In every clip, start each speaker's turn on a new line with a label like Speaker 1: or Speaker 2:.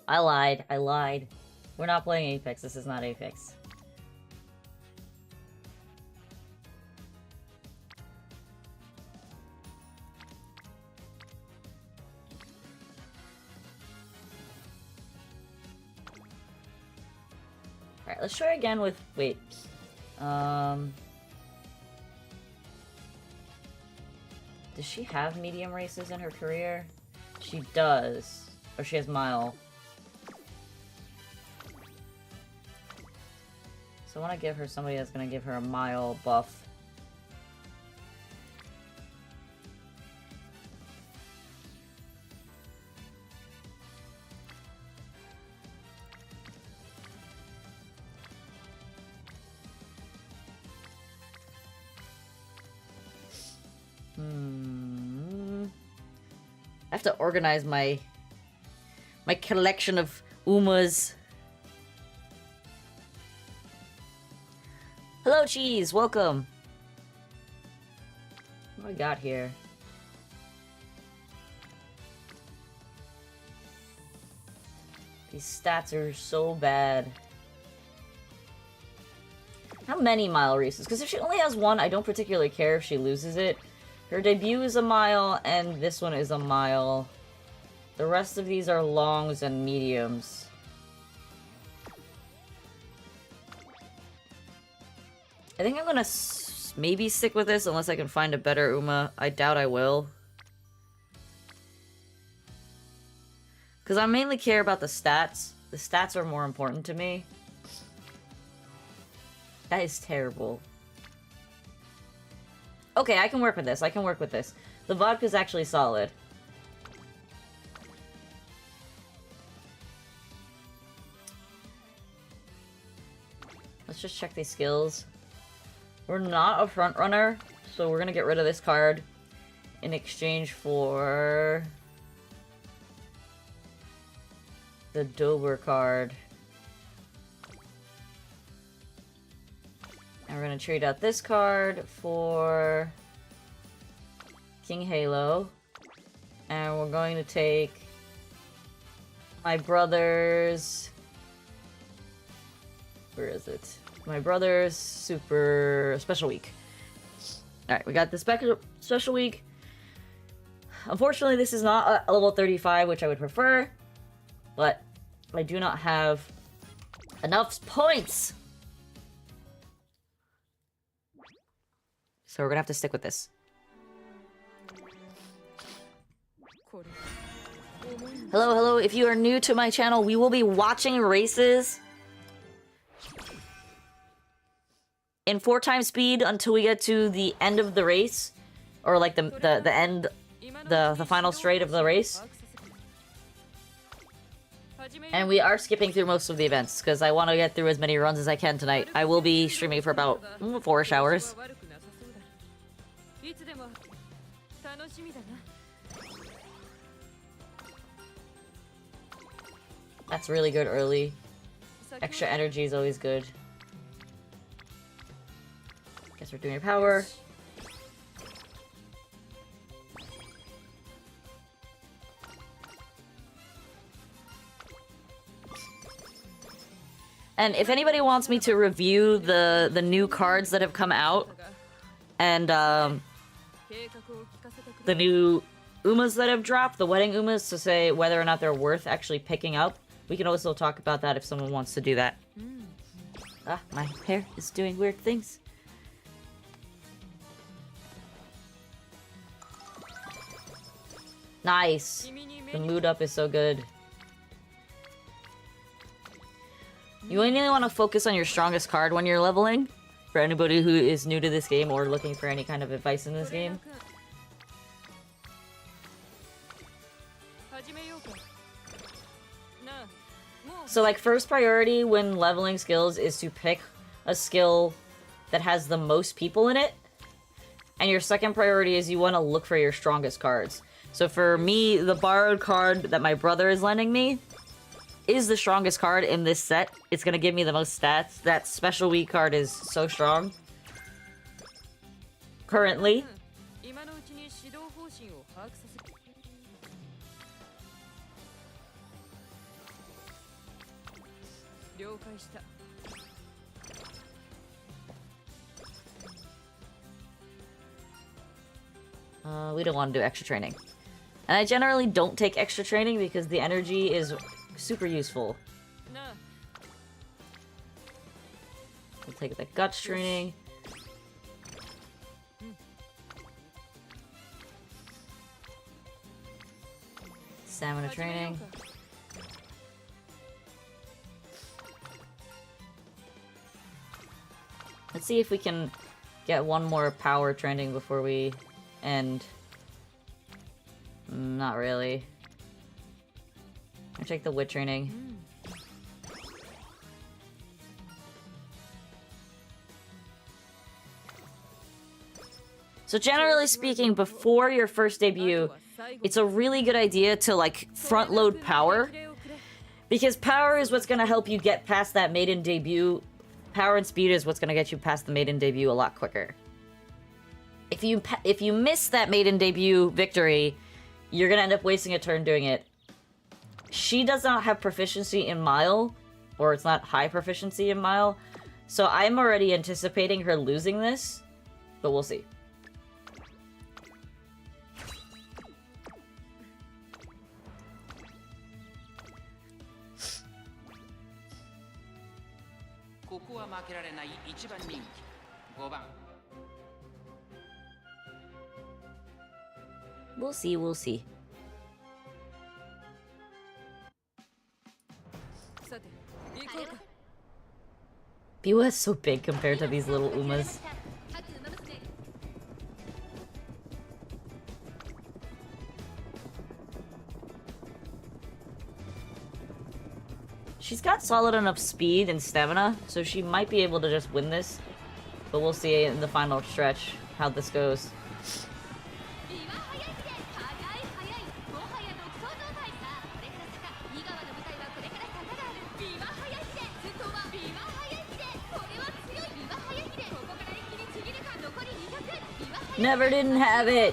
Speaker 1: I lied. I lied. We're not playing Apex. This is not Apex. Alright, let's try again with... Wait. Does she have medium races in her career? She does. Or she has mile. So I want to give her somebody that's going to give her a mile buff. I have to organize my collection of Umas. Hello, Cheese! Welcome! What do I got here? These stats are so bad. How many mile races? Because if she only has one, I don't particularly care if she loses it. Her debut is a mile, and this one is a mile. The rest of these are longs and mediums. I think I'm gonna maybe stick with this unless I can find a better Uma. I doubt I will. Because I mainly care about the stats. The stats are more important to me. That is terrible. Okay, I can work with this. I can work with this. The vodka's actually solid. Let's just check these skills. We're not a front runner, so we're gonna get rid of this card in exchange for the Dober card. And we're gonna trade out this card for King Halo. And we're going to take my brother's... Where is it? My brother's super special week. Alright, we got the special week. Unfortunately, this is not a level 35, which I would prefer. But I do not have enough points. So we're gonna have to stick with this. Hello, hello. If you are new to my channel, we will be watching races in 4x speed until we get to the end of the race. Or like the end, the final straight of the race. And we are skipping through most of the events, because I want to get through as many runs as I can tonight. I will be streaming for about 4-ish hours. That's really good early. Extra energy is always good. Guess we're doing your power. And if anybody wants me to review the new cards that have come out, and the new Umas that have dropped, the wedding Umas, to say whether or not they're worth actually picking up, we can also talk about that if someone wants to do that. Ah, my hair is doing weird things. Nice! The mood up is so good. You only want to focus on your strongest card when you're leveling, for anybody who is new to this game or looking for any kind of advice in this game. So like first priority when leveling skills is to pick a skill that has the most people in it. And your second priority is you want to look for your strongest cards. So for me, the borrowed card that my brother is lending me is the strongest card in this set. It's gonna give me the most stats. That special week card is so strong. Currently. We don't want to do extra training. And I generally don't take extra training because the energy is super useful. We'll take the guts training. Stamina training. Let's see if we can get one more power training before we end. Not really. I'll take the wit training. So generally speaking, before your first debut, it's a really good idea to like front load power, because power is what's gonna help you get past that maiden debut. Power and speed is what's gonna get you past the maiden debut a lot quicker. If you miss that maiden debut victory, you're gonna end up wasting a turn doing it. She does not have proficiency in Mile, or it's not high proficiency in Mile, so I'm already anticipating her losing this, but we'll see. We'll see, we'll see. Biwa is so big compared to these little Umas. She's got solid enough speed and stamina, so she might be able to just win this. But we'll see in the final stretch how this goes. Never didn't have it!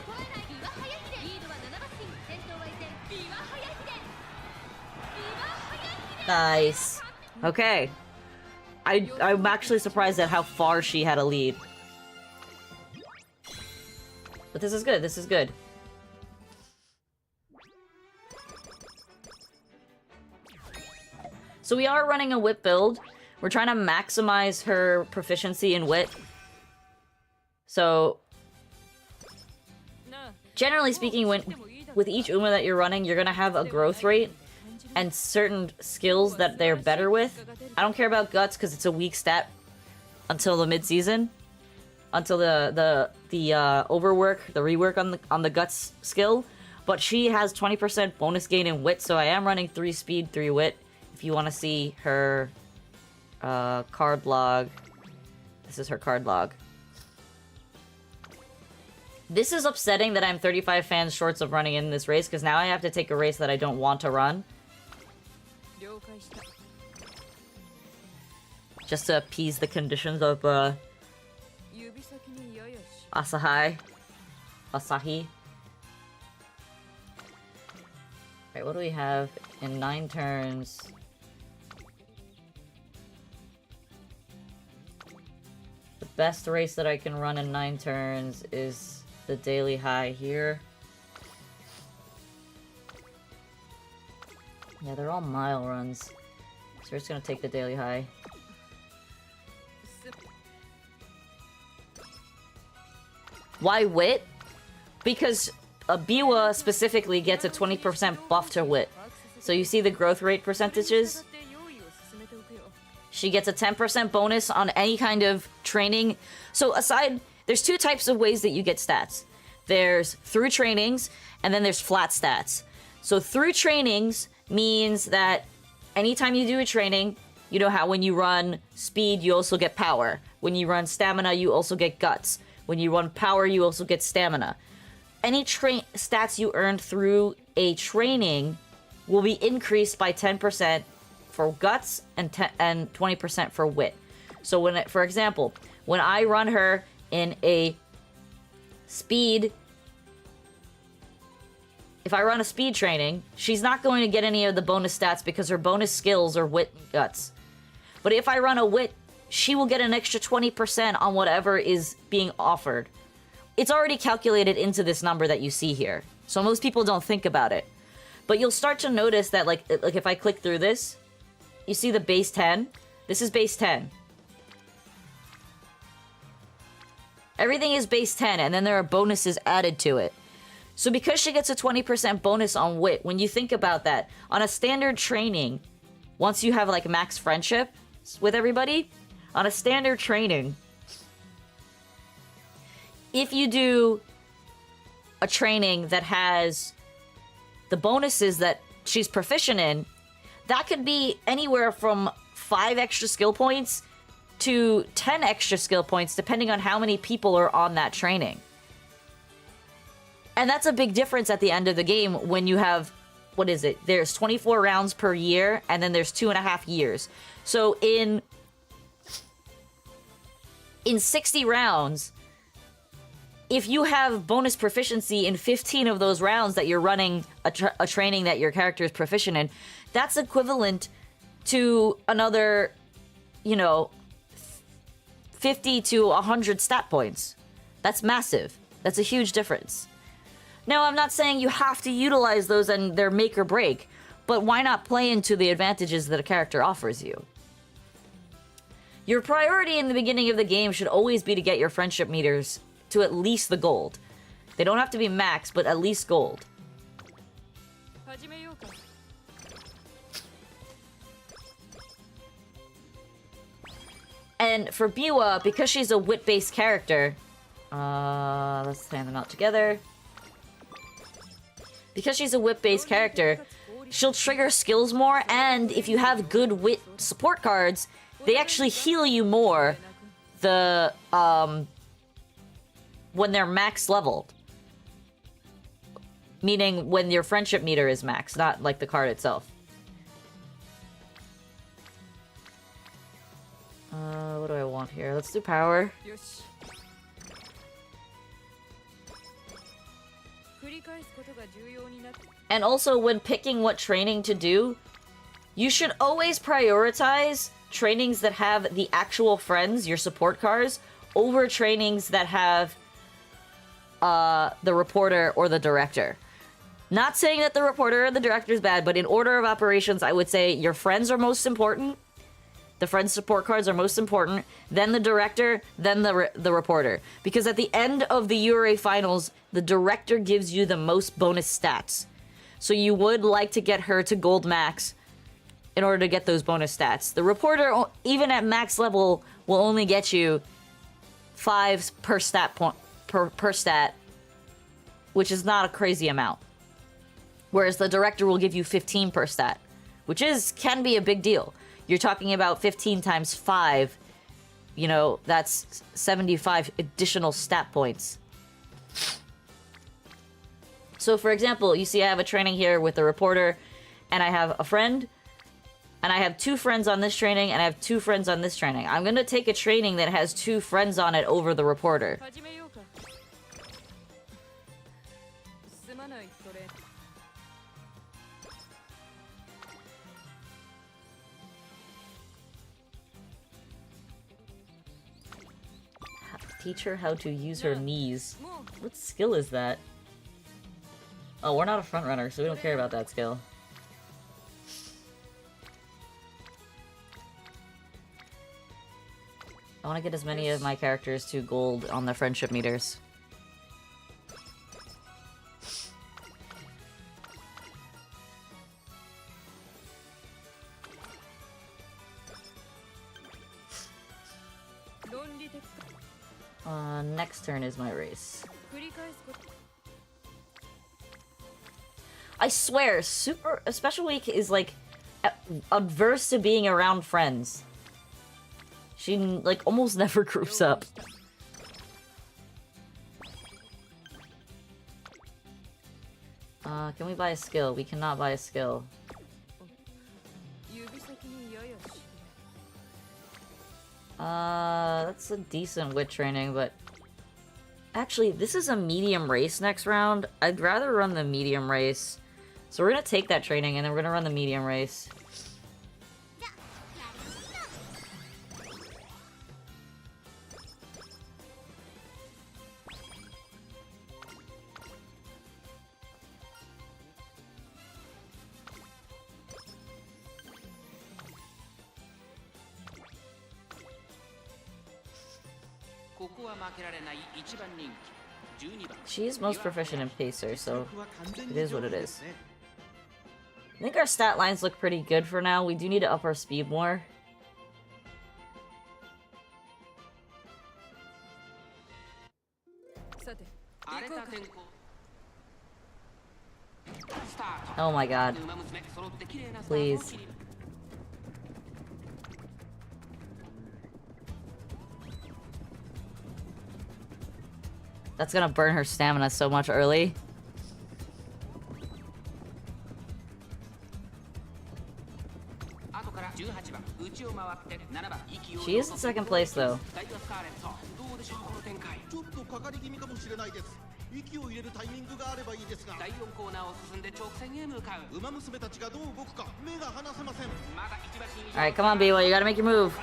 Speaker 1: Nice. Okay. I'm actually surprised at how far she had a lead. But this is good, this is good. So we are running a wit build. We're trying to maximize her proficiency in wit. So generally speaking, with each Uma that you're running, you're gonna have a growth rate and certain skills that they're better with. I don't care about guts because it's a weak stat until the mid-season, until the overwork, the rework on the guts skill. But she has 20% bonus gain in wit, so I am running 3 speed, 3 wit. If you want to see her card log, this is her card log. This is upsetting that I'm 35 fans shorts of running in this race, because now I have to take a race that I don't want to run. Just to appease the conditions of Asahi. Alright, what do we have in 9 turns? The best race that I can run in 9 turns is the daily high here. Yeah, they're all mile runs. So we're just gonna take the daily high. Why wit? Because Biwa specifically gets a 20% buff to wit. So you see the growth rate percentages? She gets a 10% bonus on any kind of training. So there's 2 types of ways that you get stats. There's through trainings, and then there's flat stats. So through trainings means that anytime you do a training, you know how when you run speed, you also get power. When you run stamina, you also get guts. When you run power, you also get stamina. Any stats you earn through a training will be increased by 10% for guts and 20% for wit. So for example, when I run her in a speed, if I run a speed training, she's not going to get any of the bonus stats because her bonus skills are wit and guts. But if I run a wit, she will get an extra 20% on whatever is being offered. It's already calculated into this number that you see here. So most people don't think about it. But you'll start to notice that, like if I click through this, you see the base 10? This is base 10. Everything is base 10, and then there are bonuses added to it. So because she gets a 20% bonus on wit, when you think about that, on a standard training, once you have, like, max friendship with everybody, on a standard training, if you do a training that has the bonuses that she's proficient in, that could be anywhere from 5 extra skill points to 10 extra skill points, depending on how many people are on that training. And that's a big difference at the end of the game when you have, what is it? There's 24 rounds per year, and then there's 2.5 years. So in 60 rounds, if you have bonus proficiency in 15 of those rounds that you're running a training that your character is proficient in, that's equivalent to another, you know, 50 to 100 stat points. That's massive. That's a huge difference. Now, I'm not saying you have to utilize those and they're make or break, but why not play into the advantages that a character offers you? Your priority in the beginning of the game should always be to get your friendship meters to at least the gold. They don't have to be max, but at least gold. And for Biwa, because she's a wit-based character, let's hand them out together. Because she's a wit-based character, she'll trigger skills more, and if you have good wit support cards, they actually heal you more when they're max leveled. Meaning when your friendship meter is max, not like the card itself. What do I want here? Let's do power. And also, when picking what training to do, you should always prioritize trainings that have the actual friends, your support cards, over trainings that have the reporter or the director. Not saying that the reporter or the director is bad, but in order of operations, I would say your friends are most important. The friends support cards are most important, then the director, then the reporter. Because at the end of the URA finals, the director gives you the most bonus stats. So you would like to get her to gold max in order to get those bonus stats. The reporter, even at max level, will only get you 5 per stat point per stat, which is not a crazy amount. Whereas the director will give you 15 per stat, which can be a big deal. You're talking about 15 times 5, you know, that's 75 additional stat points. So for example, you see I have a training here with the reporter, and I have a friend, and I have 2 friends on this training, and I have 2 friends on this training. I'm gonna take a training that has 2 friends on it over the reporter. Teach her how to use her knees. What skill is that? Oh, we're not a front runner, so we don't care about that skill. I want to get as many of my characters to gold on the friendship meters. Next turn is my race. I swear, Special Week is like adverse to being around friends. She like almost never groups up. Can we buy a skill? We cannot buy a skill. That's a decent wit training, but actually, this is a medium race next round. I'd rather run the medium race. So we're gonna take that training and then we're gonna run the medium race. She is most proficient in Pacer, so it is what it is. I think our stat lines look pretty good for now. We do need to up our speed more. Oh my god. Please. That's gonna burn her stamina so much early. She is in second place though. Alright, come on, Biwa, you gotta make your move.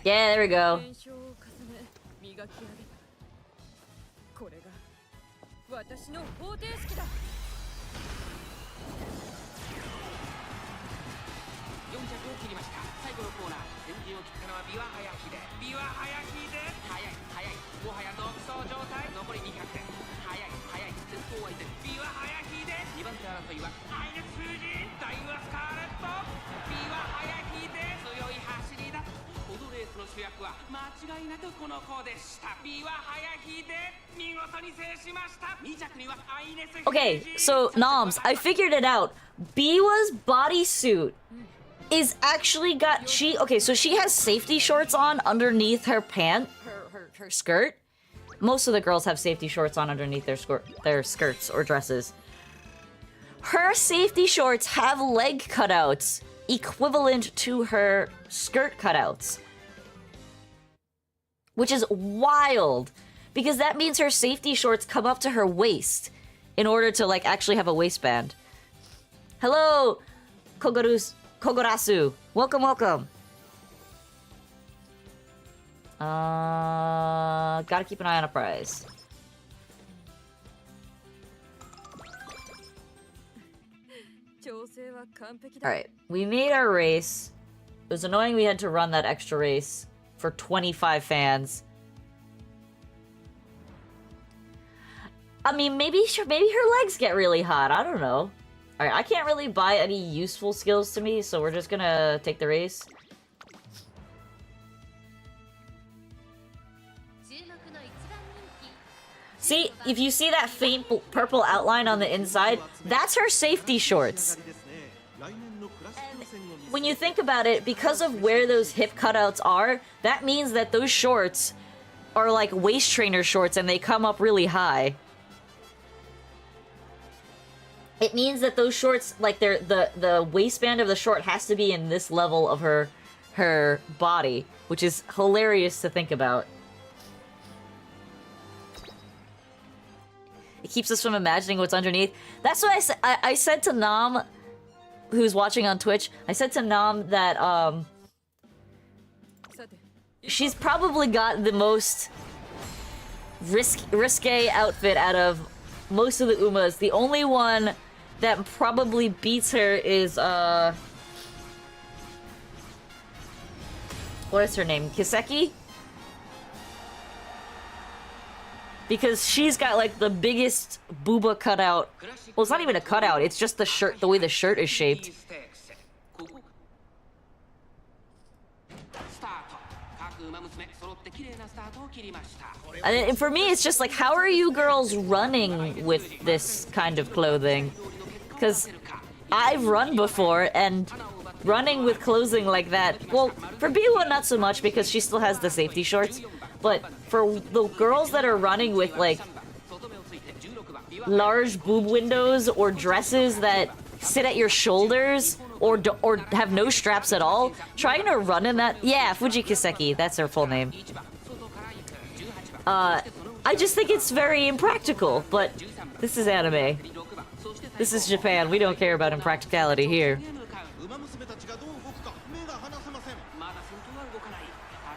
Speaker 1: Yeah, there we go. Okay, so Noms, I figured it out. Biwa's bodysuit is actually got okay, so she has safety shorts on underneath her her skirt. Most of the girls have safety shorts on underneath their skirts or dresses. Her safety shorts have leg cutouts equivalent to her skirt cutouts. Which is wild, because that means her safety shorts come up to her waist in order to, like, actually have a waistband. Hello, Kogorasu. Welcome, welcome. Gotta keep an eye on a prize. Alright, we made our race. It was annoying we had to run that extra race for 25 fans. I mean, maybe her legs get really hot. I don't know. Alright, I can't really buy any useful skills to me, so we're just gonna take the race. See, if you see that faint purple outline on the inside, that's her safety shorts. When you think about it, because of where those hip cutouts are, that means that those shorts are like waist trainer shorts and they come up really high. It means that those shorts, like the waistband of the short has to be in this level of her body, which is hilarious to think about. It keeps us from imagining what's underneath. That's what I said to Nam, who's watching on Twitch. I said to Nam that she's probably got the most risque outfit out of most of the Umas. The only one that probably beats her is what is her name? Kiseki? Because she's got, like, the biggest booba cutout. Well, it's not even a cutout, it's just the shirt, the way the shirt is shaped. And for me, it's just like, how are you girls running with this kind of clothing? Because I've run before, and running with clothing like that... Well, for Biwa, not so much, because she still has the safety shorts. But for the girls that are running with, like, large boob windows or dresses that sit at your shoulders or have no straps at all, trying to run in that... Yeah, Fuji Kiseki, that's her full name. I just think it's very impractical, but this is anime. This is Japan, we don't care about impracticality here.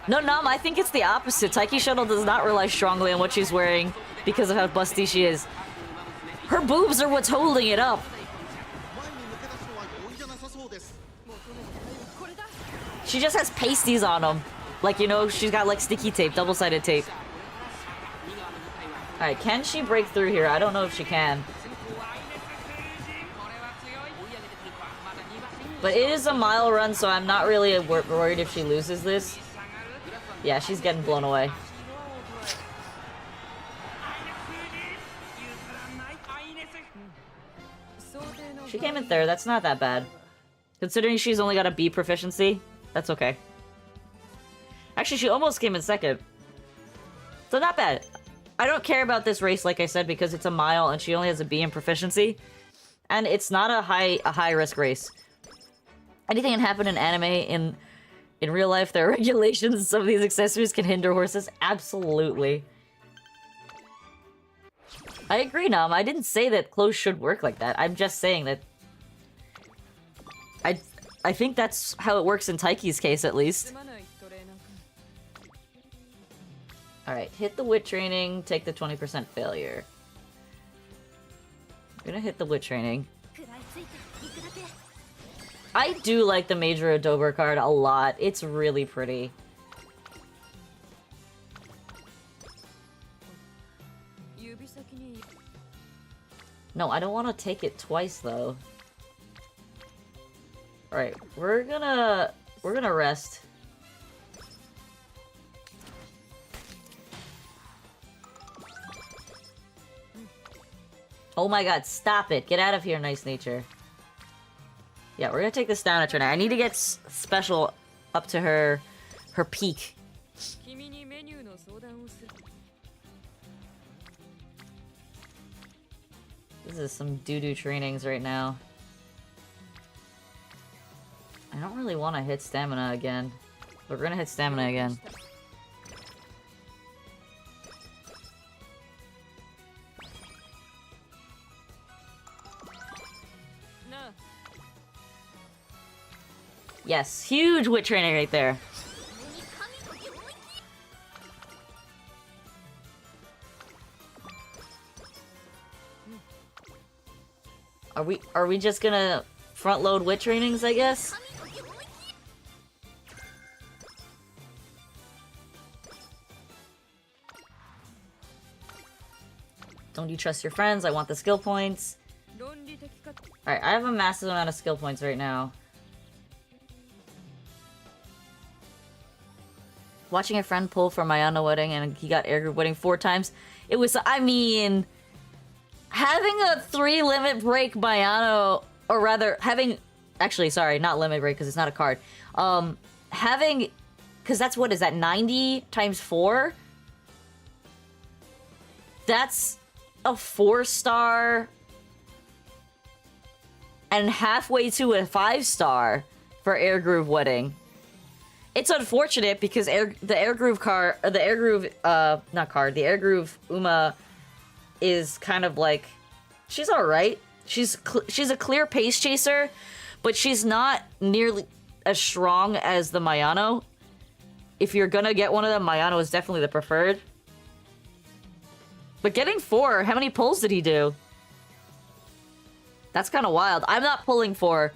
Speaker 1: No, Nam, I think it's the opposite. Taiki Shuttle does not rely strongly on what she's wearing because of how busty she is. Her boobs are what's holding it up. She just has pasties on them. Like, you know, she's got like sticky tape, double-sided tape. Alright, can she break through here? I don't know if she can. But it is a mile run, so I'm not really worried if she loses this. Yeah, she's getting blown away. She came in third. That's not that bad. Considering she's only got a B proficiency, that's okay. Actually, she almost came in second. So not bad. I don't care about this race, like I said, because it's a mile and she only has a B in proficiency. And it's not a high risk race. Anything can happen in anime. In real life, there are regulations. Some of these accessories can hinder horses. Absolutely. I agree, Nam. I didn't say that clothes should work like that. I'm just saying that... I think that's how it works in Taiki's case, at least. Alright, hit the wit training, take the 20% failure. I'm gonna hit the wit training. I do like the Major Adober card a lot. It's really pretty. No, I don't want to take it twice, though. Alright, we're gonna rest. Oh my god, stop it. Get out of here, Nice Nature. Yeah, we're gonna take this down a turn. I need to get special up to her peak. This is some doo-doo trainings right now. I don't really want to hit stamina again. But we're gonna hit stamina again. Yes, huge wit training right there. Are we just gonna front load wit trainings, I guess? Don't you trust your friends? I want the skill points. Alright, I have a massive amount of skill points right now. Watching a friend pull for Mayana wedding and he got air group wedding 4 times. It was, I mean, having a 3 limit break Mayano, or rather having, actually, sorry, not limit break because it's not a card. Having, because that's, what is that, 90 times 4? That's a 4-star and halfway to a 5-star for Air Groove Wedding. It's unfortunate because the Air Groove Uma is kind of like, she's alright. She's a clear pace chaser, but she's not nearly as strong as the Mayano. If you're gonna get one of them, Mayano is definitely the preferred. But getting 4, how many pulls did he do? That's kind of wild. I'm not pulling for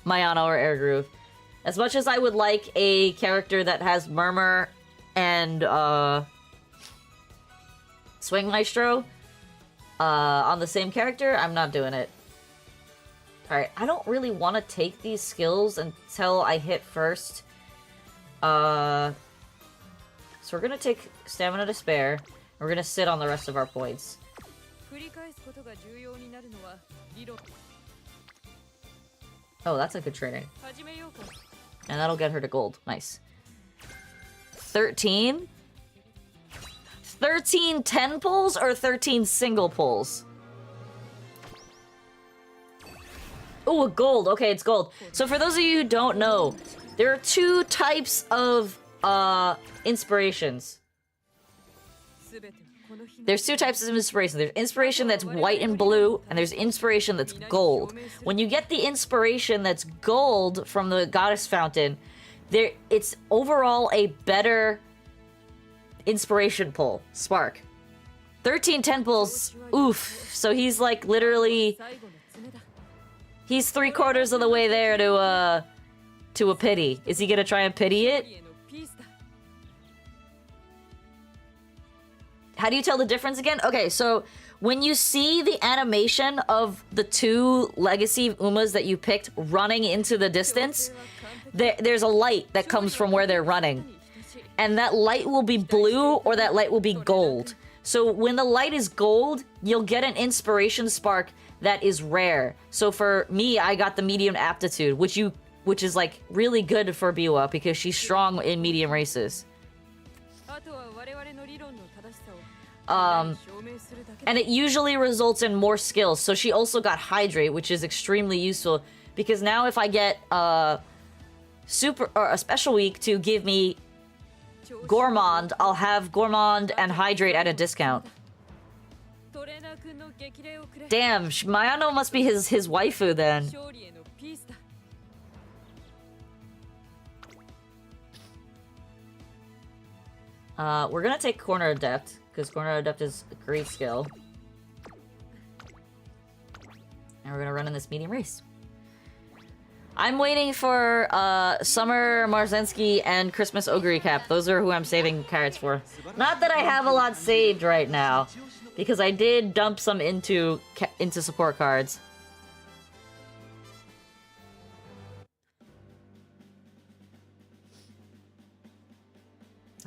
Speaker 1: Mayano or Air Groove. As much as I would like a character that has Murmur and Swing Maestro on the same character, I'm not doing it. Alright, I don't really want to take these skills until I hit first. So we're going to take Stamina to spare. We're going to sit on the rest of our points. Oh, that's a good training. And that'll get her to gold. Nice. 13? 13 10 pulls or 13 single pulls? Oh, a gold. Okay, it's gold. So for those of you who don't know, there are 2 types of inspirations. There's 2 types of inspiration. There's inspiration that's white and blue, and there's inspiration that's gold. When you get the inspiration that's gold from the Goddess Fountain, it's overall a better inspiration pull. Spark. 13 10 pulls, oof. So he's like literally... He's 3/4 of the way there to a pity. Is he gonna try and pity it? How do you tell the difference again? Okay, so when you see the animation of the two legacy Umas that you picked running into the distance, there's a light that comes from where they're running. And that light will be blue or that light will be gold. So when the light is gold, you'll get an inspiration spark that is rare. So for me, I got the medium aptitude, which is like really good for Biwa because she's strong in medium races. And it usually results in more skills. So she also got Hydrate, which is extremely useful because now if I get a special week to give me Gourmand, I'll have Gourmand and Hydrate at a discount. Damn, Mayano must be his waifu then. We're gonna take Corner Adept, because Corner Adept is a great skill. And we're gonna run in this medium race. I'm waiting for Summer Marzensky and Christmas Ogre Cap. Those are who I'm saving cards for. Not that I have a lot saved right now, because I did dump some into support cards.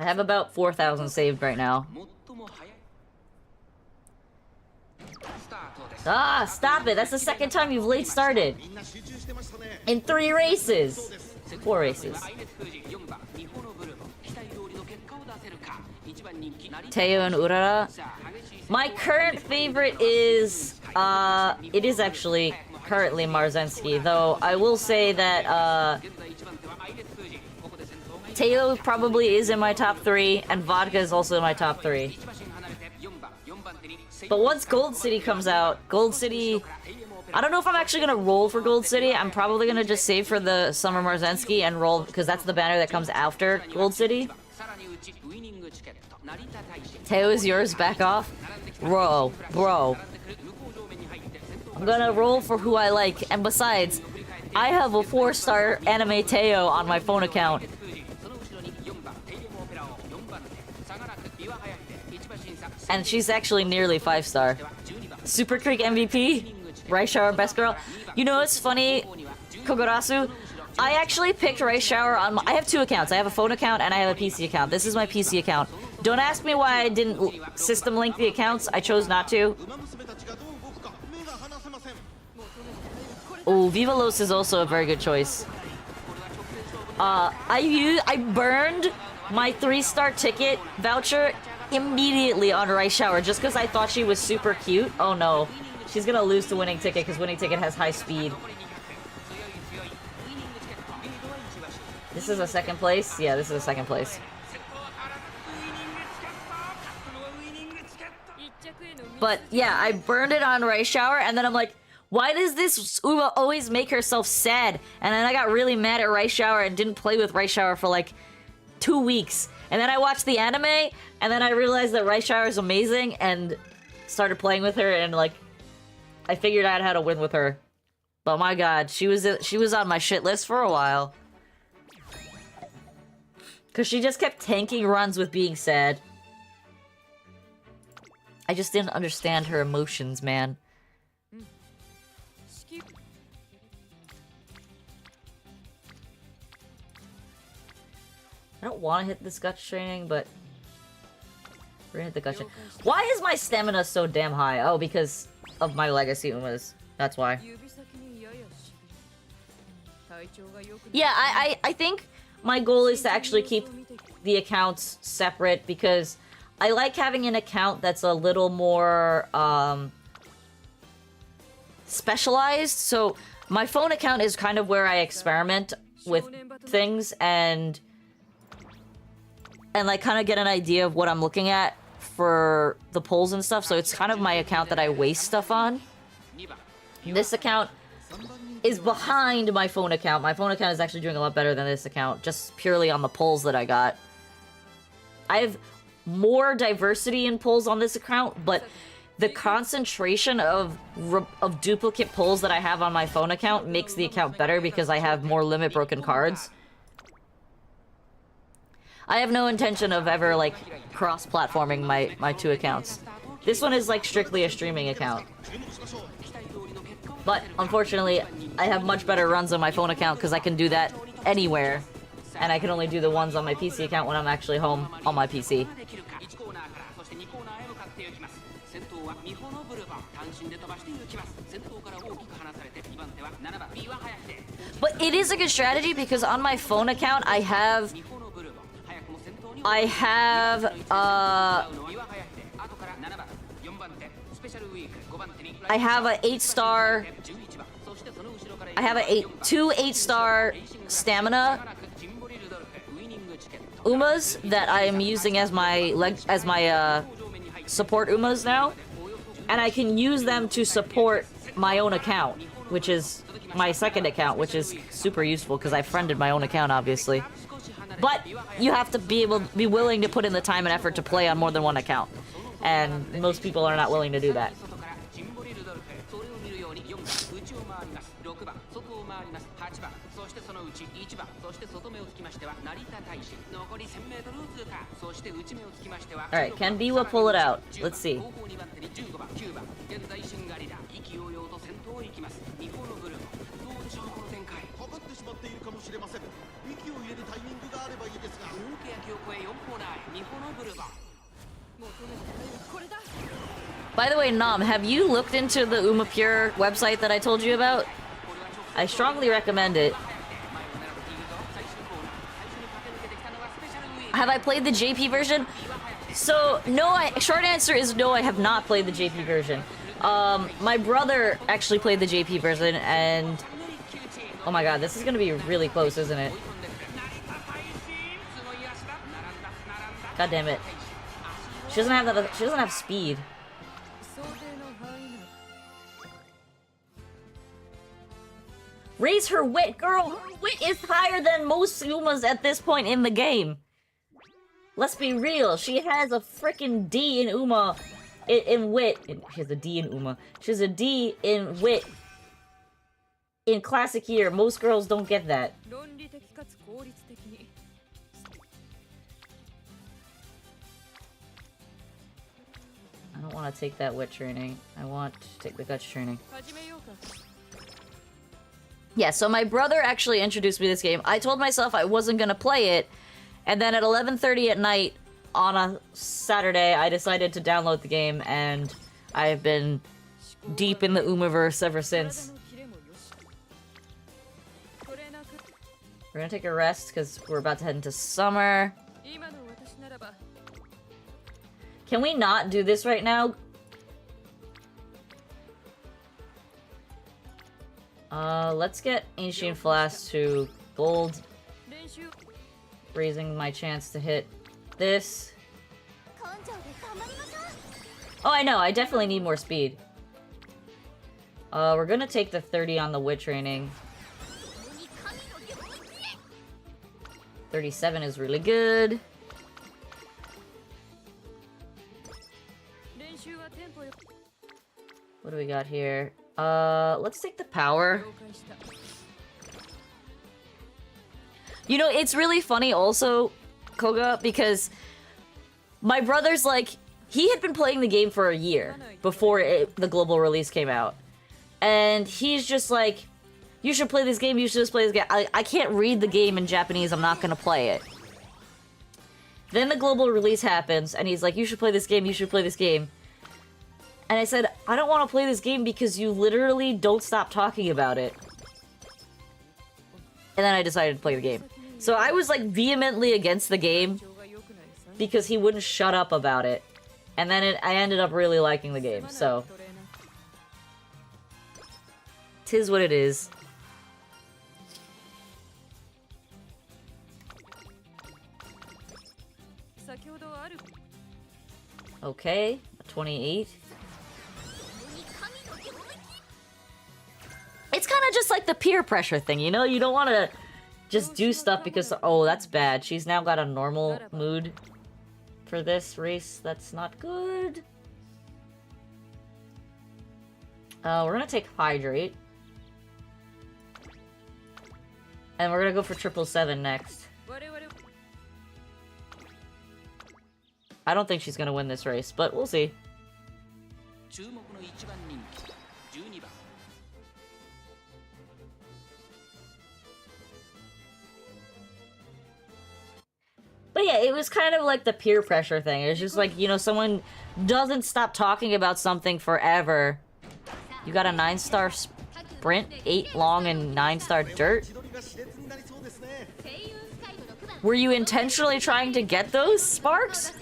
Speaker 1: I have about 4,000 saved right now. Ah, stop it! That's the second time you've late started. In 3 races. 4 races. Teo and Urara. My current favorite is, it is actually currently Marzensky, though I will say that, Teo probably is in my top 3, and Vodka is also in my top 3. But once Gold City comes out, Gold City... I don't know if I'm actually gonna roll for Gold City. I'm probably gonna just save for the Summer Marzensky and roll, because that's the banner that comes after Gold City. Teo is yours, back off. Bro. I'm gonna roll for who I like, and besides, I have a 4-star anime Teo on my phone account. And she's actually nearly 5-star. Super Creek MVP? Rice Shower Best Girl? You know what's funny, Kogurasu? I actually picked Rice Shower on my... I have 2 accounts. I have a phone account and I have a PC account. This is my PC account. Don't ask me why I didn't system link the accounts. I chose not to. Oh, Viva Los is also a very good choice. I burned my 3-star ticket voucher immediately on Rice Shower just because I thought she was super cute. Oh no. She's gonna lose to Winning Ticket because Winning Ticket has high speed. This is a 2nd place? Yeah, this is a 2nd place. But yeah, I burned it on Rice Shower and then I'm like, why does this Uma always make herself sad? And then I got really mad at Rice Shower and didn't play with Rice Shower for like 2 weeks. And then I watched the anime, and then I realized that Rice Shower is amazing, and started playing with her, and like, I figured out how to win with her. But my god, she was on my shit list for a while. Cause she just kept tanking runs with being sad. I just didn't understand her emotions, man. I don't want to hit this guts training, but we're gonna hit the guts training. Why is my stamina so damn high? Oh, because of my legacy Umas. That's why. Yeah, I think my goal is to actually keep the accounts separate because I like having an account that's a little more specialized. So my phone account is kind of where I experiment with things and like kind of get an idea of what I'm looking at for the polls and stuff. So it's kind of my account that I waste stuff on. This account is behind my phone account. My phone account is actually doing a lot better than this account, just purely on the polls that I got. I have more diversity in polls on this account, but the concentration of duplicate polls that I have on my phone account makes the account better because I have more limit broken cards. I have no intention of ever, like, cross-platforming my two accounts. This one is, like, strictly a streaming account. But, unfortunately, I have much better runs on my phone account because I can do that anywhere. And I can only do the ones on my PC account when I'm actually home on my PC. But it is a good strategy because on my phone account I have a 8-star. I have two 8-star stamina Umas that I am using as my support Umas now, and I can use them to support my own account, which is my second account, which is super useful because I friended my own account, obviously. But you have to be willing to put in the time and effort to play on more than one account, and most people are not willing to do that. Alright, can Biwa pull it out? Let's see. By the way, Nam, have you looked into the Umapure website that I told you about? I strongly recommend it. Have I played the JP version? So, no, short answer is no, I have not played the JP version. My brother actually played the JP version, and... Oh my god, this is gonna be really close, isn't it? God damn it. She doesn't have that, she doesn't have speed. Raise her wit, girl! Her wit is higher than most Umas at this point in the game. Let's be real, she has a freaking D in Uma, in wit. She has a D in Uma. She has a D in wit. In classic year, most girls don't get that. I don't want to take that wit training. I want to take the guts training. Yeah, so my brother actually introduced me to this game. I told myself I wasn't gonna play it, and then at 11:30 at night on a Saturday, I decided to download the game, and I have been deep in the Umaverse ever since. We're gonna take a rest because we're about to head into summer. Can we not do this right now? Let's get Ancient Flask to gold. Raising my chance to hit this. Oh, I know, I definitely need more speed. We're gonna take the 30 on the wit training. 37 is really good. What do we got here? Let's take the power. You know, it's really funny also, Koga, because my brother's like, he had been playing the game for a year before the global release came out. And he's just like, you should play this game, you should just play this game. I can't read the game in Japanese, I'm not gonna play it. Then the global release happens, and he's like, you should play this game, you should play this game. And I said, I don't want to play this game because you literally don't stop talking about it. And then I decided to play the game. So I was like vehemently against the game because he wouldn't shut up about it. And then I ended up really liking the game, so. 'Tis what it is. Okay, 28. It's kind of just like the peer pressure thing, you know? You don't want to just do stuff because, oh, that's bad. She's now got a normal mood for this race. That's not good. We're gonna take Hydrate. And we're gonna go for 777 next. I don't think she's gonna win this race, but we'll see. But yeah, it was kind of like the peer pressure thing. It was just like, you know, someone doesn't stop talking about something forever. You got a 9-star sprint, 8 long, and 9-star dirt? Were you intentionally trying to get those sparks?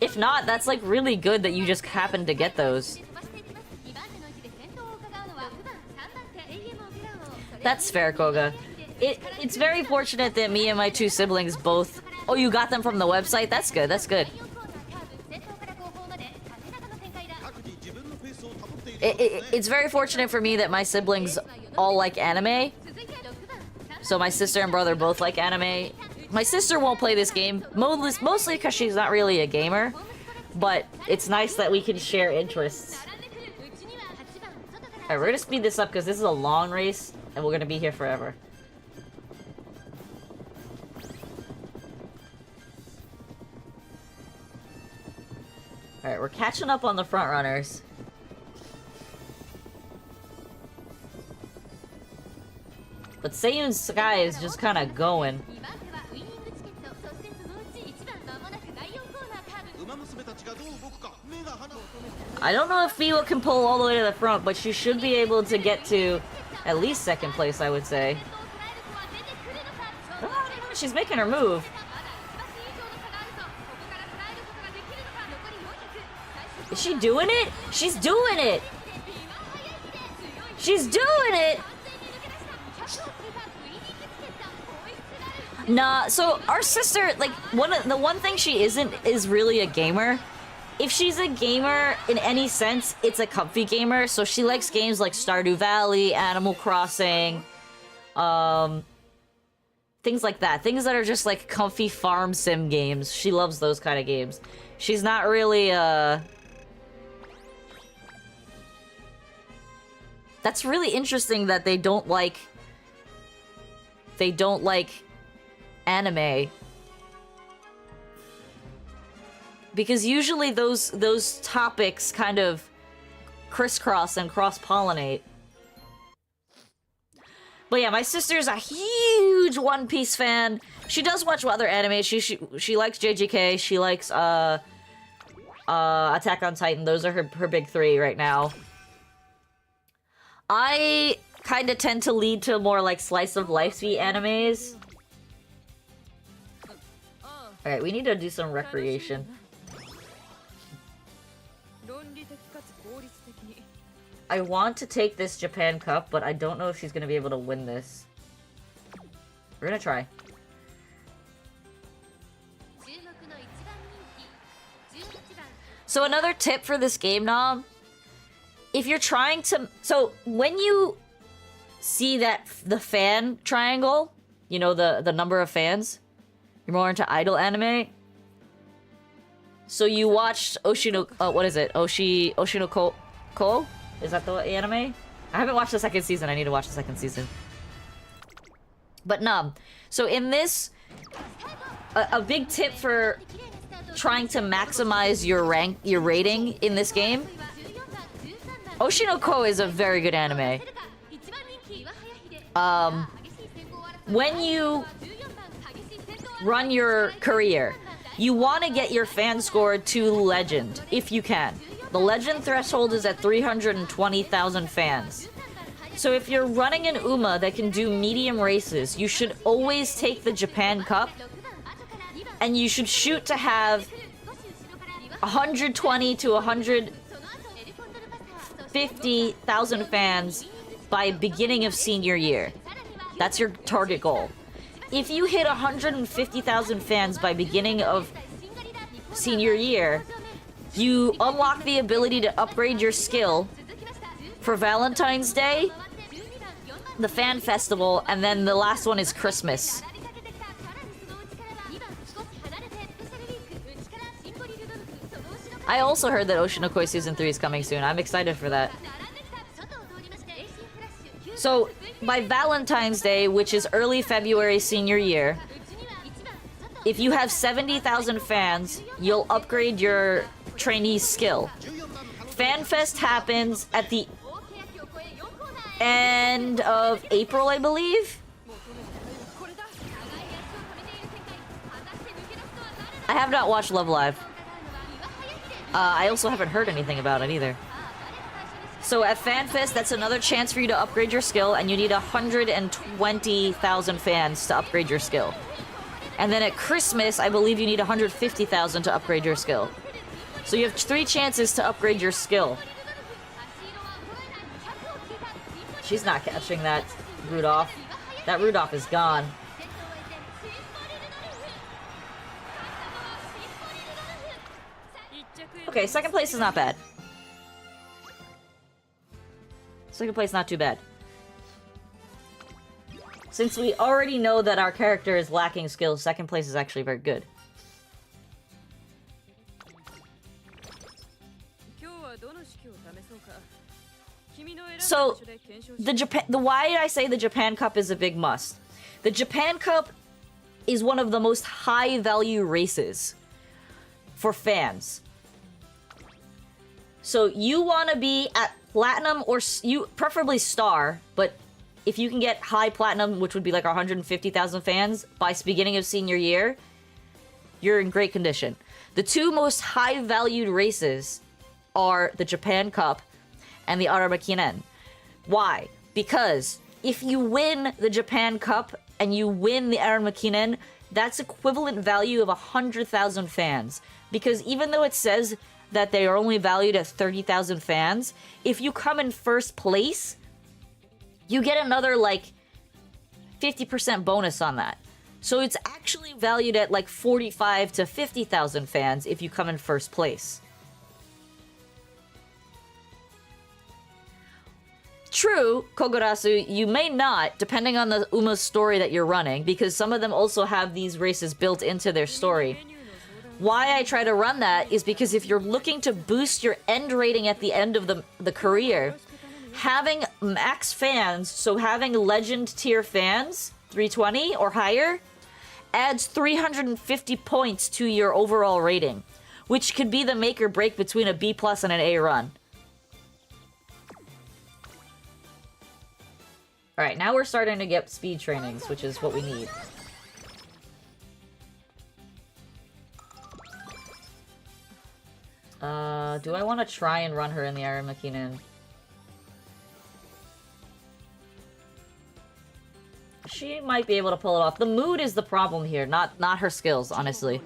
Speaker 1: If not, that's like really good that you just happened to get those. That's fair, Koga. It's very fortunate that me and my 2 siblings both... Oh, you got them from the website? That's good, that's good. It's very fortunate for me that my siblings all like anime. So my sister and brother both like anime. My sister won't play this game, mostly because she's not really a gamer. But it's nice that we can share interests. Alright, we're gonna speed this up because this is a long race, and we're gonna be here forever. Alright, we're catching up on the front runners. But Seiyun's Sky is just kind of going. I don't know if Miwa can pull all the way to the front, but she should be able to get to at least 2nd place, I would say. Oh, she's making her move. Is she doing it? She's doing it! She's doing it! Nah, so our sister, like, the one thing she isn't is really a gamer. If she's a gamer in any sense, it's a comfy gamer. So she likes games like Stardew Valley, Animal Crossing, things like that. Things that are just like comfy farm sim games. She loves those kind of games. She's not really, That's really interesting that they don't like anime. Because usually those topics kind of crisscross and cross-pollinate. But yeah, my sister's a huge One Piece fan. She does watch other anime. She likes JJK. She likes Attack on Titan. Those are her big 3 right now. I kind of tend to lead to more like slice of life animes. Alright, we need to do some recreation. I want to take this Japan Cup, but I don't know if she's gonna be able to win this. We're gonna try. So another tip for this game, Nom. If you're trying to... So, when you see the fan triangle, you know, the number of fans, you're more into idol anime. So you watched Oshino... what is it? Oshino Ko? Is that the anime? I haven't watched the 2nd season. I need to watch the 2nd season. But no. So in this... A big tip for trying to maximize your rating in this game... Oshino Ko is a very good anime. When you run your career, you want to get your fan score to legend, if you can. The legend threshold is at 320,000 fans. So if you're running an UMA that can do medium races, you should always take the Japan Cup, and you should shoot to have 120 to 150,000 fans by beginning of senior year. That's your target goal. If you hit 150,000 fans by beginning of senior year, you unlock the ability to upgrade your skill for Valentine's Day, the fan festival, and then the last one is Christmas. I also heard that Oshinokoi Season 3 is coming soon. I'm excited for that. So, by Valentine's Day, which is early February senior year, if you have 70,000 fans, you'll upgrade your trainee's skill. FanFest happens at the end of April, I believe? I have not watched Love Live. I also haven't heard anything about it either. So at FanFest, that's another chance for you to upgrade your skill, and you need 120,000 fans to upgrade your skill. And then at Christmas, I believe you need 150,000 to upgrade your skill. So you have 3 chances to upgrade your skill. She's not catching that Rudolph. That Rudolph is gone. Okay, second place is not bad. Second place, not too bad. Since we already know that our character is lacking skills, second place is actually very good. So, why I say the Japan Cup is a big must. The Japan Cup is one of the most high-value races for fans. So you want to be at Platinum or you preferably Star, but if you can get high Platinum, which would be like 150,000 fans by beginning of senior year, you're in great condition. The 2 most high-valued races are the Japan Cup and the Aramakinen. Why? Because if you win the Japan Cup and you win the Aramakinen, that's equivalent value of 100,000 fans. Because even though it says that they are only valued at 30,000 fans, if you come in first place, you get another, like, 50% bonus on that. So it's actually valued at, like, 45 to 50,000 fans if you come in first place. True, Kogurasu, you may not, depending on the Uma's story that you're running, because some of them also have these races built into their story. Why I try to run that is because if you're looking to boost your end rating at the end of the career, having max fans, so having legend tier fans, 320 or higher, adds 350 points to your overall rating, which could be the make or break between a B+ and an A run. Alright, now we're starting to get speed trainings, which is what we need. Do I want to try and run her in the Aramakinen? She might be able to pull it off. The mood is the problem here, not her skills, honestly.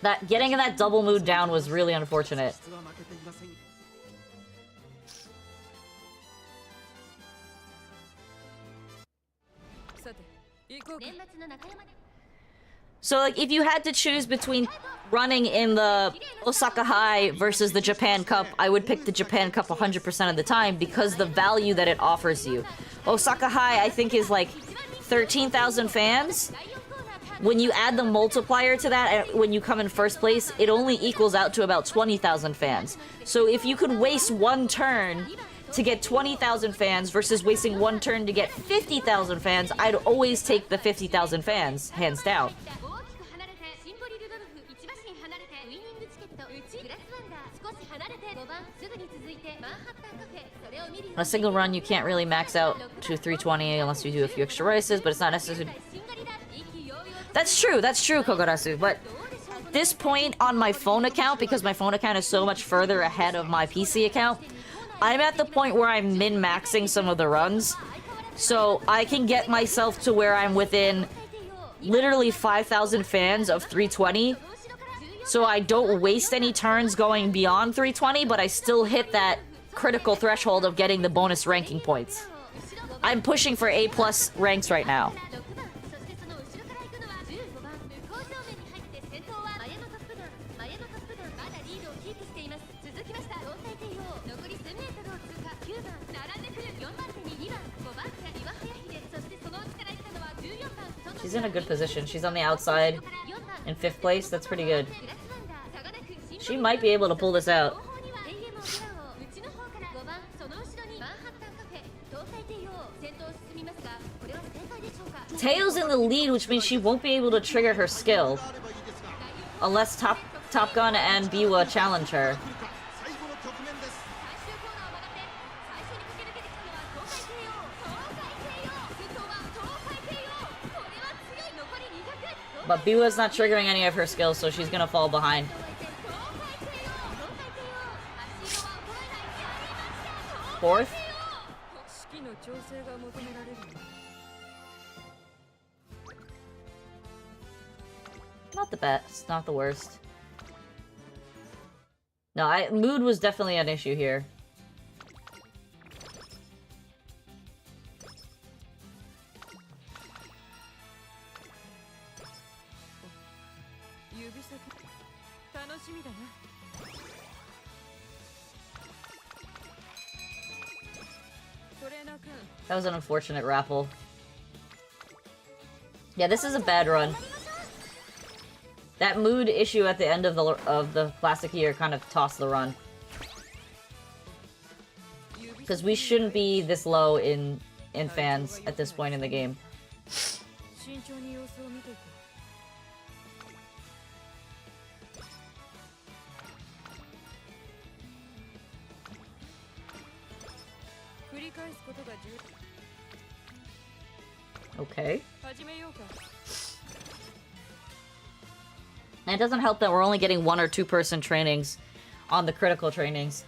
Speaker 1: That getting that double mood down was really unfortunate. So, like, if you had to choose between running in the Osaka High versus the Japan Cup, I would pick the Japan Cup 100% of the time because the value that it offers you. Osaka High, I think, is like 13,000 fans. When you add the multiplier to that, when you come in first place, it only equals out to about 20,000 fans. So if you could waste one turn to get 20,000 fans versus wasting one turn to get 50,000 fans, I'd always take the 50,000 fans, hands down. On a single run, you can't really max out to 320 unless you do a few extra races, but it's not necessary. That's true, Kogurasu, but at this point on my phone account, because my phone account is so much further ahead of my PC account, I'm at the point where I'm min-maxing some of the runs, so I can get myself to where I'm within literally 5,000 fans of 320, so I don't waste any turns going beyond 320, but I still hit that critical threshold of getting the bonus ranking points. I'm pushing for A+ ranks right now. She's in a good position. She's on the outside in 5th place. That's pretty good. She might be able to pull this out. Taeyo's in the lead, which means she won't be able to trigger her skill. Unless Top Gun and Biwa challenge her. But Biwa's not triggering any of her skills, so she's gonna fall behind. Fourth? Not the best, not the worst. No, mood was definitely an issue here. That was an unfortunate raffle. Yeah, this is a bad run. That mood issue at the end of the classic year kind of tossed the run. Because we shouldn't be this low in fans at this point in the game. Okay. And it doesn't help that we're only getting 1 or 2 person trainings on the critical trainings.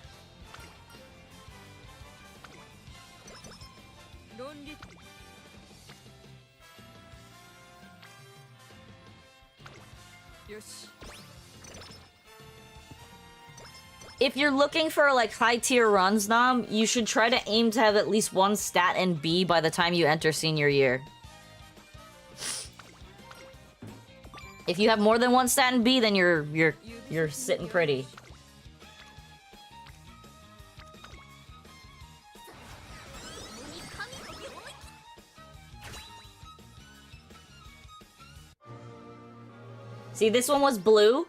Speaker 1: If you're looking for like high tier runs, Nam, you should try to aim to have at least 1 stat in B by the time you enter senior year. If you have more than 1 stat in B, then you're sitting pretty. See, this one was blue.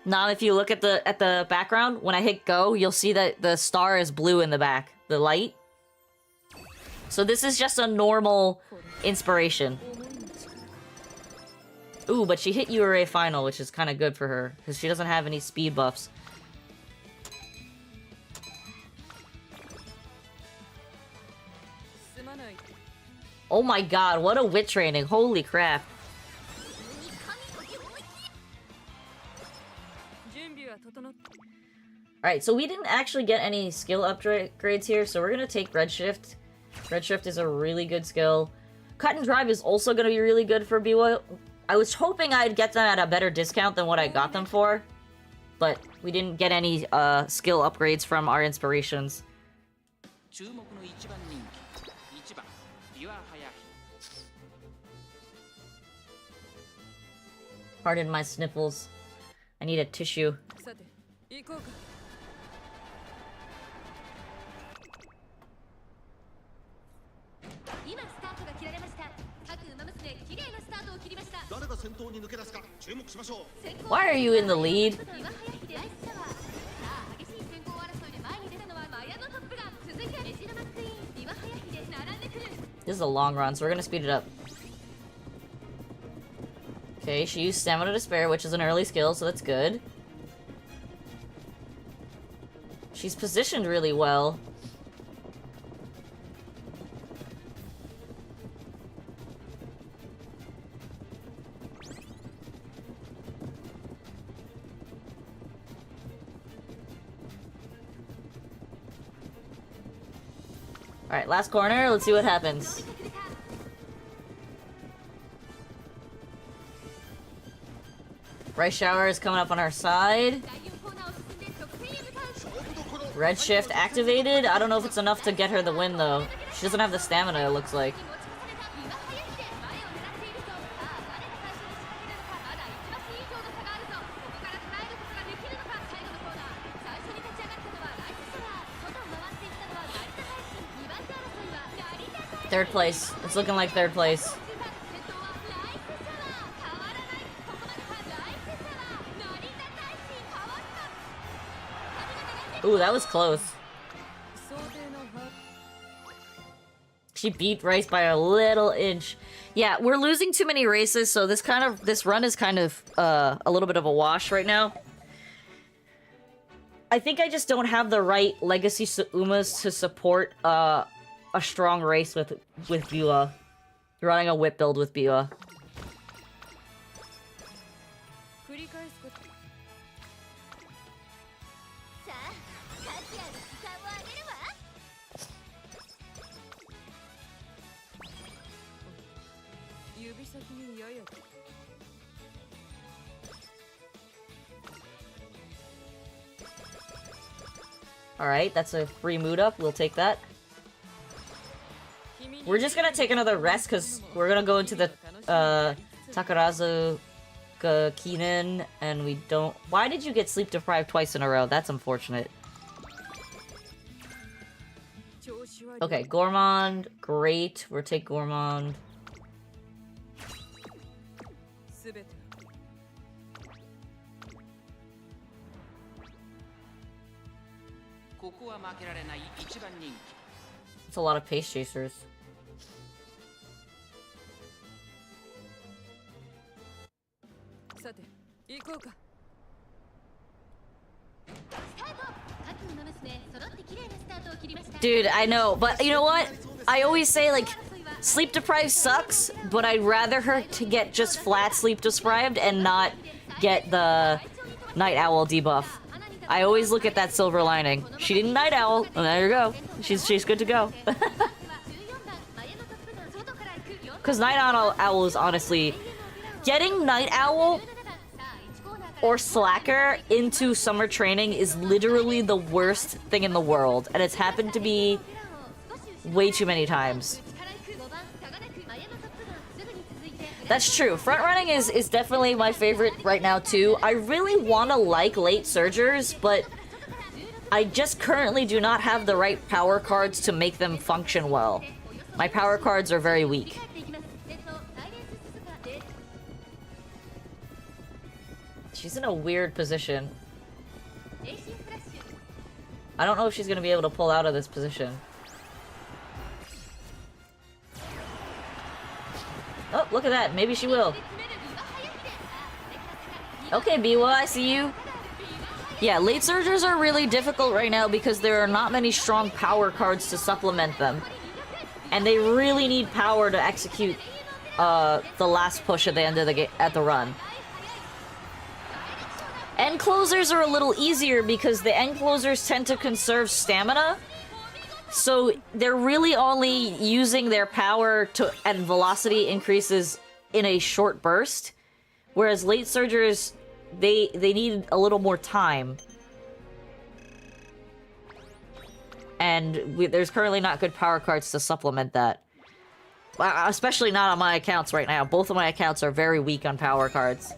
Speaker 1: Now, if you look at the background, when I hit go, you'll see that the star is blue in the back, the light. So this is just a normal inspiration. Ooh, but she hit URA final, which is kind of good for her, because she doesn't have any speed buffs. Oh my god, what a wit training, holy crap. Alright, so we didn't actually get any skill upgrades here, so we're gonna take Redshift. Redshift is a really good skill. Cut and Drive is also gonna be really good for Biwa. I was hoping I'd get them at a better discount than what I got them for, but we didn't get any skill upgrades from our inspirations. Pardon my sniffles. I need a tissue. Why are you in the lead? This is a long run, so we're gonna speed it up. Okay, she used Stamina to Spare, which is an early skill, so that's good. She's positioned really well. Alright, last corner. Let's see what happens. Rice Shower is coming up on our side. Redshift activated. I don't know if it's enough to get her the win, though. She doesn't have the stamina, it looks like. Third place. It's looking like third place. Ooh, that was close. She beat Rice by a little inch. Yeah, we're losing too many races, so this run is kind of a little bit of a wash right now. I think I just don't have the right legacy Umas to support a strong race with Bua. Running a whip build with Bua. Alright, that's a free mood up. We'll take that. We're just gonna take another rest because we're gonna go into the Takarazu Kinen and we don't... Why did you get sleep deprived twice in a row? That's unfortunate. Okay, Gourmand. Great. We'll take Gourmand. It's a lot of pace chasers. Dude, I know, but you know what? I always say, like, sleep deprived sucks, but I'd rather her to get just flat sleep deprived and not get the Night Owl debuff. I always look at that silver lining. She didn't Night Owl, and there you go. She's good to go. Because Night Owl is honestly... Getting Night Owl or Slacker into summer training is literally the worst thing in the world. And it's happened to be way too many times. That's true. Front running is definitely my favorite right now too. I really want to like late surgers, but I just currently do not have the right power cards to make them function well. My power cards are very weak. She's in a weird position. I don't know if she's going to be able to pull out of this position. Oh, look at that. Maybe she will. Okay, Biwa, I see you. Yeah, late surgers are really difficult right now because there are not many strong power cards to supplement them. And they really need power to execute the last push at the end of the run. End closers are a little easier because the end closers tend to conserve stamina. So they're really only using their power and velocity increases in a short burst. Whereas late surgers, they need a little more time. And there's currently not good power cards to supplement that. Especially not on my accounts right now. Both of my accounts are very weak on power cards.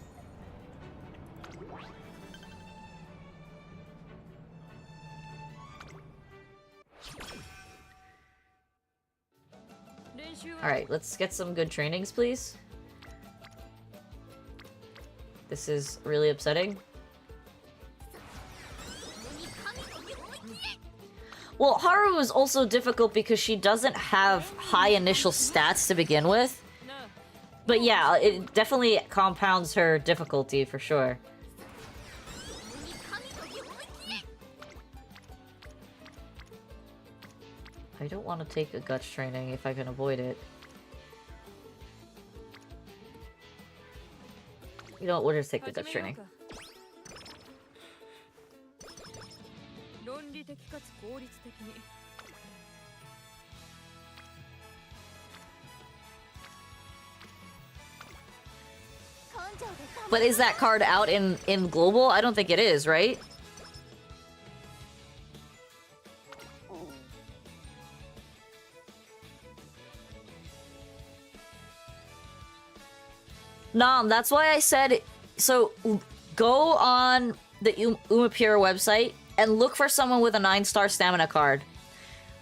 Speaker 1: Alright, let's get some good trainings, please. This is really upsetting. Well, Haru is also difficult because she doesn't have high initial stats to begin with. But yeah, it definitely compounds her difficulty for sure. I don't want to take a guts training if I can avoid it. You know what, we'll just take the guts training. But is that card out in global? I don't think it is, right? Nom, that's why I said, so go on the Umapure website and look for someone with a 9-star stamina card.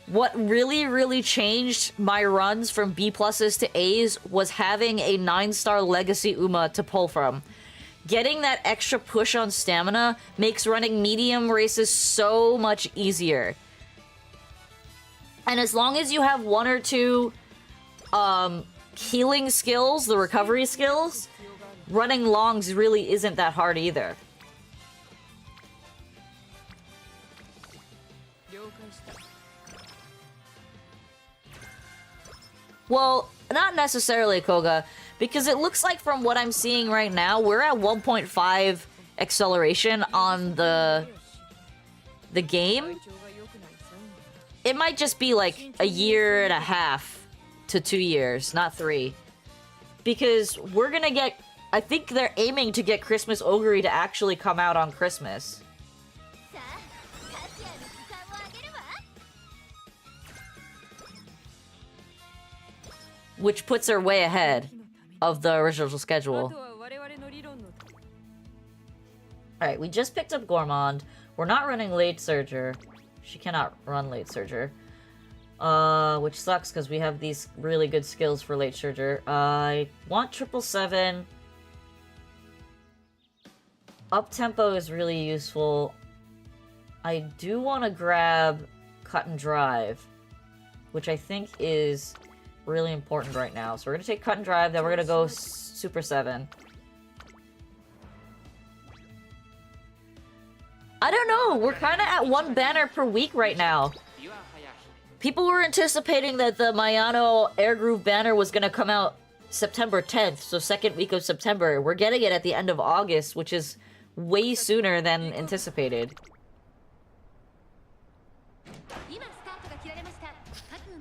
Speaker 1: What really, really changed my runs from B pluses to A's was having a 9-star legacy Uma to pull from. Getting that extra push on stamina makes running medium races so much easier. And as long as you have one or two healing skills, the recovery skills, running longs really isn't that hard either. Well, not necessarily, Koga, because it looks like from what I'm seeing right now, we're at 1.5 acceleration on the game. It might just be like a year and a half to 2 years, not 3. Because we're gonna get... I think they're aiming to get Christmas Ogre to actually come out on Christmas. Which puts her way ahead of the original schedule. Alright, we just picked up Gourmand. We're not running Late Surger. She cannot run Late Surger. Which sucks because we have these really good skills for Late Surger. I want 777. Up tempo is really useful. I do want to grab Cut and Drive, which I think is really important right now. So we're gonna take Cut and Drive, then we're gonna go Super 7. I don't know, we're kind of at 1 banner per week right now. People were anticipating that the Mayano Air Groove banner was gonna come out September 10th, so second week of September. We're getting it at the end of August, which is way sooner than anticipated.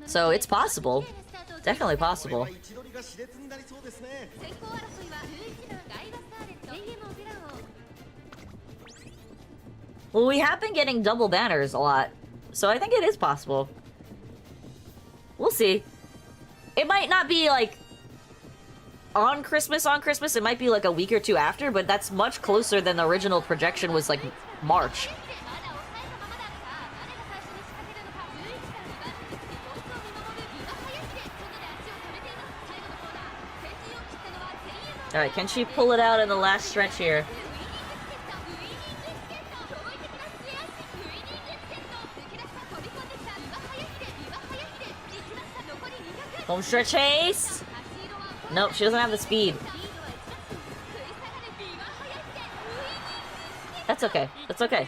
Speaker 1: So it's possible. Definitely possible. Well, we have been getting double banners a lot, so I think it is possible. We'll see. It might not be like on Christmas, it might be like a week or 2 after, but that's much closer than the original projection was like March. Alright, can she pull it out in the last stretch here? Home stretch haste! Nope, she doesn't have the speed. That's okay. That's okay.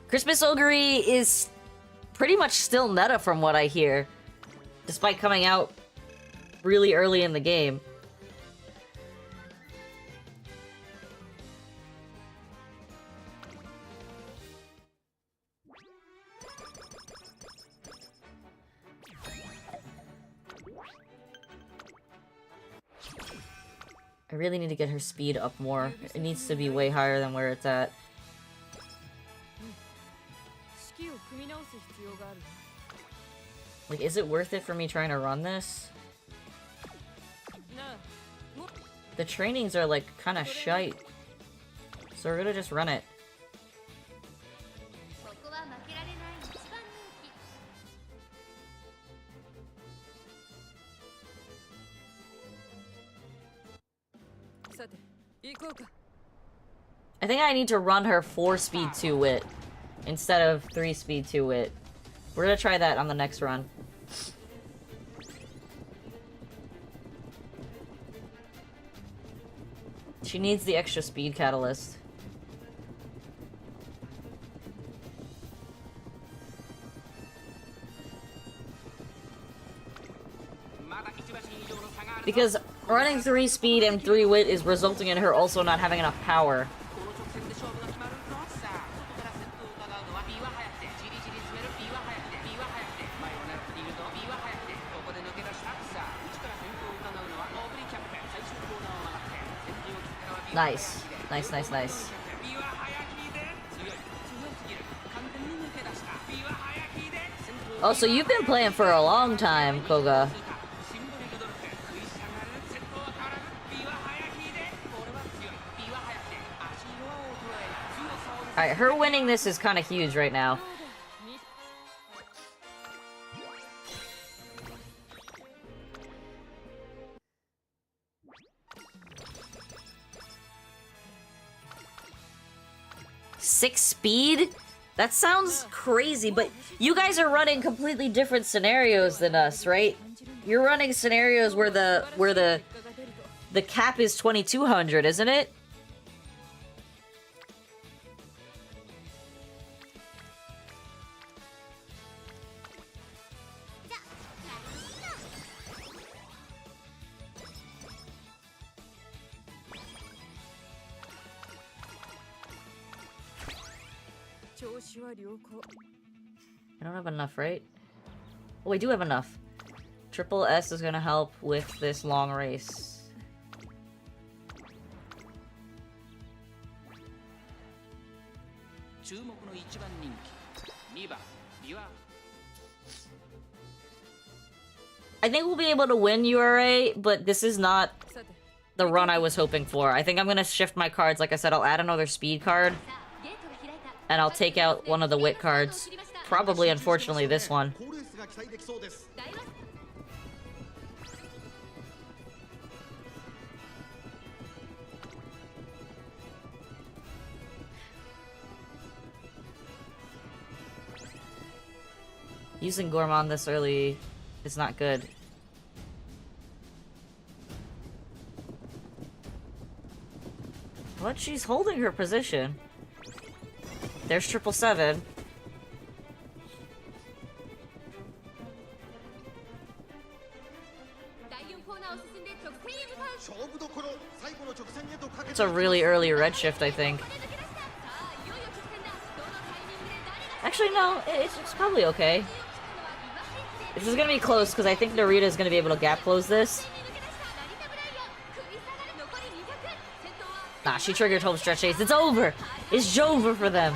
Speaker 1: Christmas Ogre is pretty much still meta from what I hear, despite coming out really early in the game. I really need to get her speed up more. It needs to be way higher than where it's at. Like, is it worth it for me trying to run this? The trainings are like kind of shite. So we're gonna just run it. I think I need to run her 4-speed 2-wit instead of 3-speed 2-wit. We're gonna try that on the next run. She needs the extra speed catalyst. Because running 3-speed and 3-wit is resulting in her also not having enough power. Nice. Nice, nice, nice. Oh, so you've been playing for a long time, Koga. Alright, her winning this is kind of huge right now. Six speed? That sounds crazy, but you guys are running completely different scenarios than us, right? You're running scenarios where the cap is 2200, isn't it? I don't have enough, right? Oh, I do have enough. Triple S is gonna help with this long race. I think we'll be able to win URA, but this is not the run I was hoping for. I think I'm gonna shift my cards. Like I said, I'll add another speed card. And I'll take out one of the wit cards. Probably, unfortunately, this one. Using Gourmand this early is not good. But she's holding her position. There's 777. It's a really early red shift, I think. Actually, no, it's probably okay. This is gonna be close, because I think Narita is gonna be able to gap close this. Nah, she triggered home stretch ace. It's over! It's Jova for them.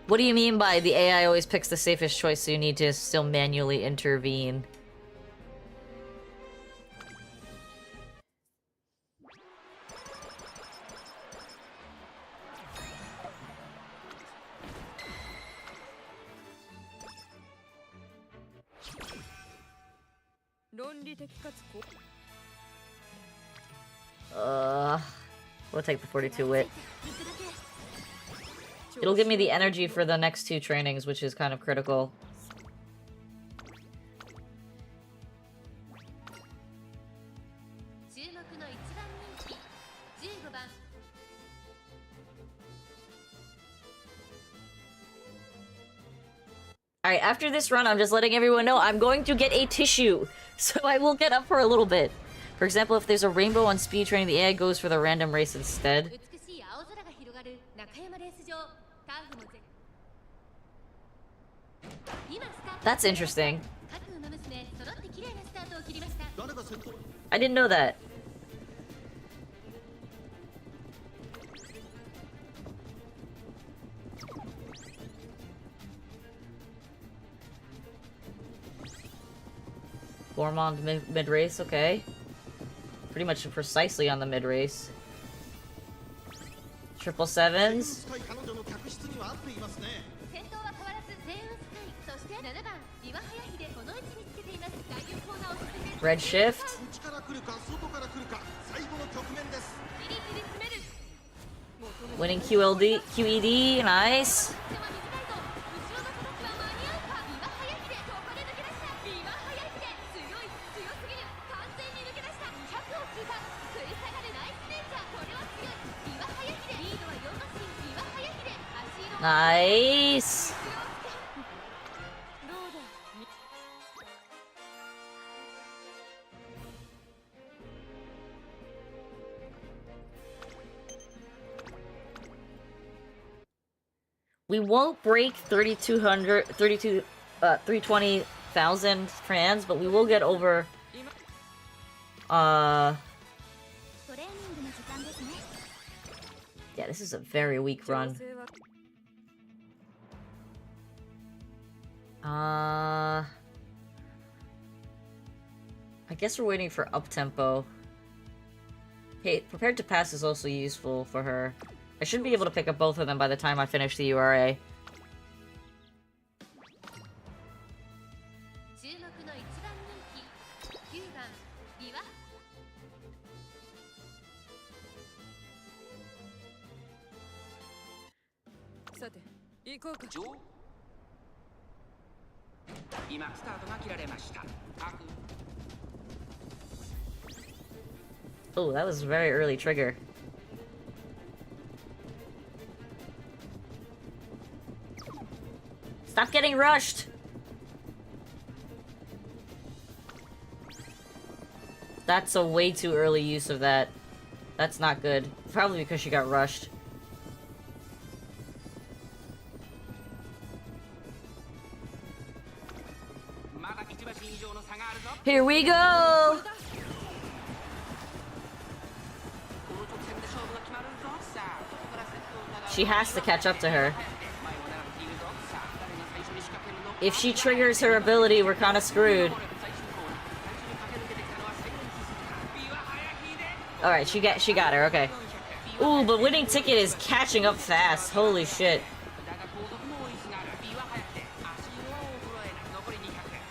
Speaker 1: What do you mean by the AI always picks the safest choice, so you need to still manually intervene? We'll take the 42 wit. It'll give me the energy for the next two trainings, which is kind of critical. Alright, after this run, I'm just letting everyone know I'm going to get a tissue, so I will get up for a little bit. For example, if there's a rainbow on speed training, the AI goes for the random race instead. That's interesting. I didn't know that. Gourmand mid-race, okay. Pretty much precisely on the mid-race. 777s. Red shift. Winning QED, nice. Nice. We won't break 320,000 fans, but we will get over yeah, this is a very weak run. I guess we're waiting for up-tempo. Okay, prepared to pass is also useful for her. I should be able to pick up both of them by the time I finish the URA. Oh, that was a very early trigger. Stop getting rushed! That's a way too early use of that. That's not good. Probably because she got rushed. Here we go! She has to catch up to her. If she triggers her ability, we're kind of screwed. Alright, she got her, okay. Ooh, but winning ticket is catching up fast. Holy shit.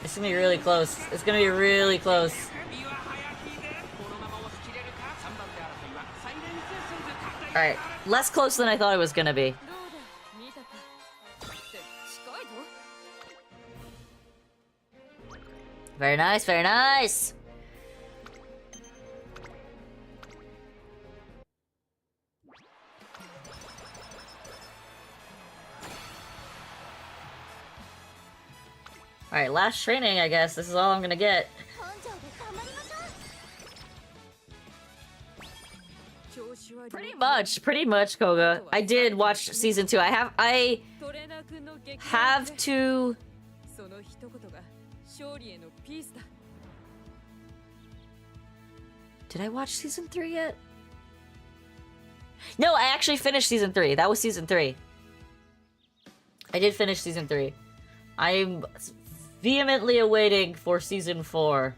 Speaker 1: It's gonna be really close. It's gonna be really close. Alright, less close than I thought it was gonna be. Very nice, very nice! Alright, last training, I guess. This is all I'm gonna get. Pretty much, Koga. I did watch season 2. I have to... Did I watch season 3 yet? No, I actually finished season 3. That was season 3. I did finish season 3. I'm vehemently awaiting for season 4.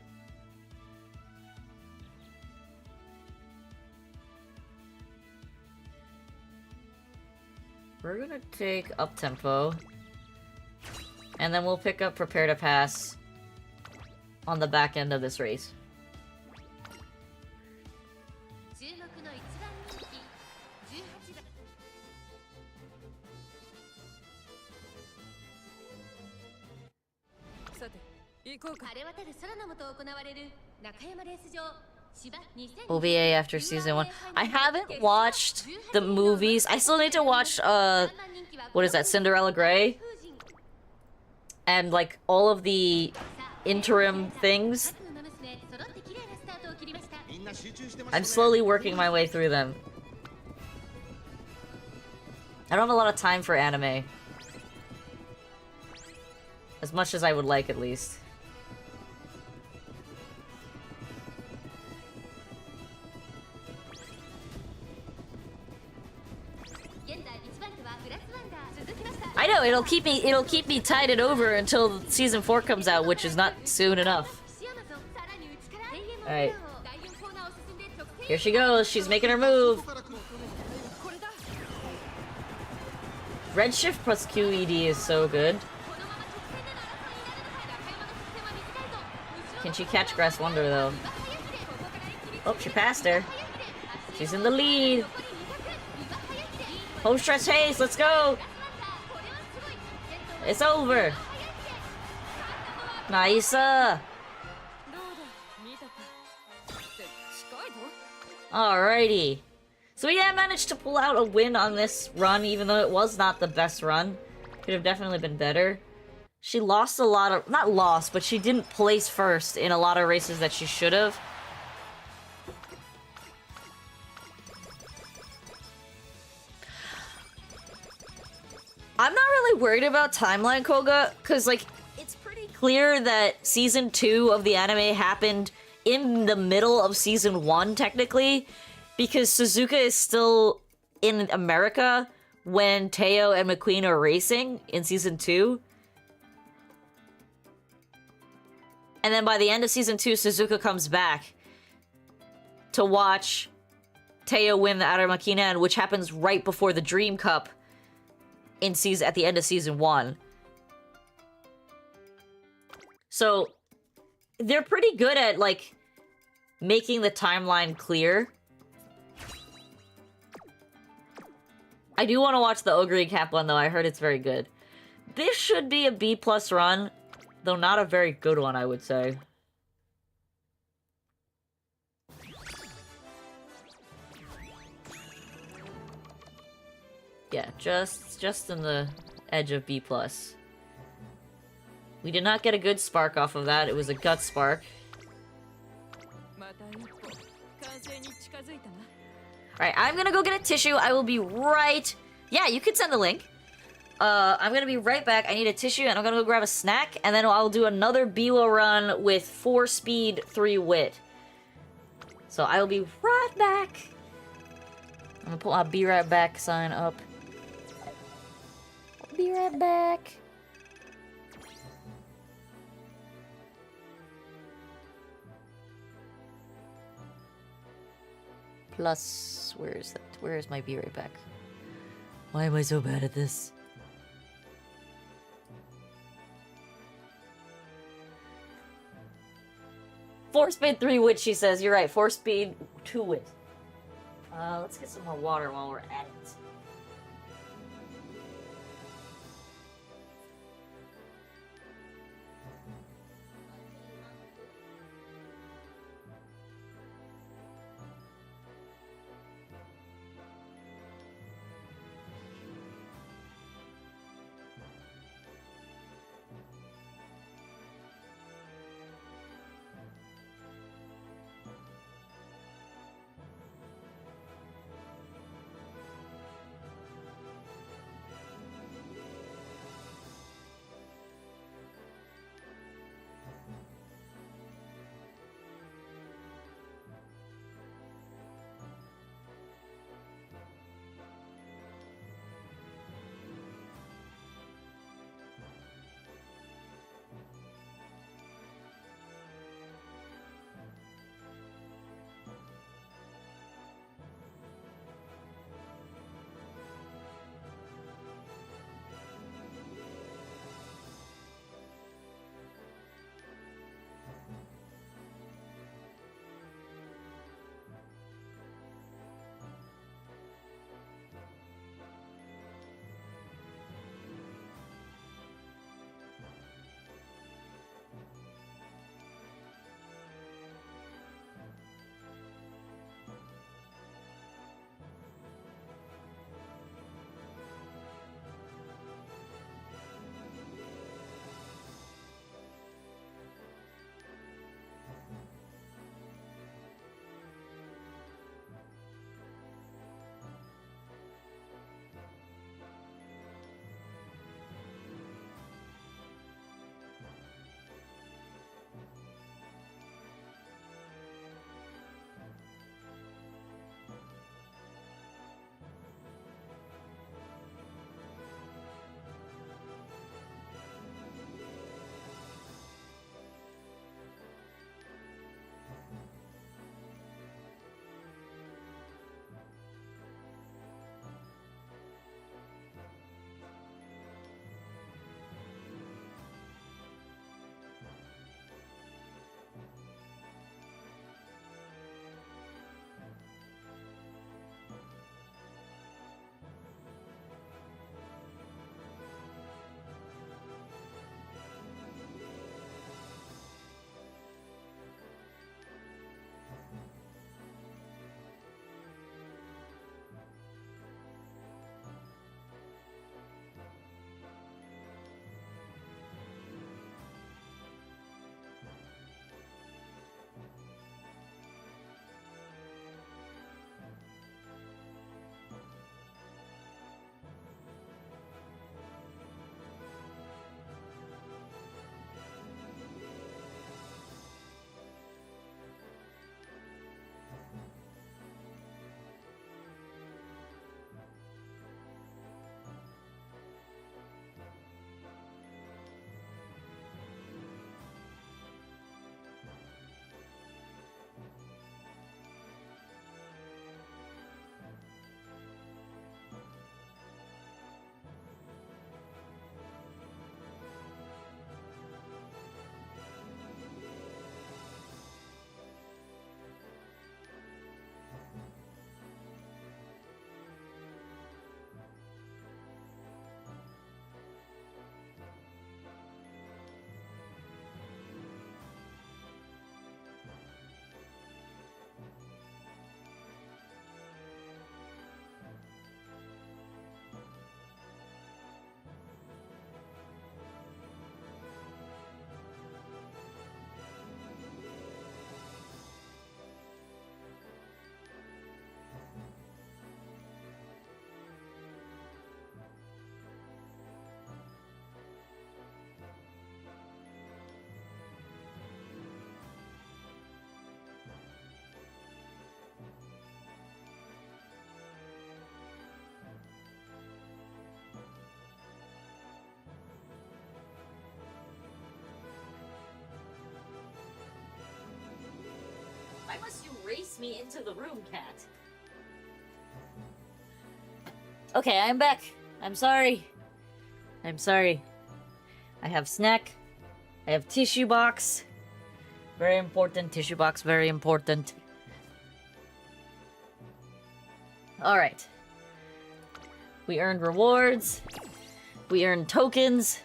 Speaker 1: We're gonna take up tempo. And then we'll pick up Prepare to Pass on the back end of this race. OVA after season 1. I haven't watched the movies. I still need to watch, what is that, Cinderella Grey? And, like, all of the interim things. I'm slowly working my way through them. I don't have a lot of time for anime. As much as I would like, at least. I know, it'll keep me tided over until season 4 comes out, which is not soon enough. Alright. Here she goes, she's making her move. Redshift plus QED is so good. Can she catch Grass Wonder, though? Oh, she passed her. She's in the lead. Home stretch haste, let's go! It's over! Nice! Alrighty. So yeah, I managed to pull out a win on this run, even though it was not the best run. Could have definitely been better. She lost a lot of... Not lost, but she didn't place first in a lot of races that she should have. I'm not really worried about timeline, Koga, because, like, it's pretty clear that Season 2 of the anime happened in the middle of Season 1, technically, because Suzuka is still in America when Teo and McQueen are racing in Season 2. And then by the end of Season 2, Suzuka comes back to watch Teo win the Outer Makinen, which happens right before the Dream Cup at the end of Season 1. So, they're pretty good at, like, making the timeline clear. I do want to watch the Ogre Cap one, though. I heard it's very good. This should be a B+ run, though not a very good one, I would say. Yeah, just in the edge of B+. We did not get a good spark off of that. It was a gut spark. Alright, I'm gonna go get a tissue. I will be right... Yeah, you can send the link. I'm gonna be right back. I need a tissue, and I'm gonna go grab a snack, and then I'll do another Biwa run with 4 speed, 3 wit. So I will be right back. I'm gonna put my be right back sign up. I'll be right back. Plus, where is that? Where is my be right back? Why am I so bad at this? Four speed, 3 wit, she says. You're right. 4 speed, 2 wit. Let's get some more water while we're at it. Why must you race me into the room, cat? Okay, I'm back. I'm sorry. I'm sorry. I have snack. I have tissue box. Very important. Tissue box, very important. Alright. We earned rewards. We earned tokens.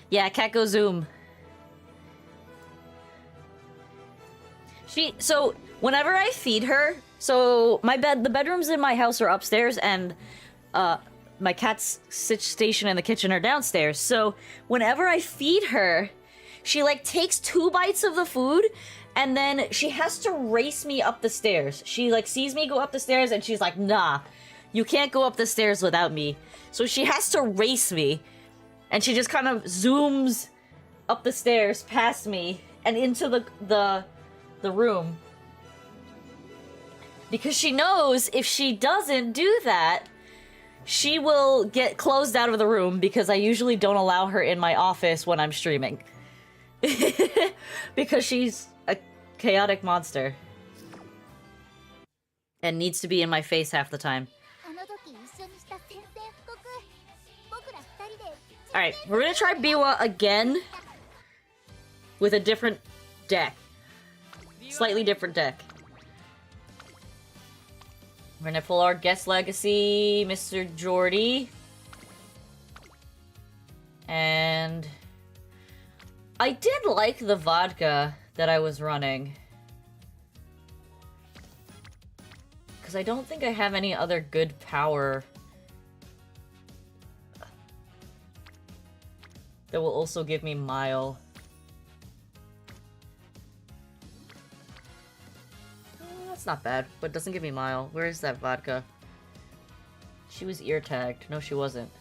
Speaker 1: Yeah, cat go zoom. So, whenever I feed her, so the bedrooms in my house are upstairs, and my cat's station and the kitchen are downstairs. So, whenever I feed her, she, like, takes 2 bites of the food, and then she has to race me up the stairs. She, like, sees me go up the stairs, and she's like, nah, you can't go up the stairs without me. So she has to race me, and she just kind of zooms up the stairs past me and into the room. Because she knows if she doesn't do that, she will get closed out of the room, because I usually don't allow her in my office when I'm streaming. Because she's a chaotic monster. And needs to be in my face half the time. Alright, we're gonna try Biwa again with a different deck. Slightly different deck. We're gonna pull our guest legacy, Mr. Jordy. And I did like the vodka that I was running. Because I don't think I have any other good power that will also give me Mile. That's not bad, but it doesn't give me Mile. Where is that vodka? She was ear tagged. No, she wasn't.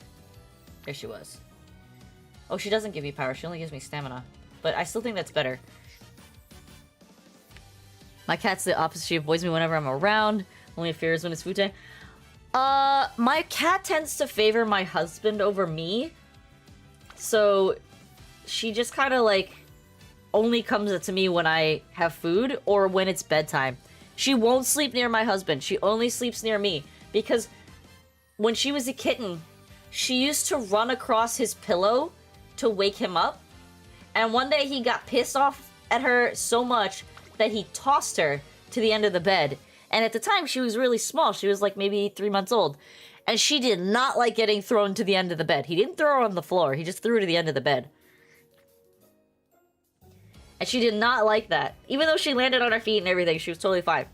Speaker 1: There she was. Oh, she doesn't give me power. She only gives me stamina. But I still think that's better. My cat's the opposite. She avoids me whenever I'm around. Only fears when it's food time. My cat tends to favor my husband over me. So, she just kind of, like, only comes to me when I have food or when it's bedtime. She won't sleep near my husband. She only sleeps near me. Because when she was a kitten, she used to run across his pillow to wake him up. And one day he got pissed off at her so much that he tossed her to the end of the bed. And at the time, she was really small. She was like maybe 3 months old. And she did not like getting thrown to the end of the bed. He didn't throw her on the floor. He just threw her to the end of the bed. And she did not like that. Even though she landed on her feet and everything, she was totally fine.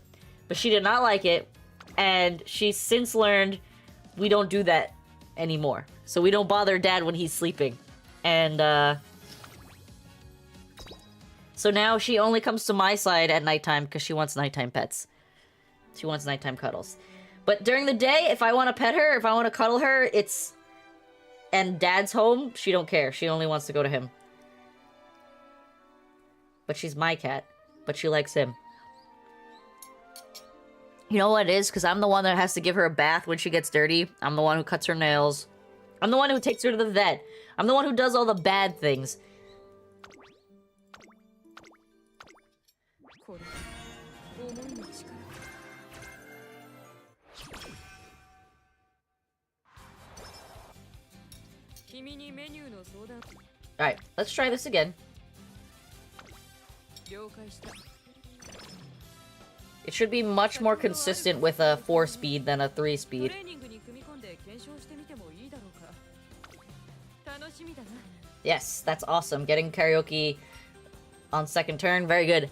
Speaker 1: But she did not like it. And she's since learned we don't do that anymore. So we don't bother Dad when he's sleeping. And, so now she only comes to my side at nighttime because she wants nighttime pets. She wants nighttime cuddles. But during the day, if I want to pet her, if I want to cuddle her, it's... And Dad's home, she don't care. She only wants to go to him. But she's my cat. But she likes him. You know what it is? Because I'm the one that has to give her a bath when she gets dirty. I'm the one who cuts her nails. I'm the one who takes her to the vet. I'm the one who does all the bad things. Alright, let's try this again. It should be much more consistent with a 4-speed than a 3-speed. Yes, that's awesome. Getting karaoke on second turn, very good.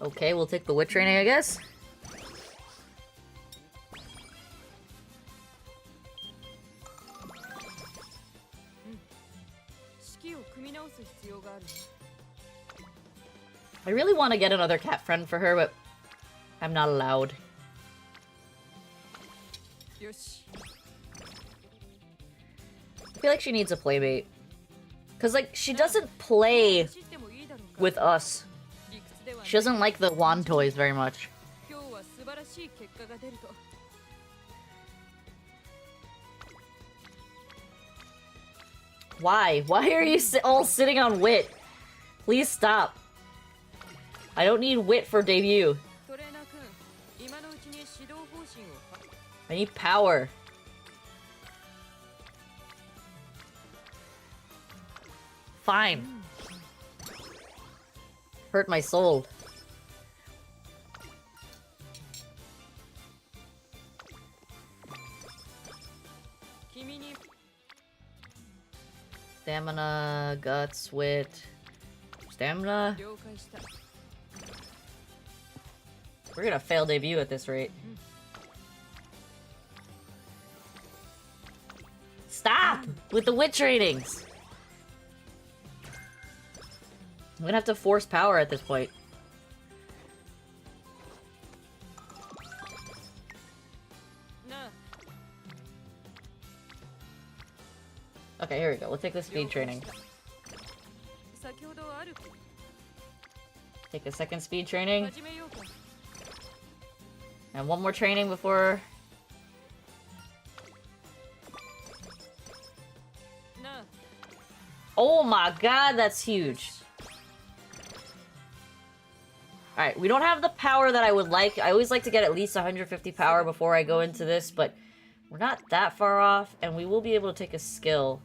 Speaker 1: Okay, we'll take the wit training, I guess. I really want to get another cat friend for her, but I'm not allowed. I feel like she needs a playmate. Because, like, she doesn't play with us. She doesn't like the wand toys very much. Why? Why are you all sitting on wit? Please stop. I don't need wit for debut. I need power. Fine. Hurt my soul. Stamina, guts, wit. Stamina? We're gonna fail debut at this rate. Stop! With the wit trainings! I'm gonna have to force power at this point. Okay, here we go. We'll take the speed training. Take a second speed training. And one more training before... Oh my god, that's huge. Alright, we don't have the power that I would like. I always like to get at least 150 power before I go into this, but we're not that far off, and we will be able to take a skill.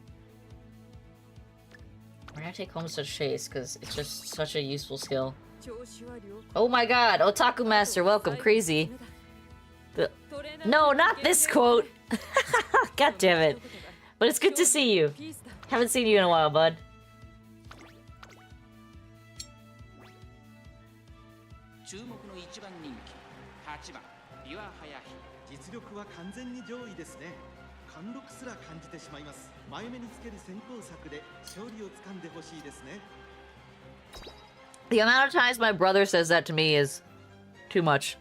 Speaker 1: We're gonna take Homestead Chase, because it's just such a useful skill. Oh my god, Otaku Master, welcome, crazy. No, not this quote! God damn it. But it's good to see you. Haven't seen you in a while, bud. The amount of times my brother says that to me is too much.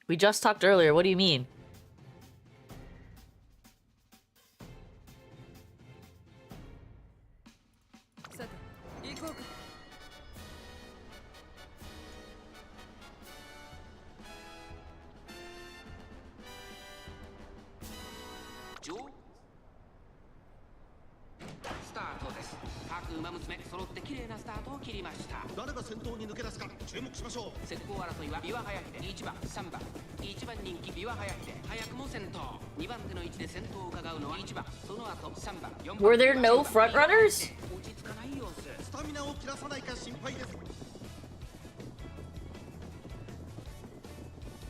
Speaker 1: We just talked earlier, what do you mean? Were there no front runners?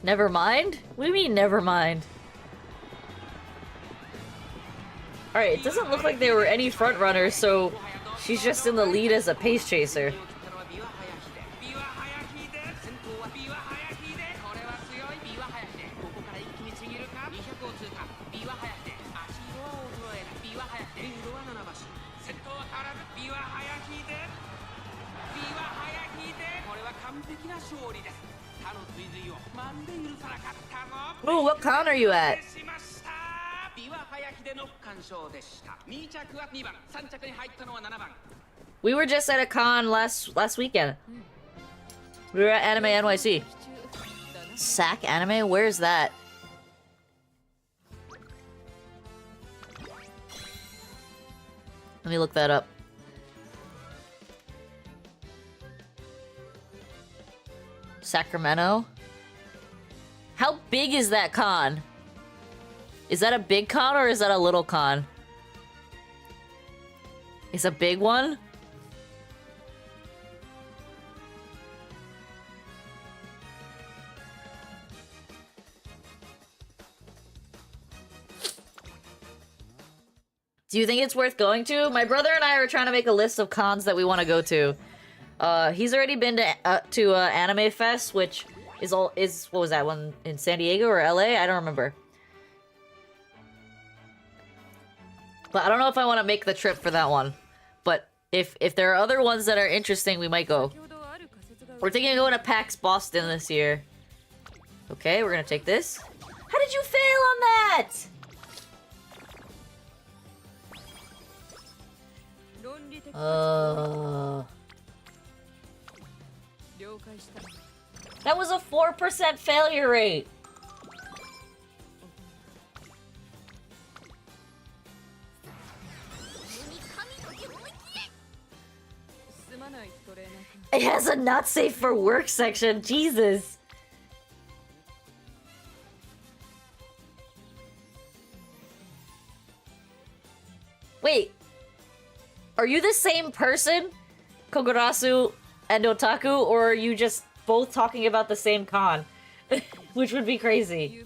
Speaker 1: Never mind? What do you mean, never mind? Alright, it doesn't look like there were any front runners, so she's just in the lead as a pace chaser. Ooh, what con are you at? We were just at a con last weekend. We were at Anime NYC. SAC Anime? Where's that? Let me look that up. Sacramento? How big is that con? Is that a big con or is that a little con? It's a big one? Do you think it's worth going to? My brother and I are trying to make a list of cons that we want to go to. He's already been to Anime Fest, which is what was that one in San Diego or LA? I don't remember. But I don't know if I want to make the trip for that one. But if there are other ones that are interesting, we might go. We're thinking of going to PAX Boston this year. Okay, we're gonna take this. How did you fail on that? That was a 4% failure rate. has a not safe for work section. Jesus. Wait. Are you the same person, Kogurasu and Otaku, or are you just both talking about the same con? Which would be crazy.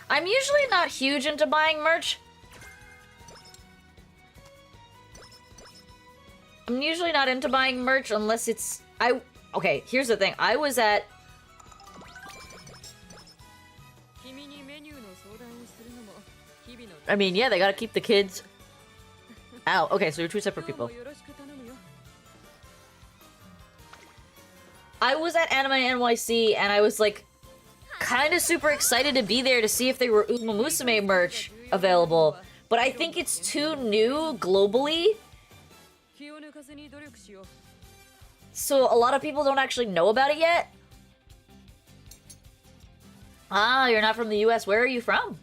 Speaker 1: I'm usually not huge into buying merch. I'm usually not into buying merch unless it's... Okay, here's the thing. I was at... I mean, yeah, they gotta keep the kids out. Okay, so you're two separate people. I was at Anime NYC and I was like kind of super excited to be there to see if there were Umamusume merch available. But I think it's too new globally. So a lot of people don't actually know about it yet. Ah, you're not from the US. Where are you from?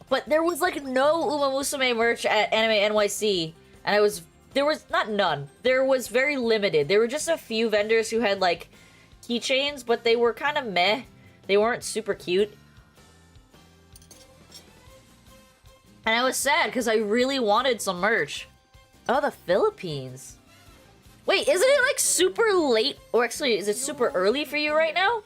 Speaker 1: But there was like no Umamusume merch at Anime NYC, and there was not none. There was very limited. There were just a few vendors who had like keychains, but they were kind of meh. They weren't super cute. And I was sad because I really wanted some merch. Oh, the Philippines. Wait, isn't it like super late? Or actually, is it super early for you right now?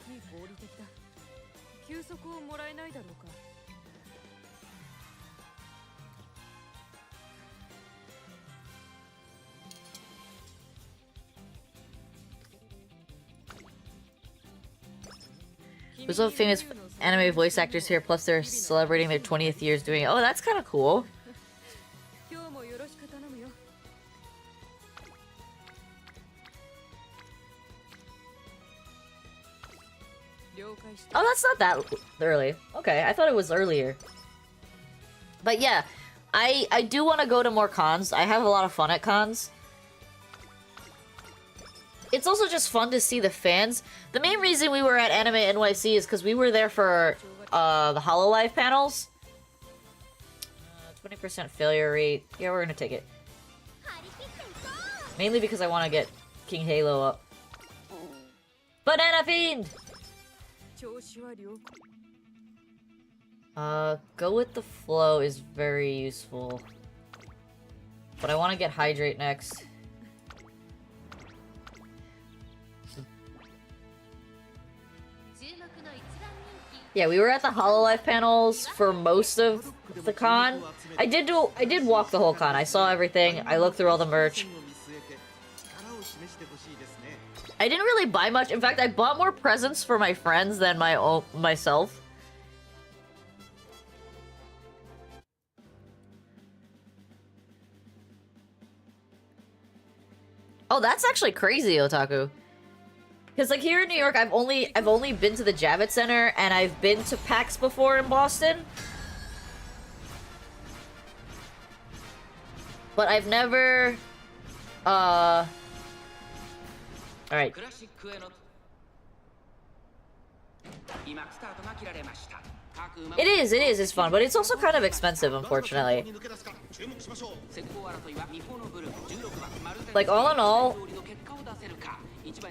Speaker 1: There's all famous anime voice actors here, plus they're celebrating their 20th years doing it. Oh, that's kind of cool. Oh, that's not that early. Okay, I thought it was earlier. But yeah, I do want to go to more cons. I have a lot of fun at cons. It's also just fun to see the fans. The main reason we were at Anime NYC is because we were there for the Hololive panels. 20% failure rate. Yeah, we're gonna take it. Mainly because I want to get King Halo up. Banana Fiend! Go with the flow is very useful. But I want to get Hydrate next. Yeah, we were at the Hololive panels for most of the con. I did walk the whole con. I saw everything. I looked through all the merch. I didn't really buy much. In fact, I bought more presents for my friends than myself. Oh, that's actually crazy, Otaku. Because like here in New York, I've only been to the Javits Center and I've been to PAX before in Boston. But I've never Alright. It is, it's fun, but it's also kind of expensive, unfortunately. Like all in all,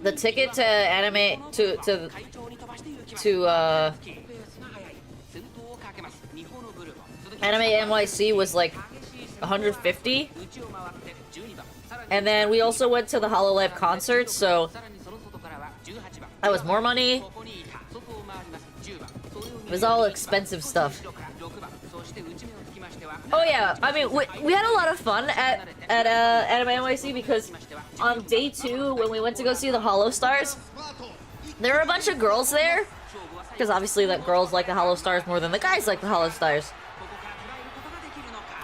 Speaker 1: the ticket to anime to Anime NYC was like 150, and then we also went to the Hololive concert, so that was more money. It was all expensive stuff. Oh yeah, I mean, we had a lot of fun at Anime NYC because on day 2, when we went to go see the Hollow Stars, there were a bunch of girls there, because obviously the girls like the Hollow Stars more than the guys like the Hollow Stars.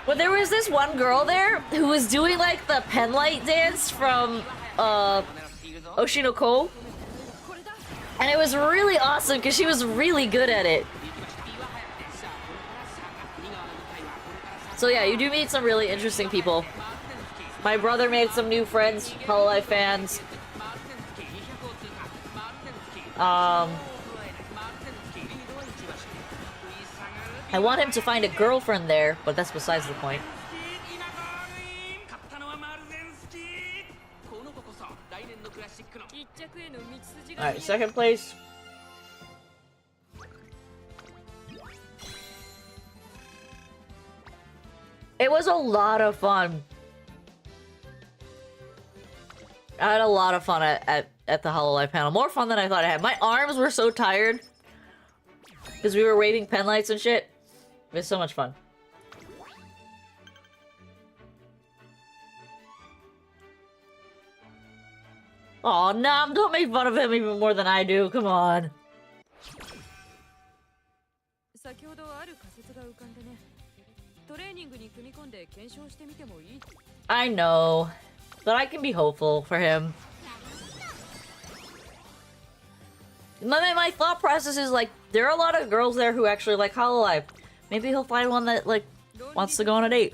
Speaker 1: But there was this one girl there who was doing like the penlight dance from Oshinoko. And it was really awesome because she was really good at it. So yeah, you do meet some really interesting people. My brother made some new friends, Hololive fans. I want him to find a girlfriend there, but that's besides the point. Alright, second place. It was a lot of fun. I had a lot of fun at the Hololive panel. More fun than I thought I had. My arms were so tired. Because we were waving pen lights and shit. It was so much fun. Aw, Nam, don't make fun of him even more than I do. Come on. I know. But I can be hopeful for him. My thought process is like, there are a lot of girls there who actually like Hololive. Maybe he'll find one that, like, wants to go on a date.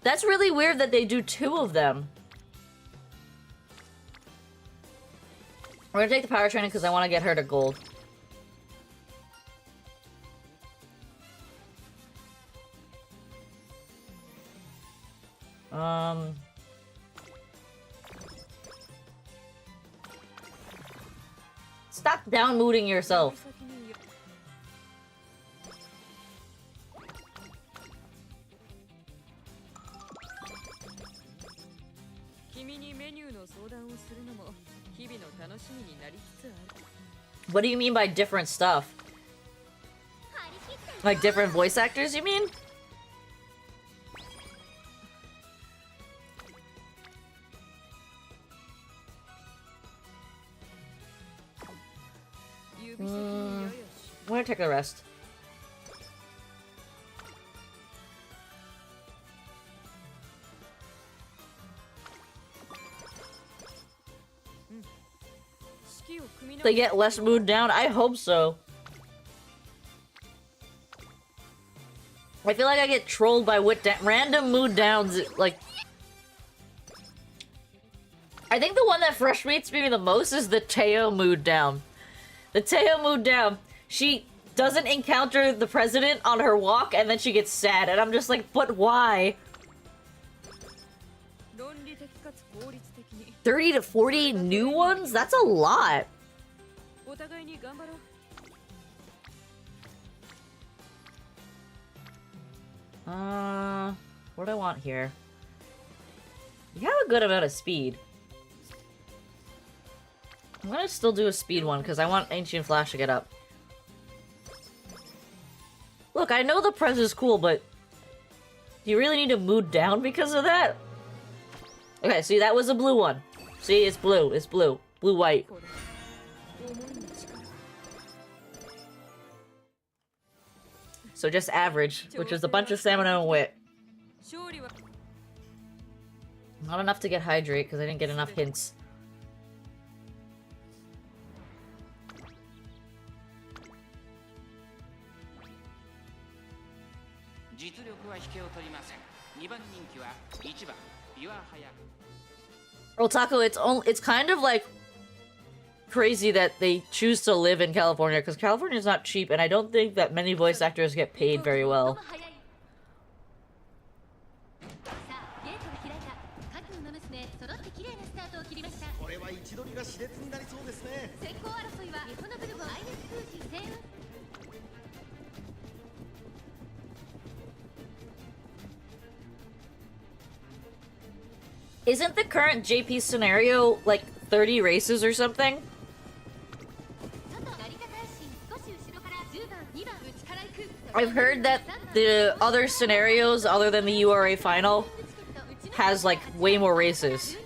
Speaker 1: That's really weird that they do 2 of them. We're gonna take the power training because I want to get her to gold. Stop down-mooding yourself. What do you mean by different stuff? Like different voice actors, you mean? I'm gonna take the rest. They get less mood down? I hope so. I feel like I get trolled by random mood downs, like... I think the one that frustrates me the most is the Teo mood down. The Teo mood down. She doesn't encounter the president on her walk and then she gets sad, and I'm just like, but why? 30 to 40 new ones? That's a lot. What do I want here? You have a good amount of speed. I'm gonna still do a speed one because I want Ancient Flash to get up. Look, I know the Prez is cool, but do you really need to mood down because of that? Okay, see, that was a blue one. See, it's blue. It's blue. Blue-white. So just average, which is a bunch of stamina and wit. Not enough to get hydrate because I didn't get enough hints. Otaku, it's kind of like crazy that they choose to live in California because California is not cheap, and I don't think that many voice actors get paid very well. Isn't the current JP scenario like 30 races or something? I've heard that the other scenarios other than the URA final has like way more races.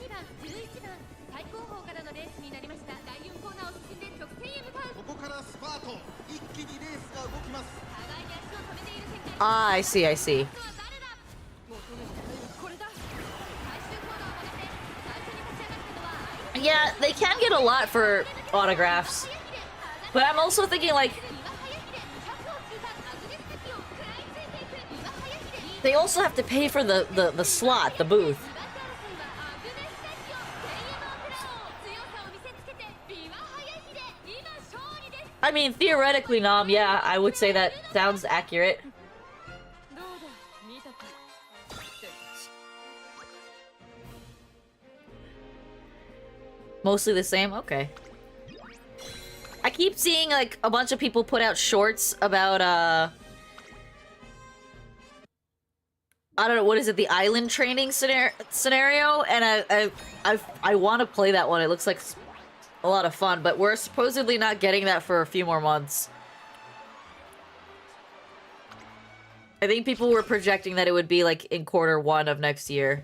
Speaker 1: Ah, I see, I see. Yeah, they can get a lot for autographs. But I'm also thinking, like... They also have to pay for the slot, the booth. I mean, theoretically, Nom, yeah, I would say that sounds accurate. Mostly the same? Okay. I keep seeing, like, a bunch of people put out shorts about, I don't know, what is it, the island training scenario? And I want to play that one. It looks like a lot of fun, but we're supposedly not getting that for a few more months. I think people were projecting that it would be, like, in Q1 of next year.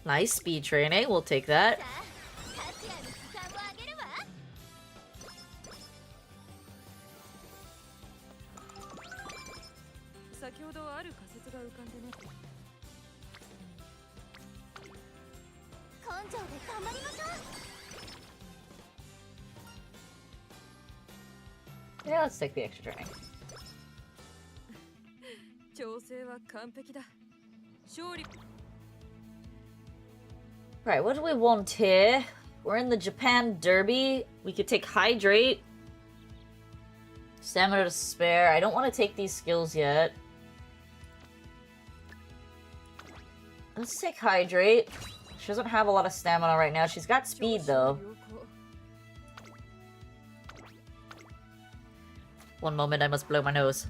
Speaker 1: Nice speed training, we'll take that. Yeah, let's take the extra training. Right, what do we want here? We're in the Japan Derby. We could take Hydrate. Stamina to spare. I don't want to take these skills yet. Let's take Hydrate. She doesn't have a lot of stamina right now. She's got speed, though. One moment, I must blow my nose.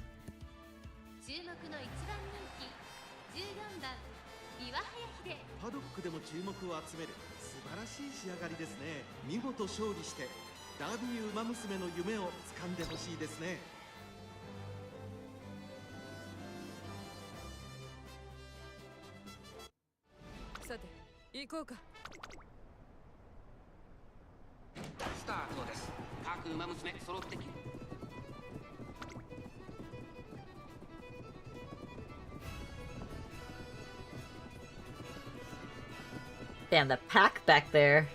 Speaker 1: Damn, the pack back there.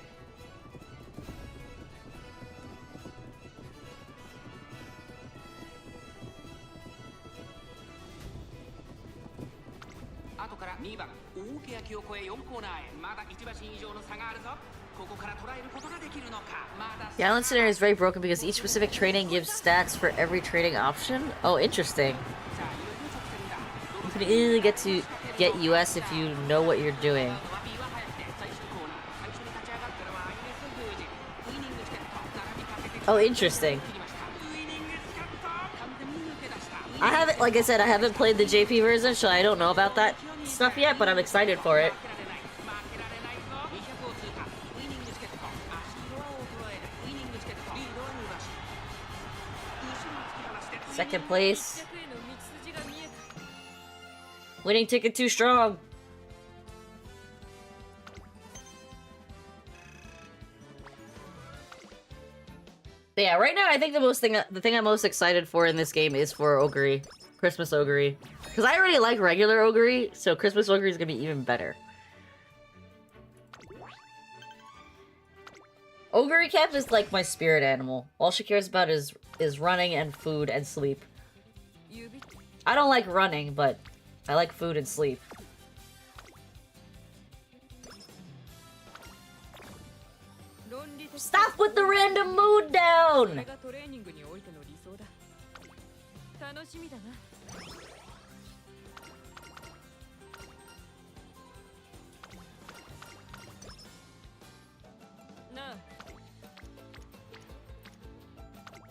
Speaker 1: The island scenario is very broken because each specific training gives stats for every training option. Oh, interesting. You can easily get US if you know what you're doing. Oh, interesting. I haven't, like I said, I haven't played the JP version, so I don't know about that stuff yet, but I'm excited for it. Second place. Winning ticket too strong. But yeah, right now I think the thing I'm most excited for in this game is for Ogre, Christmas Ogre, because I already like regular Ogre, so Christmas Ogre is gonna be even better. Ogre Camp is like my spirit animal. All she cares about is running and food and sleep. I don't like running, but I like food and sleep. Stop with the random mood down!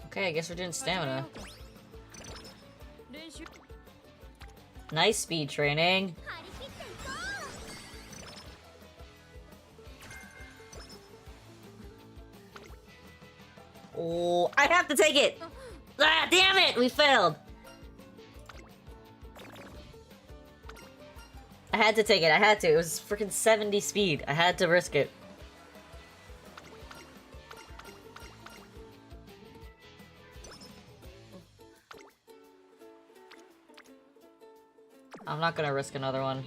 Speaker 1: Okay, I guess we're doing stamina. Nice speed training. Oh, I have to take it! Ah, damn it! We failed! I had to take it, I had to. It was freaking 70 speed. I had to risk it. I'm not gonna risk another one.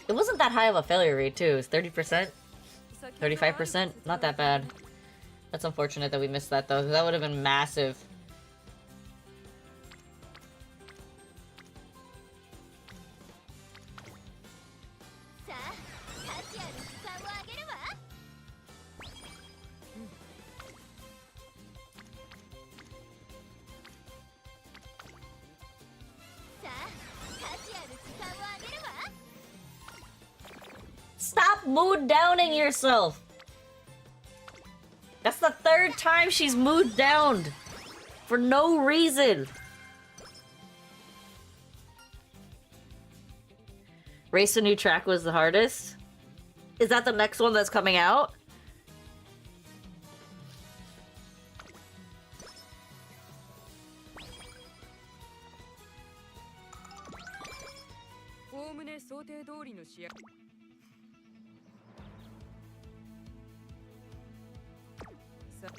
Speaker 1: It wasn't that high of a failure rate, too. It was 30%? 35%? Not that bad. That's unfortunate that we missed that, though. That would have been massive. mood downing yourself. That's the third time she's mood downed. For no reason. Race a New Track was the hardest? Is that the next one that's coming out?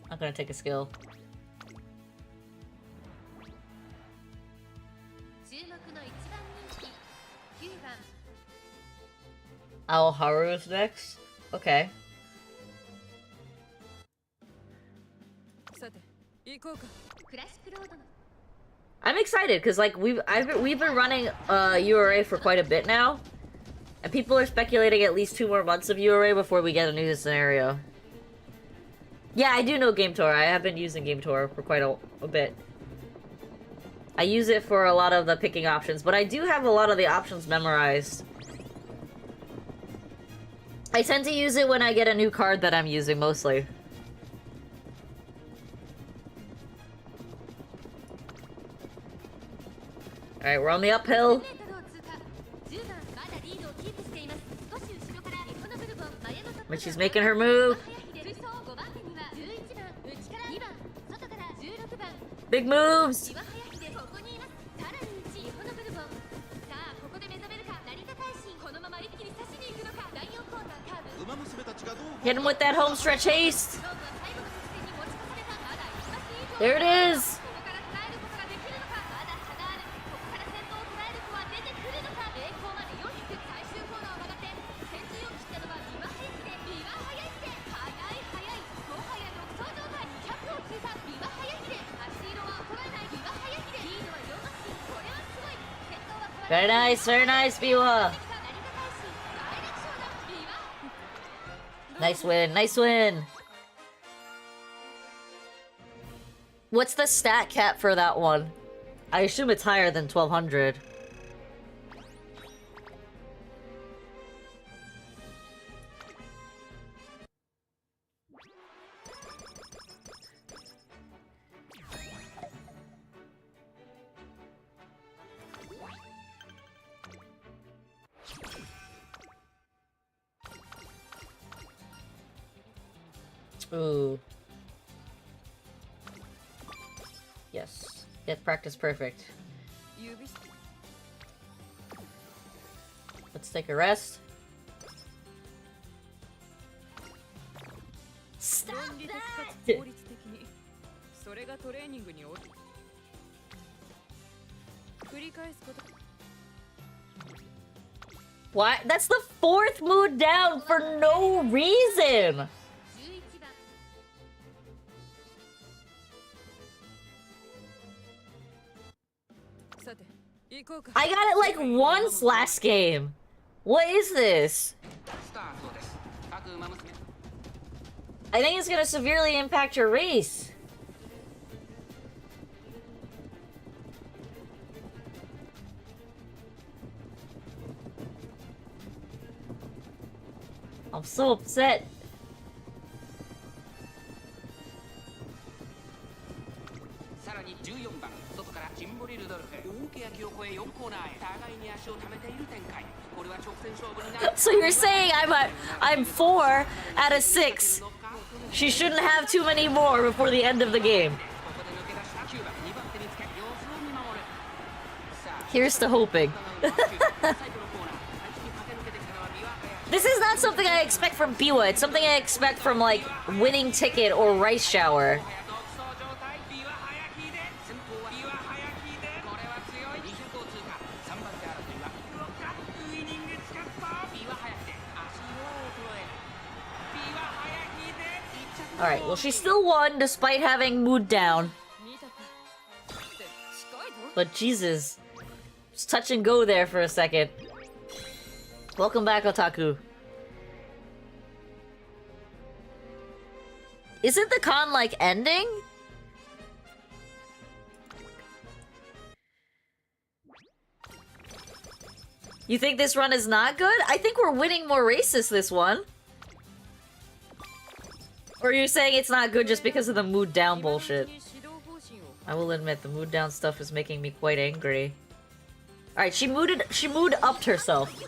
Speaker 1: I'm gonna take a skill. Aoharu's next? Okay. I'm excited because like we've been running URA for quite a bit now, and people are speculating at least 2 more months of URA before we get a new scenario. Yeah, I do know Game Tour. I have been using Game Tour for quite a bit. I use it for a lot of the picking options, but I do have a lot of the options memorized. I tend to use it when I get a new card that I'm using mostly. Alright, we're on the uphill. But she's making her move. Big moves! Hit him with that home stretch haste! There it is! very nice, Biwa! Nice win, nice win! What's the stat cap for that one? I assume it's higher than 1200. Ooh. Yes. Get practice perfect. Let's take a rest. Stop that! What? That's the 4th mood down for no reason! I got it like once last game. What is this? I think it's gonna severely impact your race. I'm so upset. So you're saying I'm 4 out of 6. She shouldn't have too many more before the end of the game. Here's to hoping. This is not something I expect from Biwa. It's something I expect from like Winning Ticket or Rice Shower. Alright, well she still won despite having mood down. But Jesus. Just touch and go there for a second. Welcome back, Otaku. Isn't the con like ending? You think this run is not good? I think we're winning more races this one. Or are you saying it's not good just because of the mood down bullshit? I will admit, the mood down stuff is making me quite angry. Alright, she mood upped herself.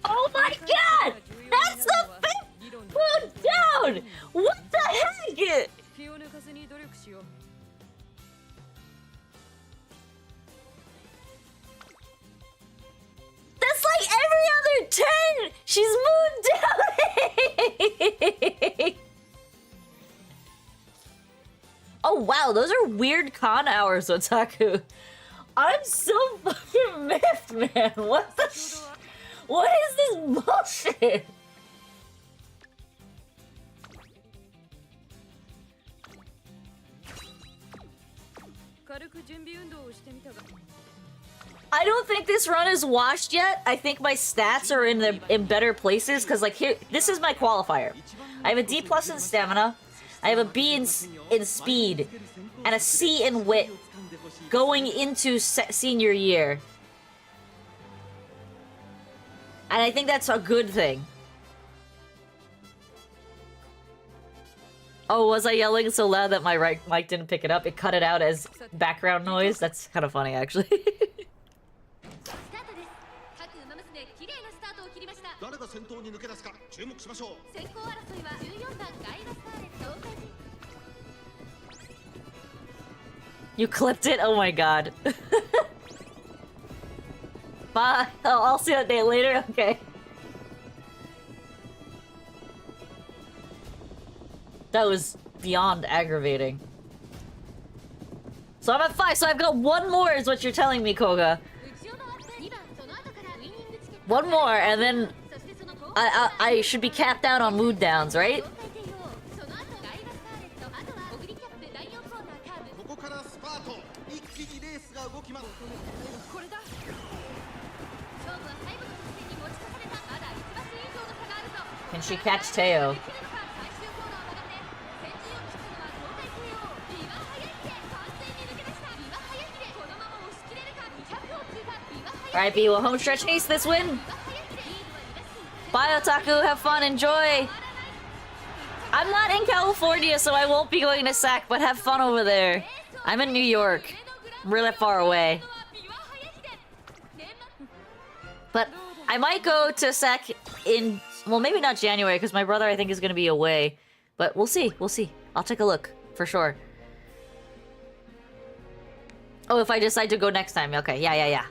Speaker 1: Oh my god! That's the fifth mood down! What the heck? That's like every other turn! She's mood down! Oh wow, those are weird con hours, Otaku. I'm so fucking miffed, man. What the what is this bullshit? I don't think this run is washed yet. I think my stats are in better places because like here, this is my qualifier. I have a D+ in stamina, I have a B in speed, and a C in wit going into senior year. And I think that's a good thing. Oh, was I yelling so loud that my right mic didn't pick it up? It cut it out as background noise? That's kind of funny, actually. You clipped it? Oh my god. Bye. Oh, I'll see you a day later? Okay. That was beyond aggravating. So I'm at 5, so I've got one more is what you're telling me, Koga. One more, and then I should be capped out on mood downs, right? Can she catch Teo? Alright, B, will home stretch ace this win? Bye, Otaku, have fun, enjoy! I'm not in California, so I won't be going to SAC, but have fun over there. I'm in New York. I'm really far away. But I might go to SAC in... well, maybe not January, because my brother, I think, is going to be away. But we'll see, we'll see. I'll take a look, for sure. Oh, if I decide to go next time. Okay, yeah.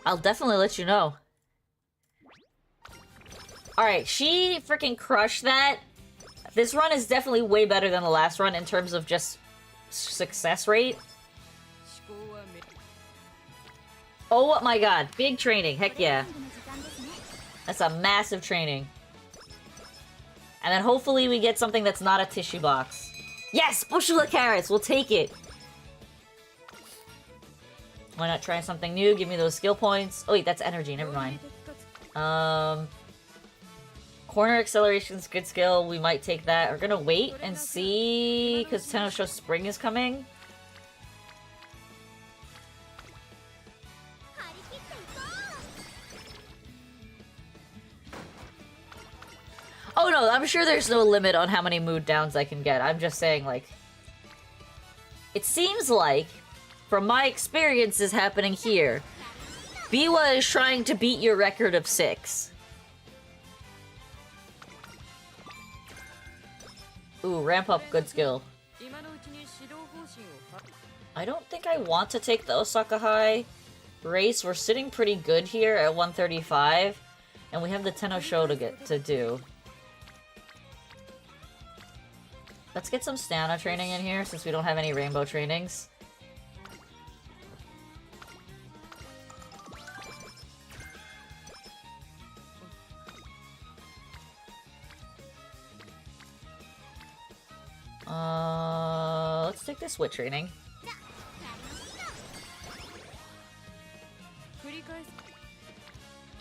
Speaker 1: I'll definitely let you know. Alright, she freaking crushed that. This run is definitely way better than the last run in terms of just success rate. Oh my god, big training, heck yeah. That's a massive training. And then hopefully we get something that's not a tissue box. Yes! Bushula carrots! We'll take it! Why not try something new? Give me those skill points. Oh wait, that's energy, never mind. Corner acceleration's good skill. We might take that. We're gonna wait and see, because Tenosho Spring is coming. Oh no, I'm sure there's no limit on how many mood downs I can get. I'm just saying, like... it seems like, from my experiences happening here, Biwa is trying to beat your record of 6. Ooh, ramp up, good skill. I don't think I want to take the Osaka High race. We're sitting pretty good here at 135, and we have the Tenosho to do. Let's get some stamina training in here, since we don't have any rainbow trainings. Let's take this wit training.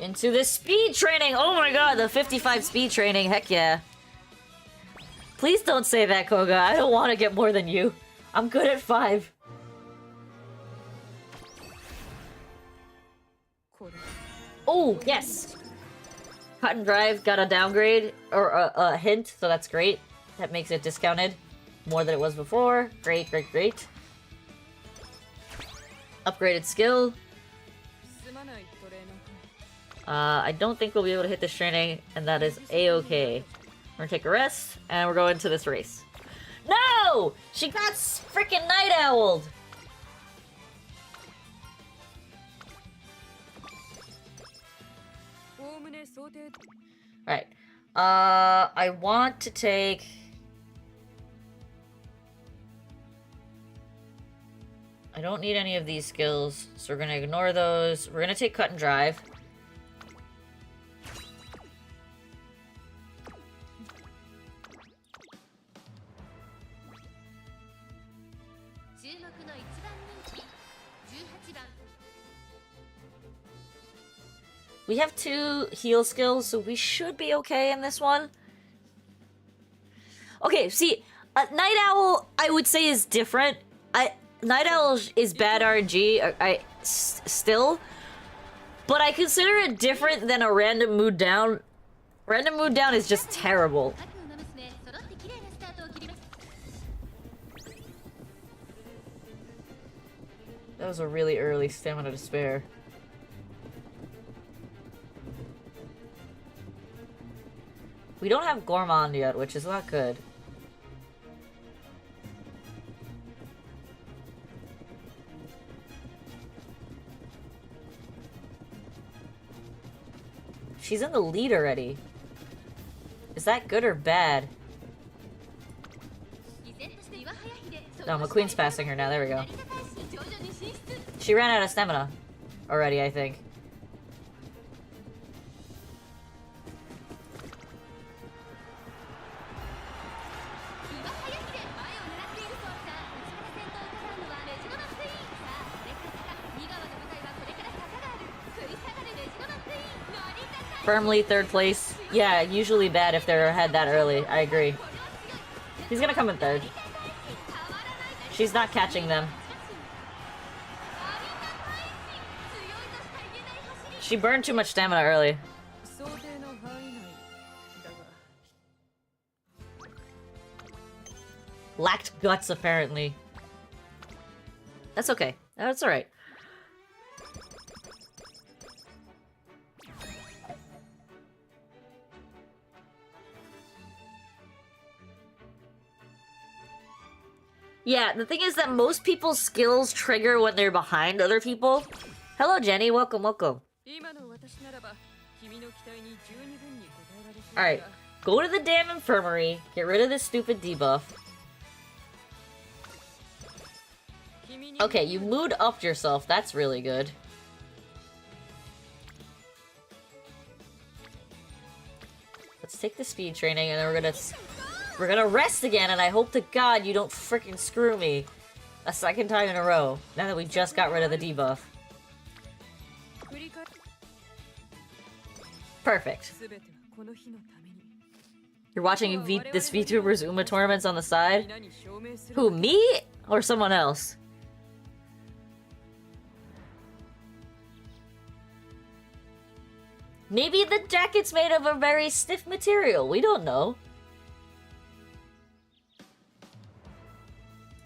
Speaker 1: Into the speed training! Oh my god, the 55 speed training, heck yeah. Please don't say that, Koga. I don't want to get more than you. I'm good at 5. Oh, yes! Cut and Drive got a downgrade, or a hint, so that's great. That makes it discounted more than it was before. Great, great, great. Upgraded skill. I don't think we'll be able to hit this training, and that is a-okay. We're gonna take a rest, and we're going to this race. No! She got freaking Night Owled! Alright. I want to take... I don't need any of these skills, so we're gonna ignore those. We're gonna take Cut and Drive. We have 2 heal skills, so we should be okay in this one. Okay, see, Night Owl, I would say, is different. Night Owl is bad RNG, still, but I consider it different than a Random Mood Down. Random Mood Down is just terrible. That was a really early Stamina to spare. We don't have Gourmand yet, which is not good. She's in the lead already. Is that good or bad? No, McQueen's passing her now. There we go. She ran out of stamina already, I think. Firmly 3rd place. Yeah, usually bad if they're ahead that early. I agree. He's gonna come in 3rd. She's not catching them. She burned too much stamina early. Lacked guts, apparently. That's okay. That's alright. Yeah, the thing is that most people's skills trigger when they're behind other people. Hello, Jenny. Welcome, welcome. Alright, go to the damn infirmary, get rid of this stupid debuff. Okay, you mood upped yourself, that's really good. Let's take the speed training and then we're gonna rest again, and I hope to God you don't frickin' screw me a 2nd time in a row, now that we just got rid of the debuff. Perfect. You're watching this VTuber's Uma tournaments on the side? Who, me? Or someone else? Maybe the jacket's made of a very stiff material, we don't know.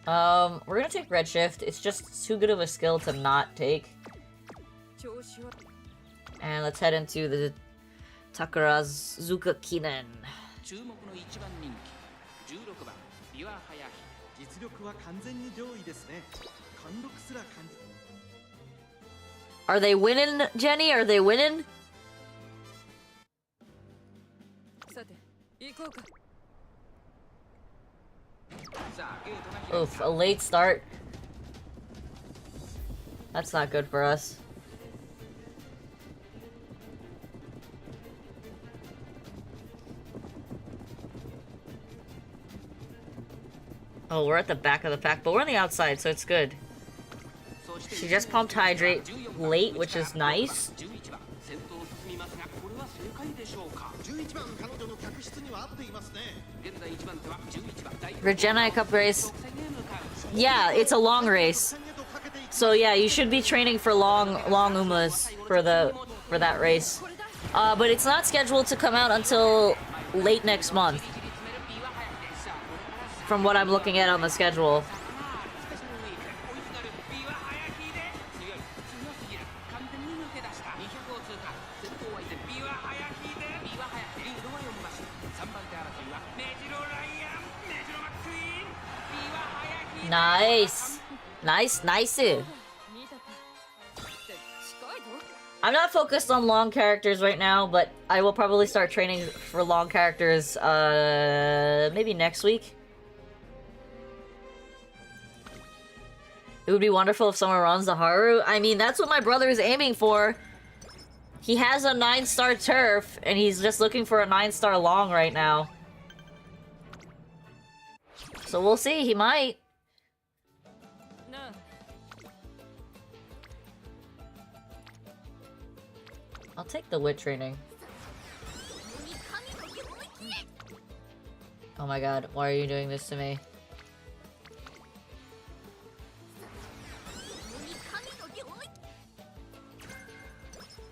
Speaker 1: We're gonna take Redshift. It's just too good of a skill to not take. And let's head into the Takarazuka Kinen. Are they winning, Jenny? Are they winning? Oof, a late start. That's not good for us. Oh, we're at the back of the pack, but we're on the outside, so it's good. She just pumped Hydrate late, which is nice. Regeni Cup race. Yeah, it's a long race. So yeah, you should be training for long Umas for the for that race. But it's not scheduled to come out until late next month. From what I'm looking at on the schedule. Nice. Nice, nice. I'm not focused on long characters right now, but I will probably start training for long characters, maybe next week. It would be wonderful if someone runs the Haru. I mean, that's what my brother is aiming for. He has a 9-star turf, and he's just looking for a 9-star long right now. So we'll see, he might. I'll take the wit training. Oh my god, why are you doing this to me?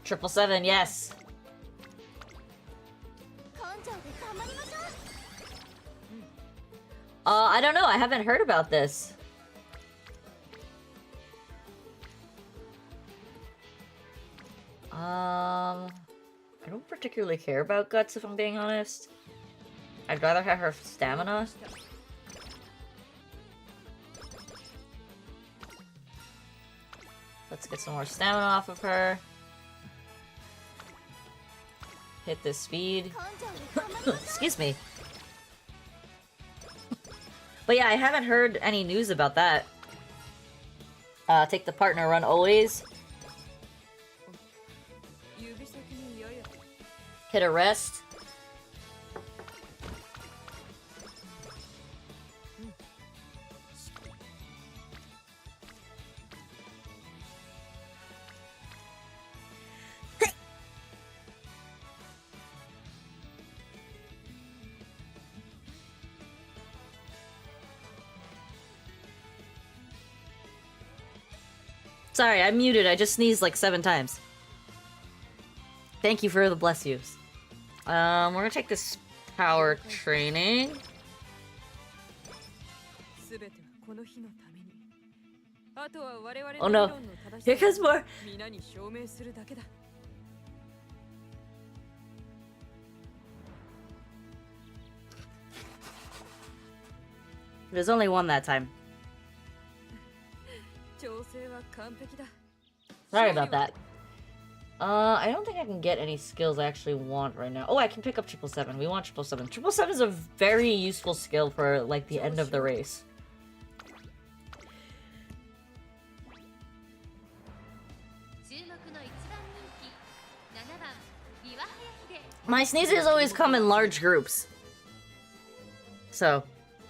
Speaker 1: Triple seven, yes. I don't know, I haven't heard about this. I don't particularly care about Guts if I'm being honest. I'd rather have her stamina. Let's get some more stamina off of her. Hit this speed. Excuse me. But yeah, I haven't heard any news about that. Take the partner run always. Hit a rest. Sorry, I'm muted. I just sneezed like 7 times. Thank you for the bless yous. We're gonna take this power training. Oh no. Here comes more. There's only one that time. Sorry about that. I don't think I can get any skills I actually want right now. Oh, I can pick up 777. We want 777. 777 is a very useful skill for, like, the end of the race. My sneezes always come in large groups. So,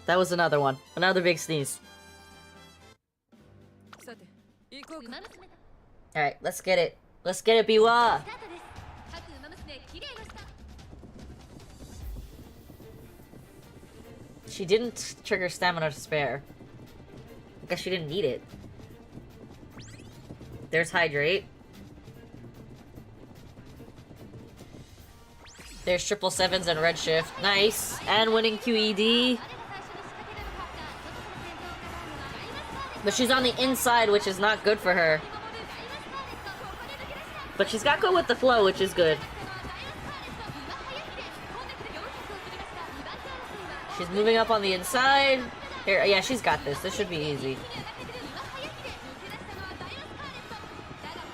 Speaker 1: that was another one. Another big sneeze. Alright, let's get it. Let's get it, Biwa! She didn't trigger stamina to spare. I guess she didn't need it. There's Hydrate. There's 777s and Redshift. Nice! And winning QED. But she's on the inside, which is not good for her. But she's got go with the flow, which is good. She's moving up on the inside. Here, yeah, she's got this. This should be easy.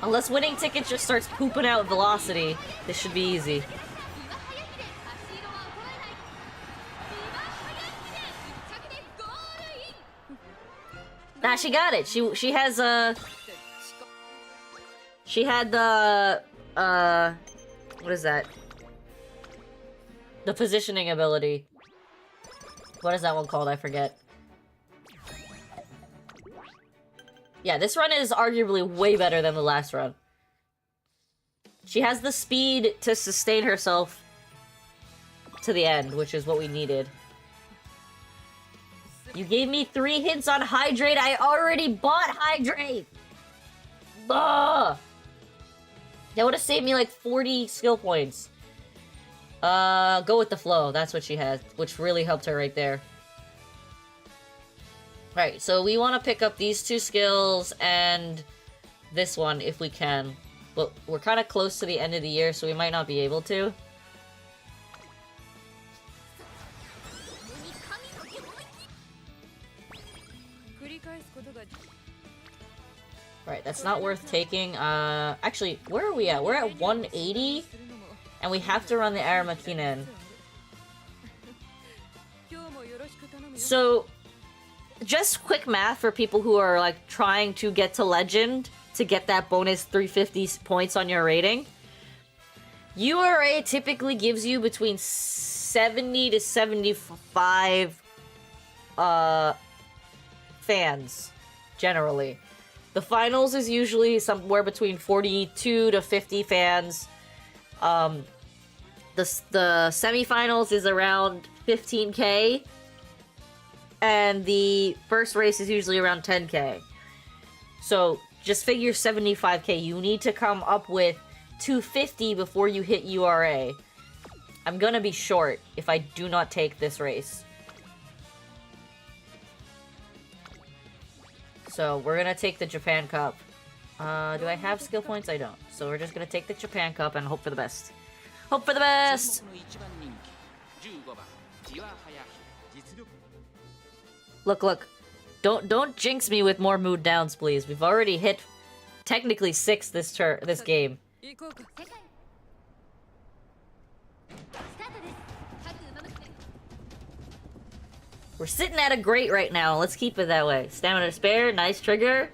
Speaker 1: Unless winning ticket just starts pooping out velocity, this should be easy. Nah, she got it. She has she had the what is that? The positioning ability. What is that one called? I forget. Yeah, this run is arguably way better than the last run. She has the speed to sustain herself to the end, which is what we needed. You gave me 3 hints on Hydrate. I already bought Hydrate. Ugh. That would have saved me like 40 skill points. Go with the flow. That's what she had, which really helped her right there. Right, so we want to pick up these 2 skills and this one if we can. But we're kind of close to the end of the year, so we might not be able to. Right, that's not worth taking. Actually, where are we at? We're at 180, and we have to run the Aramakinen. So, just quick math for people who are, like, trying to get to Legend to get that bonus 350 points on your rating. URA typically gives you between 70 to 75 fans, generally. The finals is usually somewhere between 42 to 50 fans. The semifinals is around 15k. And the first race is usually around 10k. So just figure 75k. You need to come up with 250 before you hit URA. I'm gonna be short if I do not take this race. So we're gonna take the Japan Cup. Do I have skill points? I don't. So we're just gonna take the Japan Cup and hope for the best. Hope for the best! Look, look. Don't jinx me with more mood downs, please. We've already hit technically 6 this game. We're sitting at a great right now. Let's keep it that way. Stamina to spare. Nice trigger.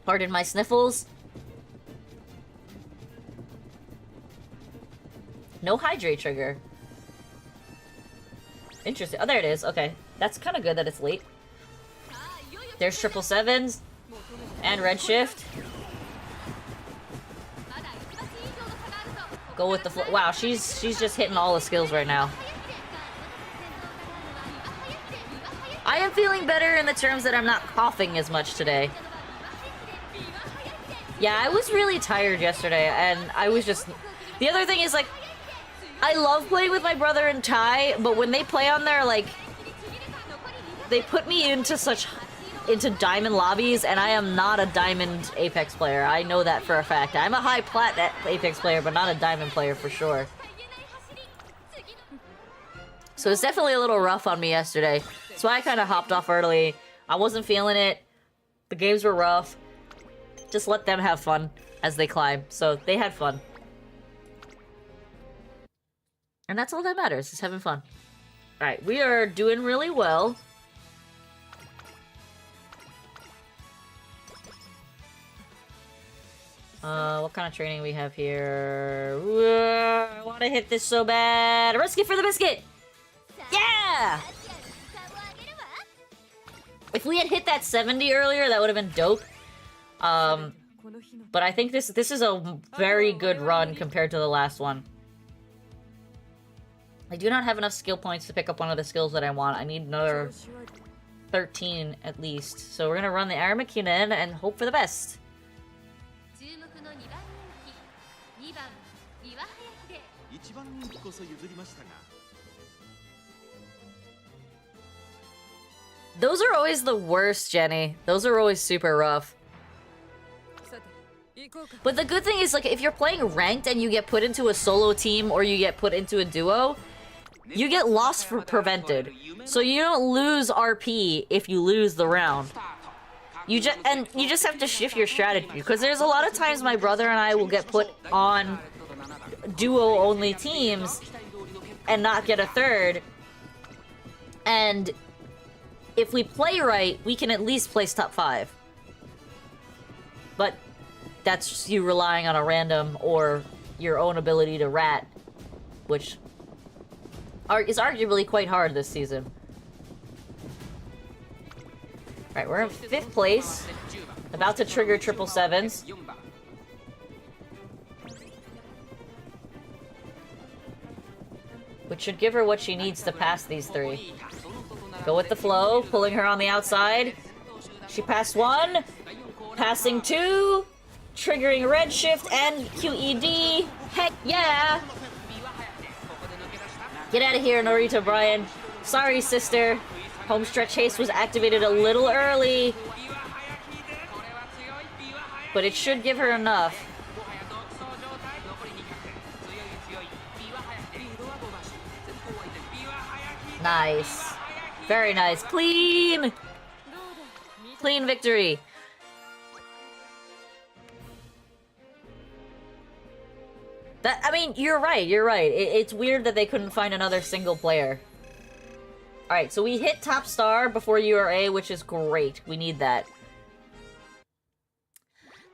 Speaker 1: Pardon my sniffles. No hydrate trigger. Interesting. Oh, there it is. Okay. That's kind of good that it's late. There's 777s. And Redshift. Go with the wow, she's just hitting all the skills right now. I am feeling better in the terms that I'm not coughing as much today. Yeah, I was really tired yesterday, and I was just... The other thing is, like, I love playing with my brother and Ty, but when they play on there, like, they put me into diamond lobbies, and I am not a diamond Apex player. I know that for a fact. I'm a high plat Apex player, but not a diamond player for sure. So it's definitely a little rough on me yesterday. So I kind of hopped off early. I wasn't feeling it. The games were rough. Just let them have fun as they climb. So they had fun. And that's all that matters, is having fun. Alright, we are doing really well. What kind of training we have here? I want to hit this so bad. Risk it for the biscuit! Yeah! If we had hit that 70 earlier, that would have been dope. But I think this is a very good run compared to the last one. I do not have enough skill points to pick up one of the skills that I want. I need another 13 at least. So we're gonna run the Aramakinen and hope for the best. Those are always the worst, Jenny. Those are always super rough. But the good thing is, like, if you're playing ranked and you get put into a solo team or you get put into a duo, you get loss prevented. So you don't lose RP if you lose the round. You just have to shift your strategy, because there's a lot of times my brother and I will get put on duo-only teams and not get a third. And if we play right, we can at least place top 5. But that's just you relying on a random or your own ability to rat, which is arguably quite hard this season. Alright, we're in 5th place. About to trigger 777s. Which should give her what she needs to pass these 3. Go with the flow, pulling her on the outside. She passed 1. Passing 2, triggering Redshift and QED. Heck yeah! Get out of here, Norita Brian. Sorry, sister. Homestretch haste was activated a little early. But it should give her enough. Nice. Very nice. Clean! Clean victory. I mean, you're right, you're right. It's weird that they couldn't find another single player. Alright, so we hit top star before URA, which is great. We need that.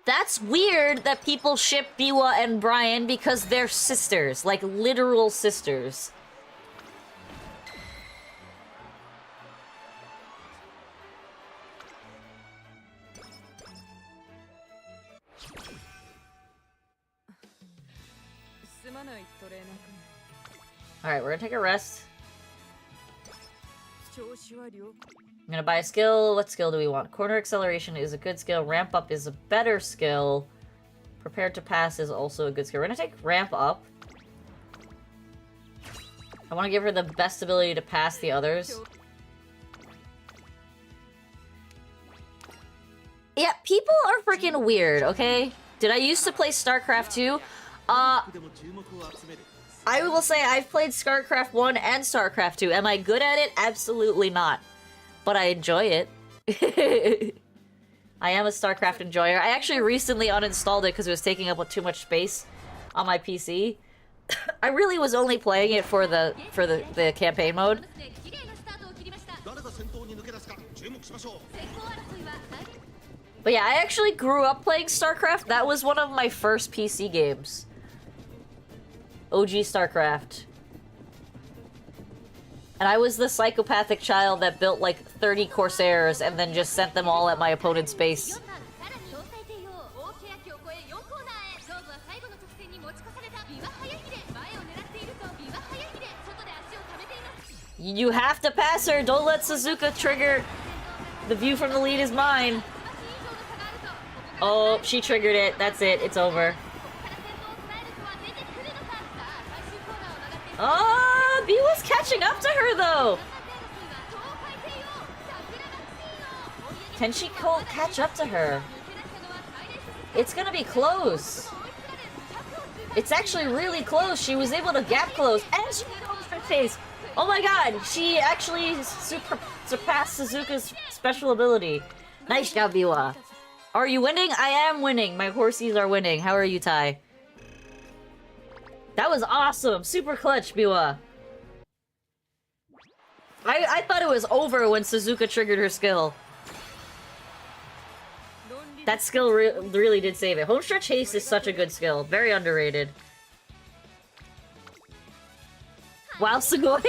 Speaker 1: That's weird that people ship Biwa and Brian because they're sisters. Like, literal sisters. Alright, we're gonna take a rest. I'm gonna buy a skill. What skill do we want? Corner acceleration is a good skill. Ramp up is a better skill. Prepared to pass is also a good skill. We're gonna take ramp up. I want to give her the best ability to pass the others. Yeah, people are freaking weird, okay? Did I used to play StarCraft 2? I will say I've played StarCraft 1 and StarCraft 2. Am I good at it? Absolutely not. But I enjoy it. I am a StarCraft enjoyer. I actually recently uninstalled it because it was taking up too much space on my PC. I really was only playing it for the campaign mode. But yeah, I actually grew up playing StarCraft. That was one of my first PC games. OG StarCraft. And I was the psychopathic child that built like 30 Corsairs and then just sent them all at my opponent's base. You have to pass her! Don't let Suzuka trigger! The view from the lead is mine! Oh, she triggered it. That's it. It's over. Oh, Biwa's catching up to her, though! Can she catch up to her? It's gonna be close. It's actually really close. She was able to gap close, and she made homestretch haste. Oh my god, she actually surpassed Suzuka's special ability. Nice job, Biwa. Are you winning? I am winning. My horsies are winning. How are you, Tai? That was awesome. Super clutch, Biwa. I thought it was over when Suzuka triggered her skill. That skill really did save it. Homestretch haste is such a good skill. Very underrated. Wow, Sugoi.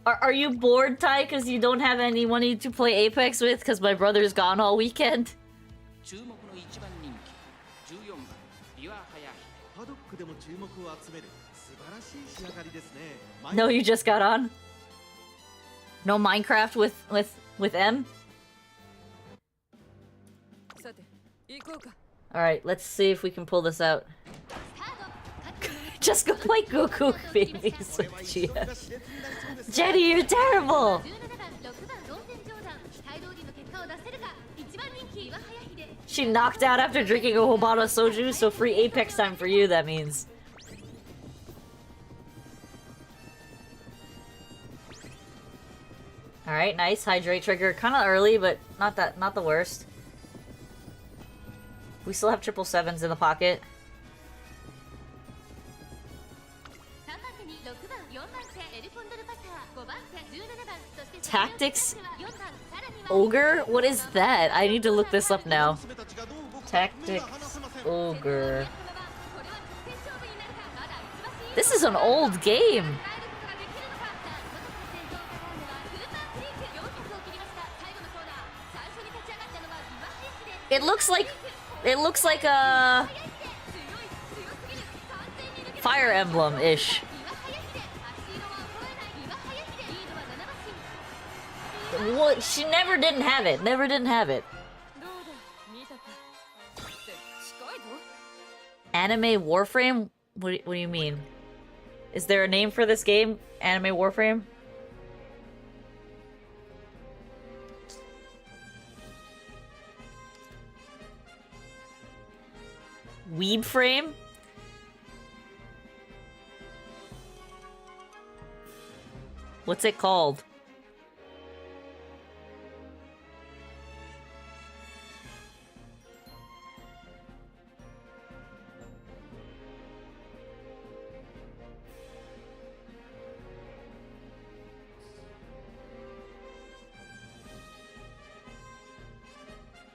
Speaker 1: Are you bored, Tai, because you don't have anyone to play Apex with because my brother's gone all weekend? No, you just got on? No Minecraft with M? Alright, let's see if we can pull this out. Just go play Goku babies with Gia. Jenny, you're terrible! She knocked out after drinking a whole bottle of soju, so free Apex time for you, that means. Alright, nice. Hydrate trigger. Kinda early, but not the worst. We still have 777s in the pocket. Tactics Ogre? What is that? I need to look this up now. Tactics Ogre. This is an old game. It looks like a Fire Emblem-ish. Well, she never didn't have it. Never didn't have it. Anime Warframe? What do you mean? Is there a name for this game? Anime Warframe? Weeb Frame? What's it called?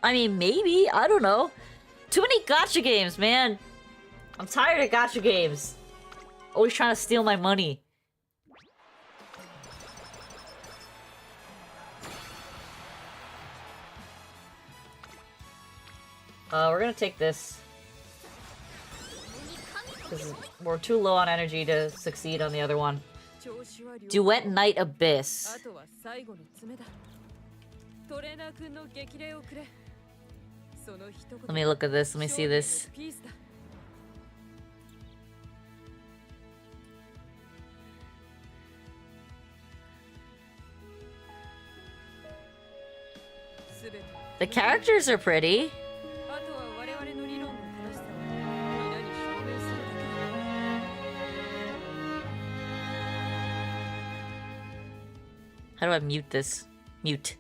Speaker 1: I mean, maybe. I don't know. Too many gacha games, man. I'm tired of gacha games. Always trying to steal my money. We're gonna take this. Because we're too low on energy to succeed on the other one. Duet Night Abyss. Let me look at this. Let me see this. The characters are pretty. How do I mute this? Mute.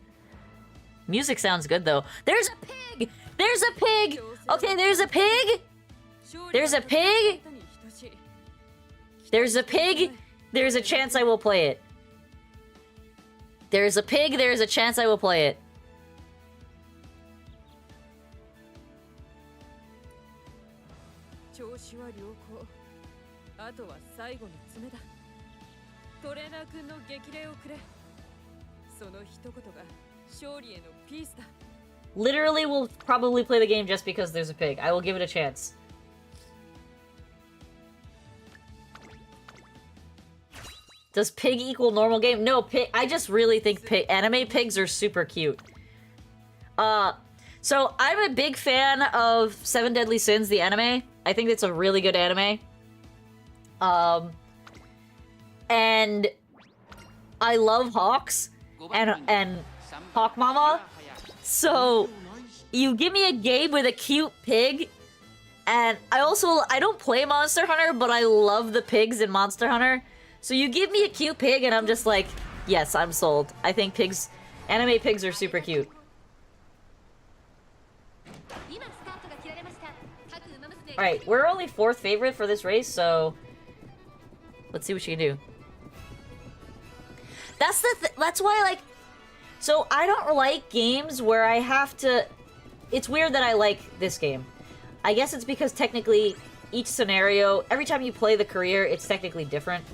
Speaker 1: Music sounds good though. There's a pig! There's a pig! Okay, there's a pig! There's a pig! There's a pig! There's a chance I will play it. There's a pig, there's a chance I will play it. Literally will probably play the game just because there's a pig. I will give it a chance. Does pig equal normal game? No, pig. I just really think anime pigs are super cute. So I'm a big fan of Seven Deadly Sins, the anime. I think it's a really good anime. And I love hawks and Hawk Mama. So you give me a game with a cute pig, and I don't play Monster Hunter, but I love the pigs in Monster Hunter. So you give me a cute pig and I'm just like, yes, I'm sold. I think anime pigs are super cute. Alright, we're only 4th favorite for this race, so let's see what she can do. That's why, like, so I don't like games where I have to... It's weird that I like this game. I guess it's because technically each scenario, every time you play the career, it's technically different.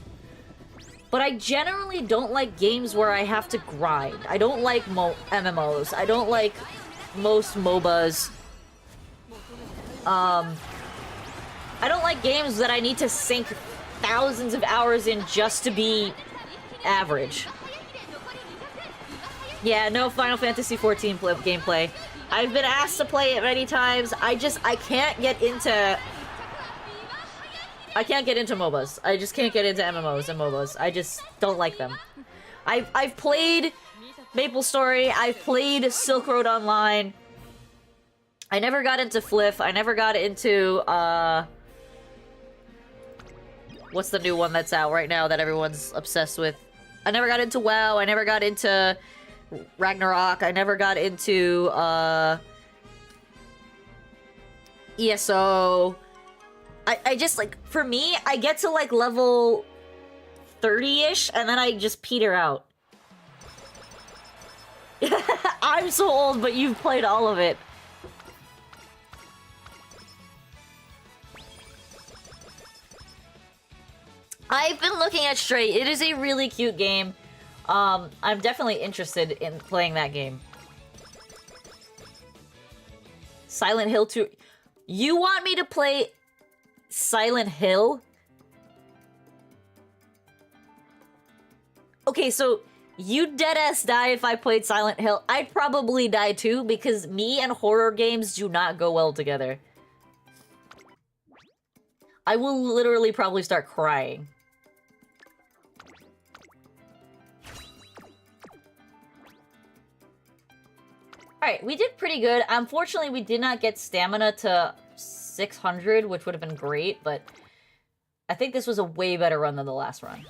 Speaker 1: But I generally don't like games where I have to grind. I don't like MMOs. I don't like most MOBAs. I don't like games that I need to sink thousands of hours in just to be average. Yeah, no Final Fantasy XIV gameplay. I've been asked to play it many times. I can't get into... I can't get into MOBAs. I just can't get into MMOs and MOBAs. I just don't like them. I've played MapleStory. I've played Silk Road Online. I never got into Fliff. I never got into, what's the new one that's out right now that everyone's obsessed with? I never got into WoW. I never got into Ragnarok. I never got into, ESO. I just, like, for me, I get to, like, level 30-ish, and then I just peter out. I'm so old, but you've played all of it. I've been looking at Stray. It is a really cute game. I'm definitely interested in playing that game. Silent Hill 2. You want me to play Silent Hill? Okay, so You'd deadass die if I played Silent Hill. I'd probably die too, because me and horror games do not go well together. I will literally probably start crying. Alright, we did pretty good. Unfortunately, we did not get stamina to 600, which would have been great, but I think this was a way better run than the last run.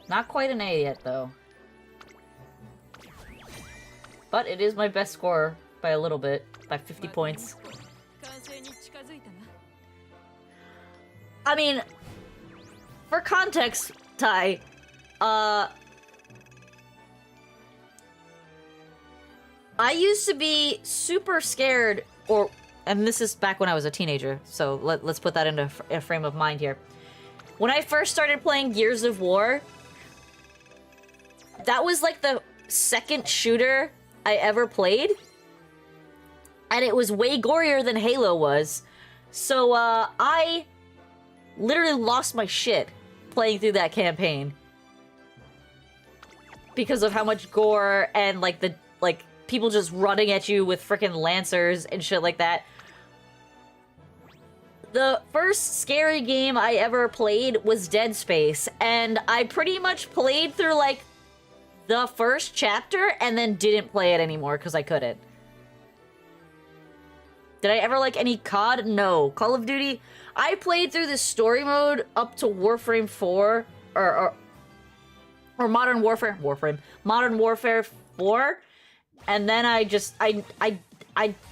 Speaker 1: Not quite an A yet, though. But it is my best score by a little bit, by 50 points. I mean, for context, Ty, I used to be super scared, and this is back when I was a teenager, so let's put that into a frame of mind here. When I first started playing Gears of War, that was like the second shooter I ever played, and it was way gorier than Halo was, so I literally lost my shit playing through that campaign because of how much gore and like people just running at you with frickin' lancers and shit like that. The first scary game I ever played was Dead Space, and I pretty much played through like the first chapter and then didn't play it anymore because I couldn't. Did I ever like any COD? No. Call of Duty? I played through the story mode up to Warframe 4 or Modern Warfare. Modern Warfare 4. And then I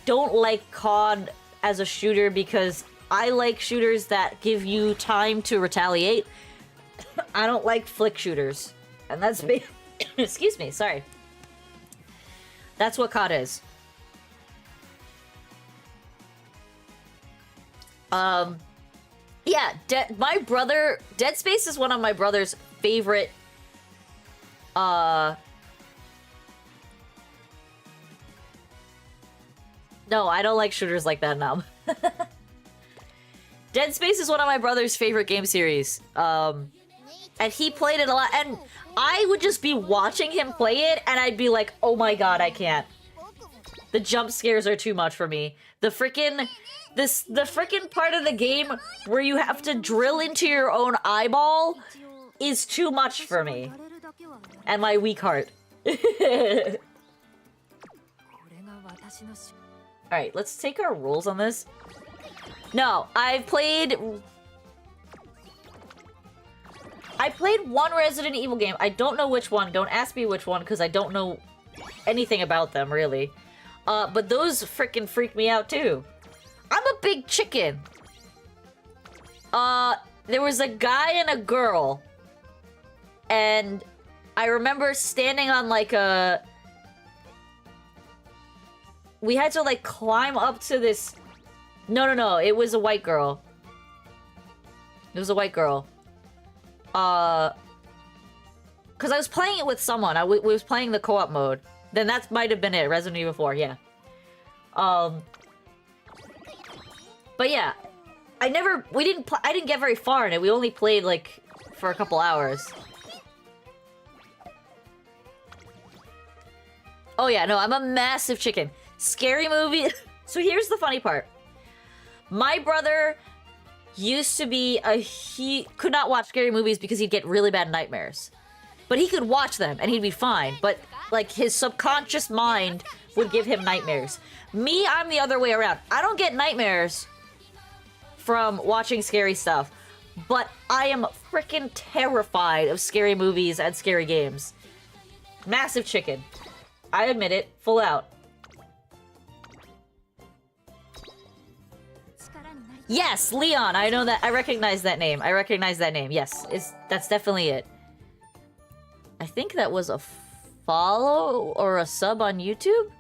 Speaker 1: don't like COD as a shooter because I like shooters that give you time to retaliate. I don't like flick shooters. And that's excuse me, sorry. That's what COD is. Yeah, Dead Space is one of my brother's favorite, no, I don't like shooters like that now. Dead Space is one of my brother's favorite game series, and he played it a lot, and I would just be watching him play it, and I'd be like, oh my god, I can't. The jump scares are too much for me. The frickin' part of the game where you have to drill into your own eyeball is too much for me. And my weak heart. Alright, let's take our rolls on this. No, I played one Resident Evil game. I don't know which one. Don't ask me which one, because I don't know anything about them, really. But those frickin' freak me out, too. I'm a big chicken. There was a guy and a girl. And I remember standing on, like, we had to, like, climb up to this... No, it was a white girl. It was a white girl. Because I was playing it with someone. We was playing the co-op mode. Then that might have been it. Resident Evil 4, yeah. But yeah, I didn't get very far in it. We only played, like, for a couple hours. Oh yeah, no, I'm a massive chicken. Scary movie. So here's the funny part. My brother used to be he could not watch scary movies because he'd get really bad nightmares. But he could watch them and he'd be fine. But, like, his subconscious mind would give him nightmares. Me, I'm the other way around. I don't get nightmares from watching scary stuff, but I am freaking terrified of scary movies and scary games. Massive chicken. I admit it, full out. Yes, Leon, I know that. I recognize that name. Yes, that's definitely it. I think that was a follow or a sub on YouTube?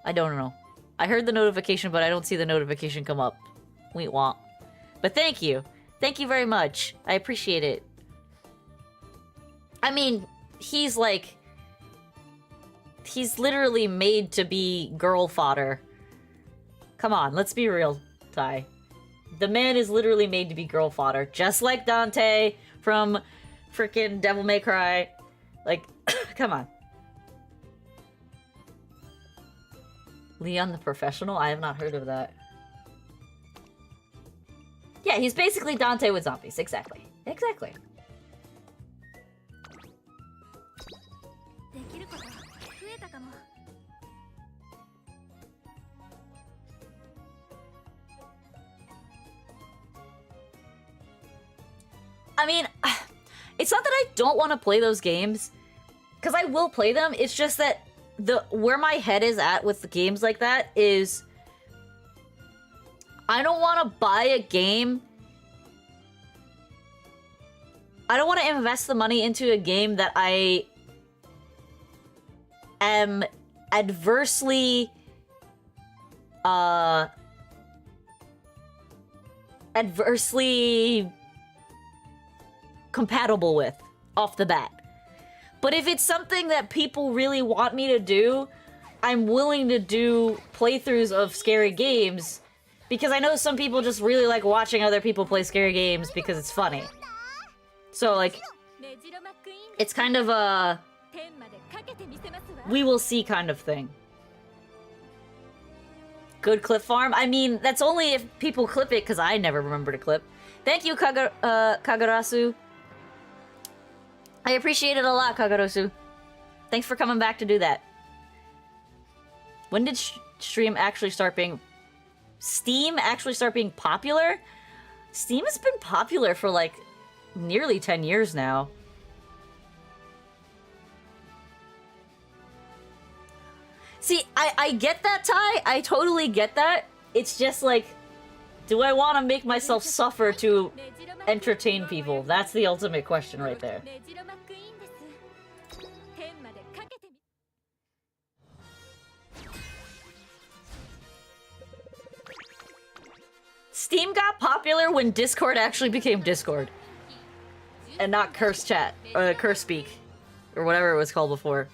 Speaker 1: I don't know. I heard the notification, but I don't see the notification come up. We won't. But thank you. Thank you very much. I appreciate it. I mean, he's literally made to be girl fodder. Come on, let's be real, Ty. The man is literally made to be girl fodder, just like Dante from freaking Devil May Cry. Like, come on. Leon the Professional? I have not heard of that. Yeah, he's basically Dante with zombies. Exactly. Exactly. I mean, it's not that I don't want to play those games, because I will play them. It's just that where my head is at with the games like that is I don't want to buy a game. I don't want to invest the money into a game that I am adversely compatible with off the bat. But if it's something that people really want me to do, I'm willing to do playthroughs of scary games, because I know some people just really like watching other people play scary games because it's funny. So, like, it's kind of a we will see kind of thing. Good clip farm? I mean, that's only if people clip it, because I never remember to clip. Thank you, Kagarasu. I appreciate it a lot, Kagarasu. Thanks for coming back to do that. When did Steam actually start being popular? Steam has been popular for, like, nearly 10 years now. See, I get that, Ty. I totally get that. It's just like, do I want to make myself suffer to entertain people? That's the ultimate question right there. Steam got popular when Discord actually became Discord. And not Curse Chat, Curse Speak, or whatever it was called before.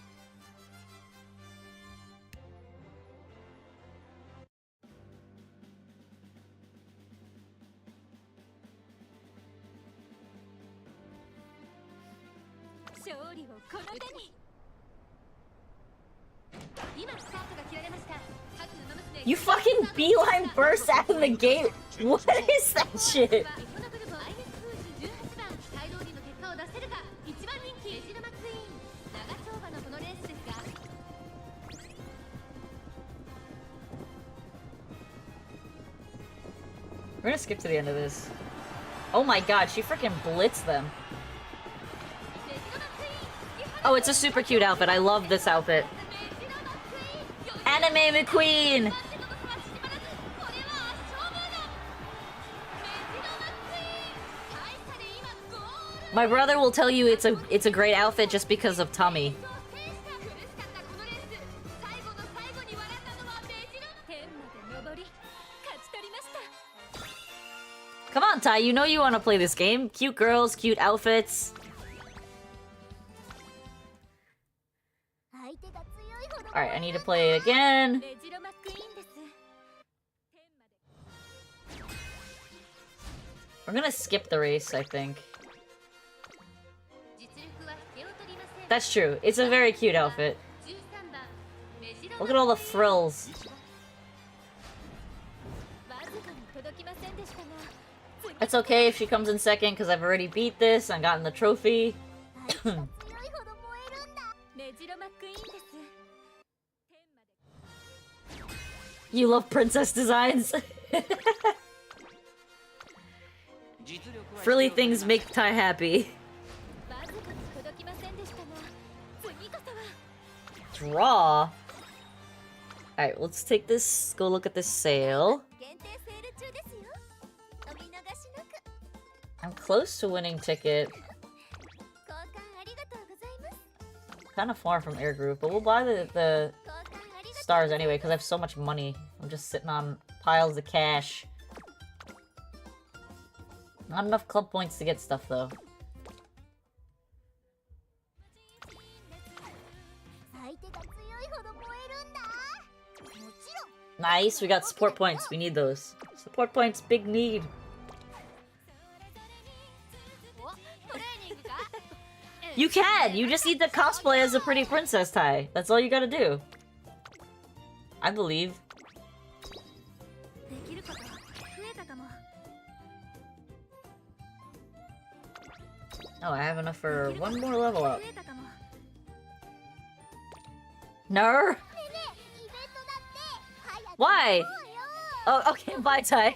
Speaker 1: You fucking beeline burst out of the gate. What is that shit? We're gonna skip to the end of this. Oh my god, she freaking blitzed them. Oh, it's a super cute outfit. I love this outfit. Anime McQueen! My brother will tell you it's a great outfit just because of Tommy. Come on, Ty, you know you want to play this game. Cute girls, cute outfits. Alright, I need to play it again. We're gonna skip the race, I think. That's true. It's a very cute outfit. Look at all the frills. It's okay if she comes in second, because I've already beat this and gotten the trophy. You love princess designs? Frilly things make Ty happy. Draw? Alright, let's take this, go look at this sale. I'm close to winning ticket. Kind of far from Air Group, but we'll buy the stars anyway, because I have so much money. I'm just sitting on piles of cash. Not enough club points to get stuff, though. Nice, we got support points. We need those. Support points, big need. You can! You just need to cosplay as a pretty princess, Tai. That's all you gotta do. I believe. Oh, I have enough for one more level up. No? Why? Oh, okay, bye, Tai.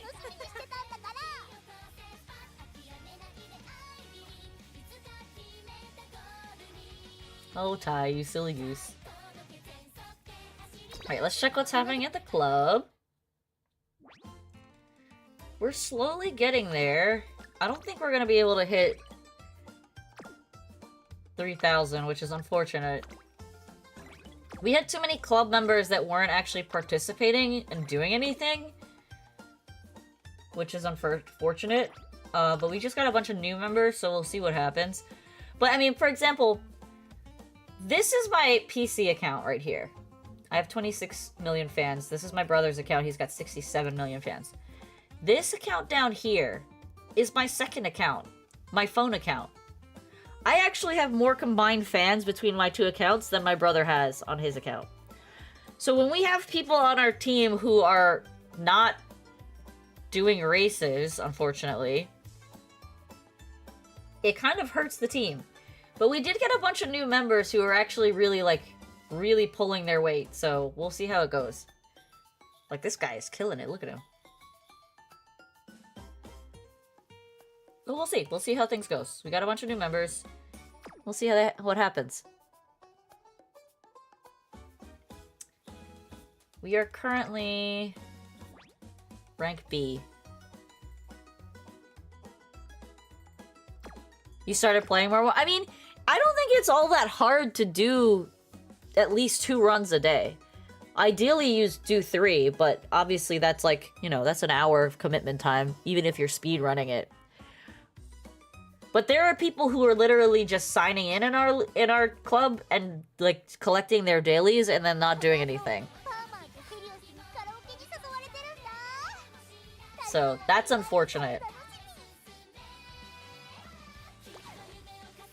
Speaker 1: Oh, Tai, you silly goose. Alright, let's check what's happening at the club. We're slowly getting there. I don't think we're gonna be able to hit 3,000, which is unfortunate. We had too many club members that weren't actually participating and doing anything, which is unfortunate. But we just got a bunch of new members, so we'll see what happens. But, I mean, for example, this is my PC account right here. I have 26 million fans. This is my brother's account. He's got 67 million fans. This account down here is my second account, my phone account. I actually have more combined fans between my two accounts than my brother has on his account. So when we have people on our team who are not doing races, unfortunately, it kind of hurts the team. But we did get a bunch of new members who are actually really pulling their weight, so we'll see how it goes. Like, this guy is killing it, look at him. But we'll see. We'll see how things goes. We got a bunch of new members. We'll see how what happens. We are currently rank B. You started playing more? I mean, I don't think it's all that hard to do at least 2 runs a day. Ideally, you do 3, but obviously that's like, you know, that's an hour of commitment time, even if you're speed running it. But there are people who are literally just signing in our club and like collecting their dailies and then not doing anything. So that's unfortunate.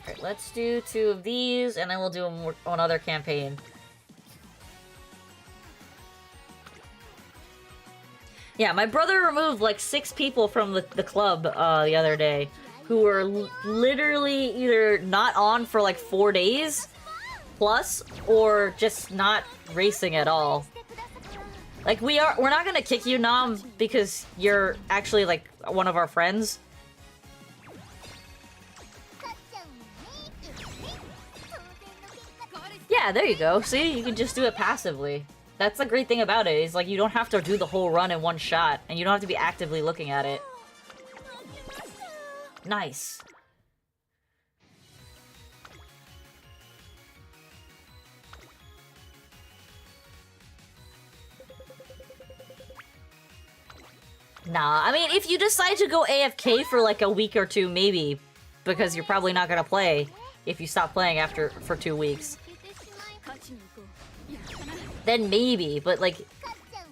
Speaker 1: Alright, let's do 2 of these and then we'll do another campaign. Yeah, my brother removed like 6 people from the club the other day who were literally either not on for like 4 days plus or just not racing at all. Like we're not gonna kick you, Nam, because you're actually like one of our friends. Yeah, there you go. See, you can just do it passively. That's the great thing about it, is like you don't have to do the whole run in one shot, and you don't have to be actively looking at it. Nice. Nah, I mean, if you decide to go AFK for like a week or 2, maybe, because you're probably not gonna play if you stop playing for 2 weeks. Then maybe, but like,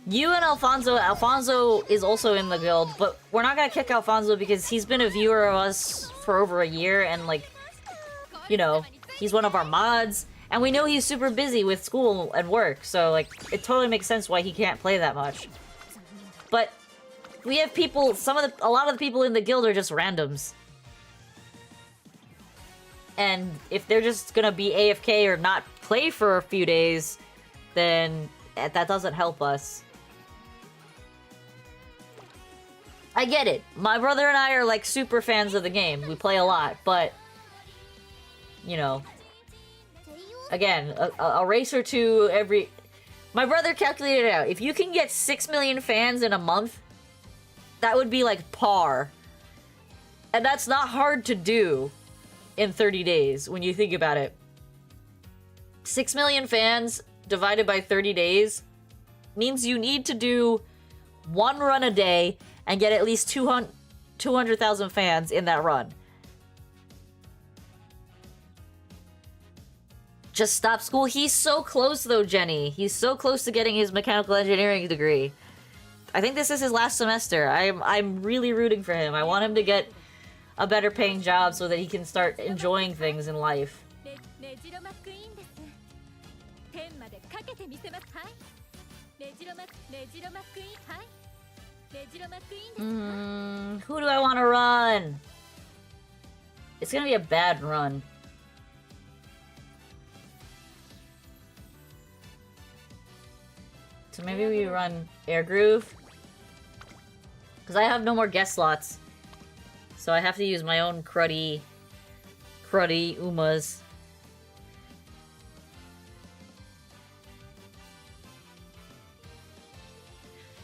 Speaker 1: you and Alfonso is also in the guild, but we're not gonna kick Alfonso because he's been a viewer of us for over a year and like, you know, he's one of our mods, and we know he's super busy with school and work, so like, it totally makes sense why he can't play that much. But we have people, a lot of the people in the guild are just randoms. And if they're just gonna be AFK or not play for a few days, then that doesn't help us. I get it. My brother and I are like super fans of the game. We play a lot, but you know, again, a race or 2 every... My brother calculated it out. If you can get 6 million fans in a month, that would be like par. And that's not hard to do in 30 days when you think about it. 6 million fans divided by 30 days means you need to do 1 run a day and get at least 200,000 fans in that run. Just stop school. He's so close though, Jenny. He's so close to getting his mechanical engineering degree. I think this is his last semester. I'm really rooting for him. I want him to get a better paying job so that he can start enjoying things in life. Who do I want to run? It's gonna be a bad run. So maybe we run Air Groove. Because I have no more guest slots. So I have to use my own cruddy Umas.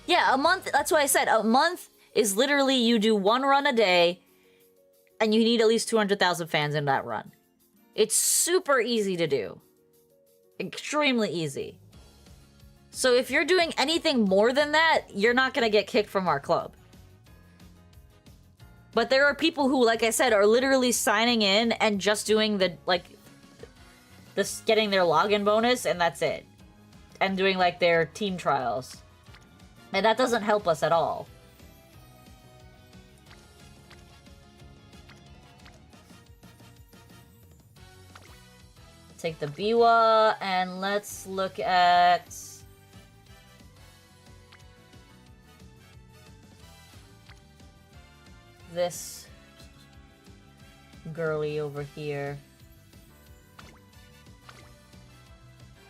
Speaker 1: Yeah, a month, that's what I said. A month is literally you do one run a day, and you need at least 200,000 fans in that run. It's super easy to do. Extremely easy. So if you're doing anything more than that, you're not gonna get kicked from our club. But there are people who, like I said, are literally signing in and just doing the, like, this, getting their login bonus, and that's it. And doing, like, their team trials. And that doesn't help us at all. Take the Biwa, and let's look at... this girly over here.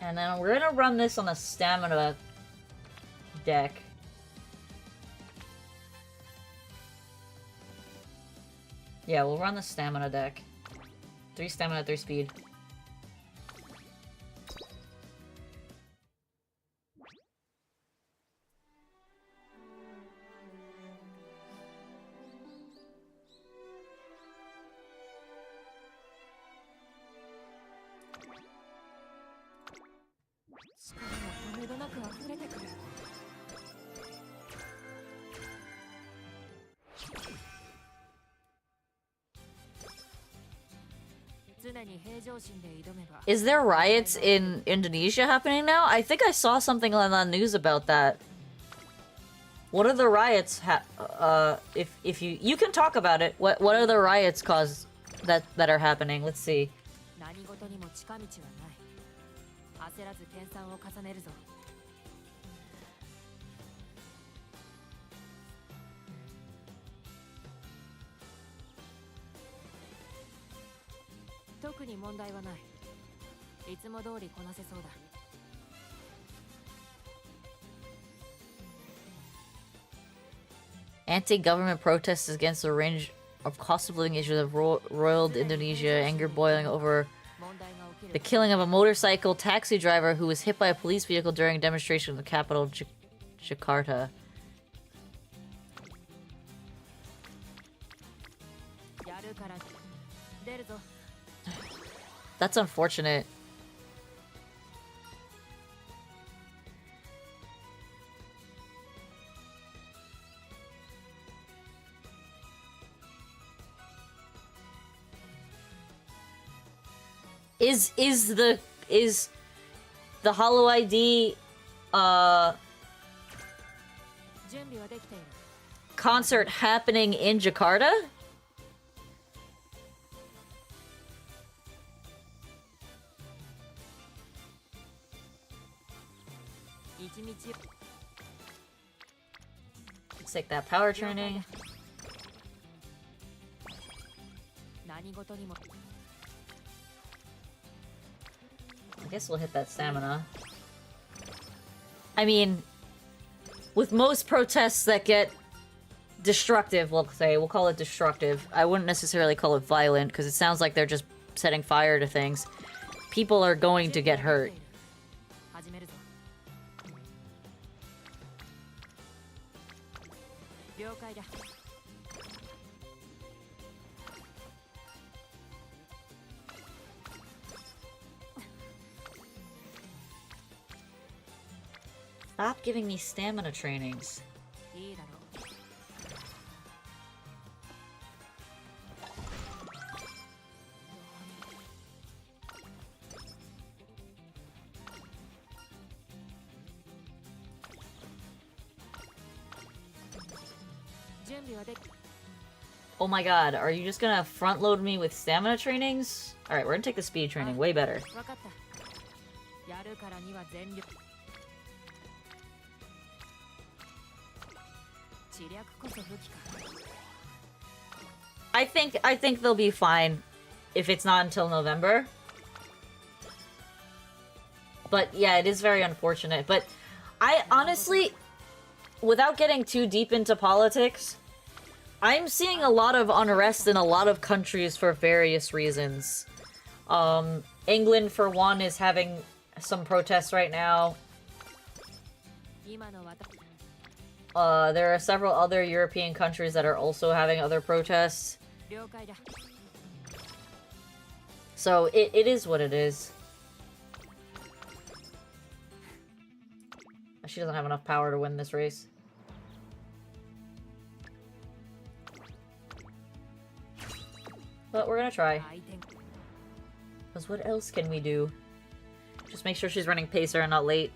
Speaker 1: And then we're gonna run this on a stamina deck. Yeah, we'll run the stamina deck. 3 stamina, 3 speed. Is there riots in Indonesia happening now? I think I saw something on the news about that. What are the riots if you can talk about it. What are the riots that are happening? Let's see. Anti-government protests against the range of cost of living issues have roiled Indonesia, anger boiling over the killing of a motorcycle taxi driver who was hit by a police vehicle during a demonstration in the capital, Jakarta. That's unfortunate. Is the Hollow ID concert happening in Jakarta? Let's take that power training. I guess we'll hit that stamina. I mean, with most protests that get destructive, we'll call it destructive. I wouldn't necessarily call it violent, because it sounds like they're just setting fire to things. People are going to get hurt. Stop giving me stamina trainings. Oh my god, are you just gonna front load me with stamina trainings? Alright, we're gonna take the speed training, way better. I think they'll be fine if it's not until November. But yeah, it is very unfortunate. But I honestly, without getting too deep into politics, I'm seeing a lot of unrest in a lot of countries for various reasons. England, for one, is having some protests right now. There are several other European countries that are also having other protests. So it is what it is. She doesn't have enough power to win this race. But we're gonna try. Because what else can we do? Just make sure she's running pacer and not late.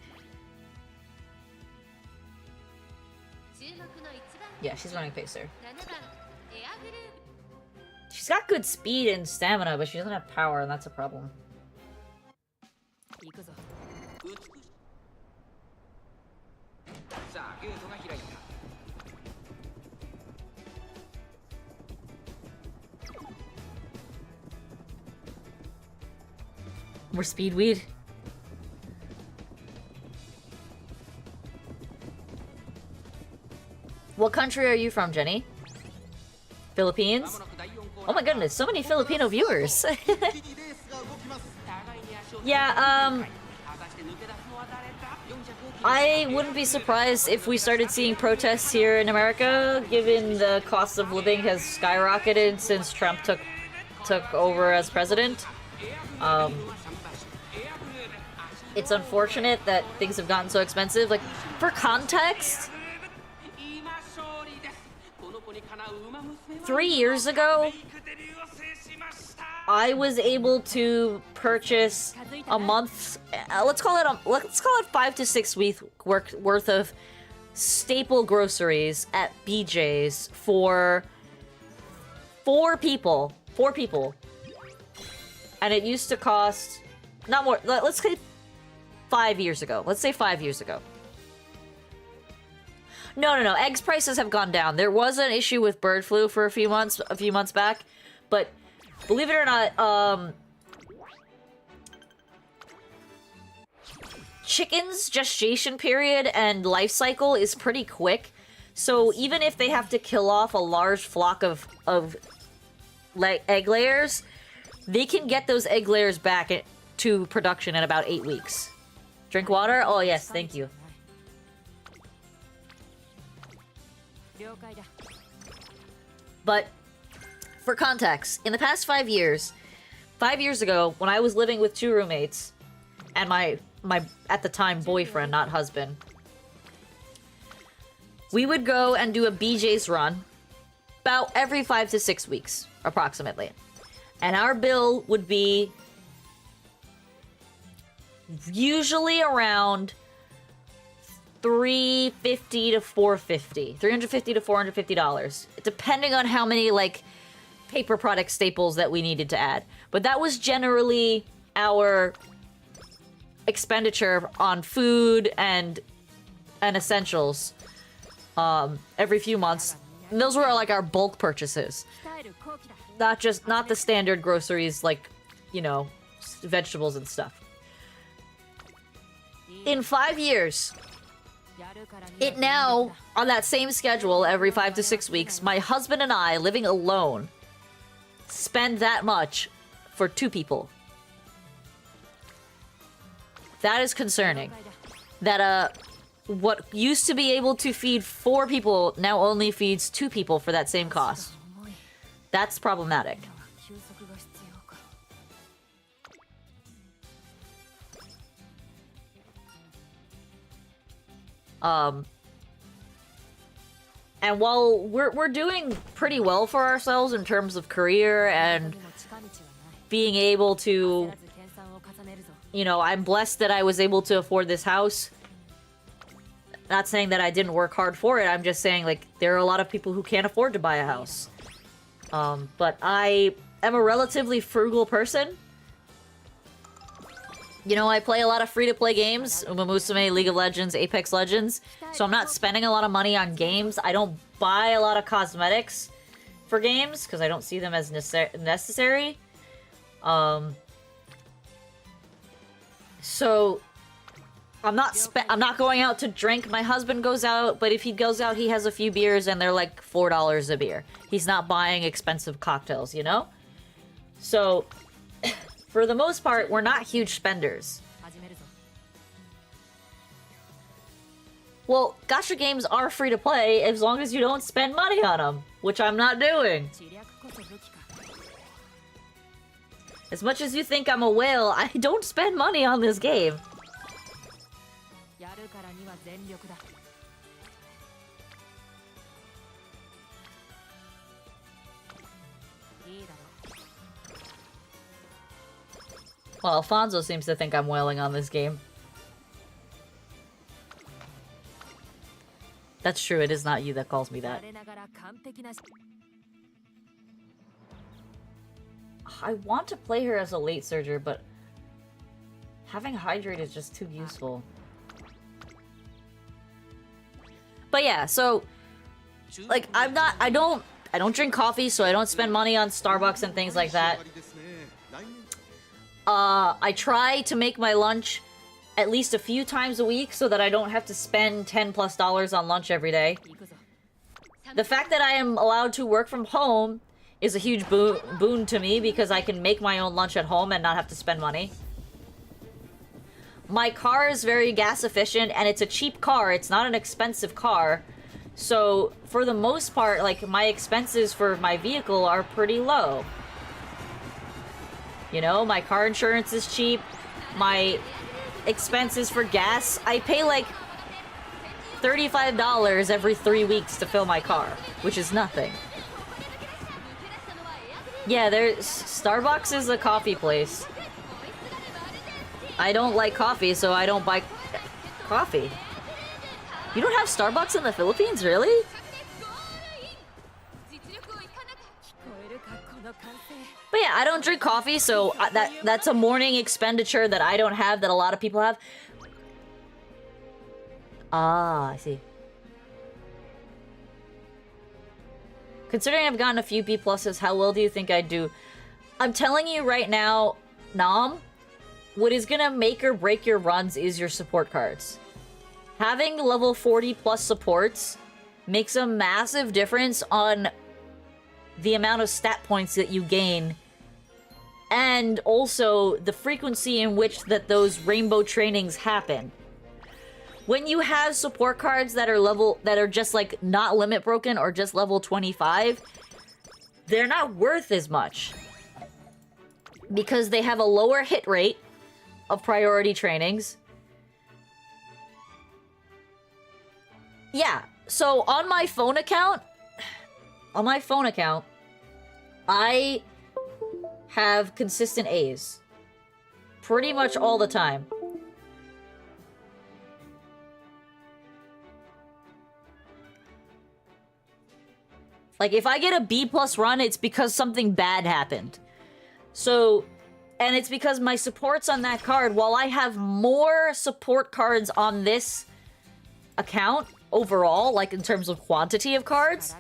Speaker 1: Yeah, she's running pacer. She's got good speed and stamina, but she doesn't have power, and that's a problem. More speed weed. What country are you from, Jenny? Philippines? Oh my goodness, so many Filipino viewers. Yeah, I wouldn't be surprised if we started seeing protests here in America, given the cost of living has skyrocketed since Trump took over as president. It's unfortunate that things have gotten so expensive. Like, for context, 3 years ago, I was able to purchase a month's, let's call it 5 to 6 weeks worth of staple groceries at BJ's for 4 people. 4 people. And it used to cost, not more, let's say 5 years ago. Let's say 5 years ago. No. Eggs prices have gone down. There was an issue with bird flu for a few months back, but believe it or not, chickens' gestation period and life cycle is pretty quick. So even if they have to kill off a large flock of egg layers, they can get those egg layers back to production in about 8 weeks. Drink water? Oh yes, thank you. But for context, in the past 5 years, 5 years ago, when I was living with 2 roommates and my at the time boyfriend, not husband, we would go and do a BJ's run about every 5 to 6 weeks, approximately. And our bill would be usually around $350 to $450, depending on how many like paper product staples that we needed to add. But that was generally our expenditure on food and essentials every few months. And those were like our bulk purchases, not the standard groceries like, you know, vegetables and stuff. In 5 years, it now, on that same schedule every 5 to 6 weeks, my husband and I, living alone, spend that much for 2 people. That is concerning. That, what used to be able to feed 4 people now only feeds 2 people for that same cost. That's problematic. And while we're doing pretty well for ourselves in terms of career and being able to, you know, I'm blessed that I was able to afford this house. Not saying that I didn't work hard for it, I'm just saying, like, there are a lot of people who can't afford to buy a house. But I am a relatively frugal person. You know, I play a lot of free-to-play games, Umamusume, League of Legends, Apex Legends, so I'm not spending a lot of money on games. I don't buy a lot of cosmetics for games, because I don't see them as necessary. So I'm not going out to drink. My husband goes out, but if he goes out, he has a few beers and they're like $4 a beer. He's not buying expensive cocktails, you know? So for the most part, we're not huge spenders. Well, gacha games are free to play as long as you don't spend money on them, which I'm not doing. As much as you think I'm a whale, I don't spend money on this game. Well, Alfonso seems to think I'm wailing on this game. That's true, it is not you that calls me that. I want to play her as a late surger, but having hydrate is just too useful. But yeah, so like I don't drink coffee, so I don't spend money on Starbucks and things like that. I try to make my lunch at least a few times a week so that I don't have to spend $10+ on lunch every day. The fact that I am allowed to work from home is a huge boon to me because I can make my own lunch at home and not have to spend money. My car is very gas efficient and it's a cheap car. It's not an expensive car. So for the most part, like, my expenses for my vehicle are pretty low. You know, my car insurance is cheap. My expenses for gas, I pay like $35 every 3 weeks to fill my car, which is nothing. Yeah, Starbucks is a coffee place. I don't like coffee, so I don't buy coffee. You don't have Starbucks in the Philippines, really? But yeah, I don't drink coffee, so that's a morning expenditure that I don't have that a lot of people have. Ah, I see. Considering I've gotten a few B+, how well do you think I'd do? I'm telling you right now, Nam, what is gonna make or break your runs is your support cards. Having level 40+ supports makes a massive difference on the amount of stat points that you gain, and also the frequency in which those rainbow trainings happen. When you have support cards that are just like not limit broken or just level 25, they're not worth as much because they have a lower hit rate of priority trainings. Yeah, so on my phone account, I have consistent A's pretty much all the time. Like, if I get a B+ run, it's because something bad happened. So, and it's because my supports on that card, while I have more support cards on this account overall, like in terms of quantity of cards,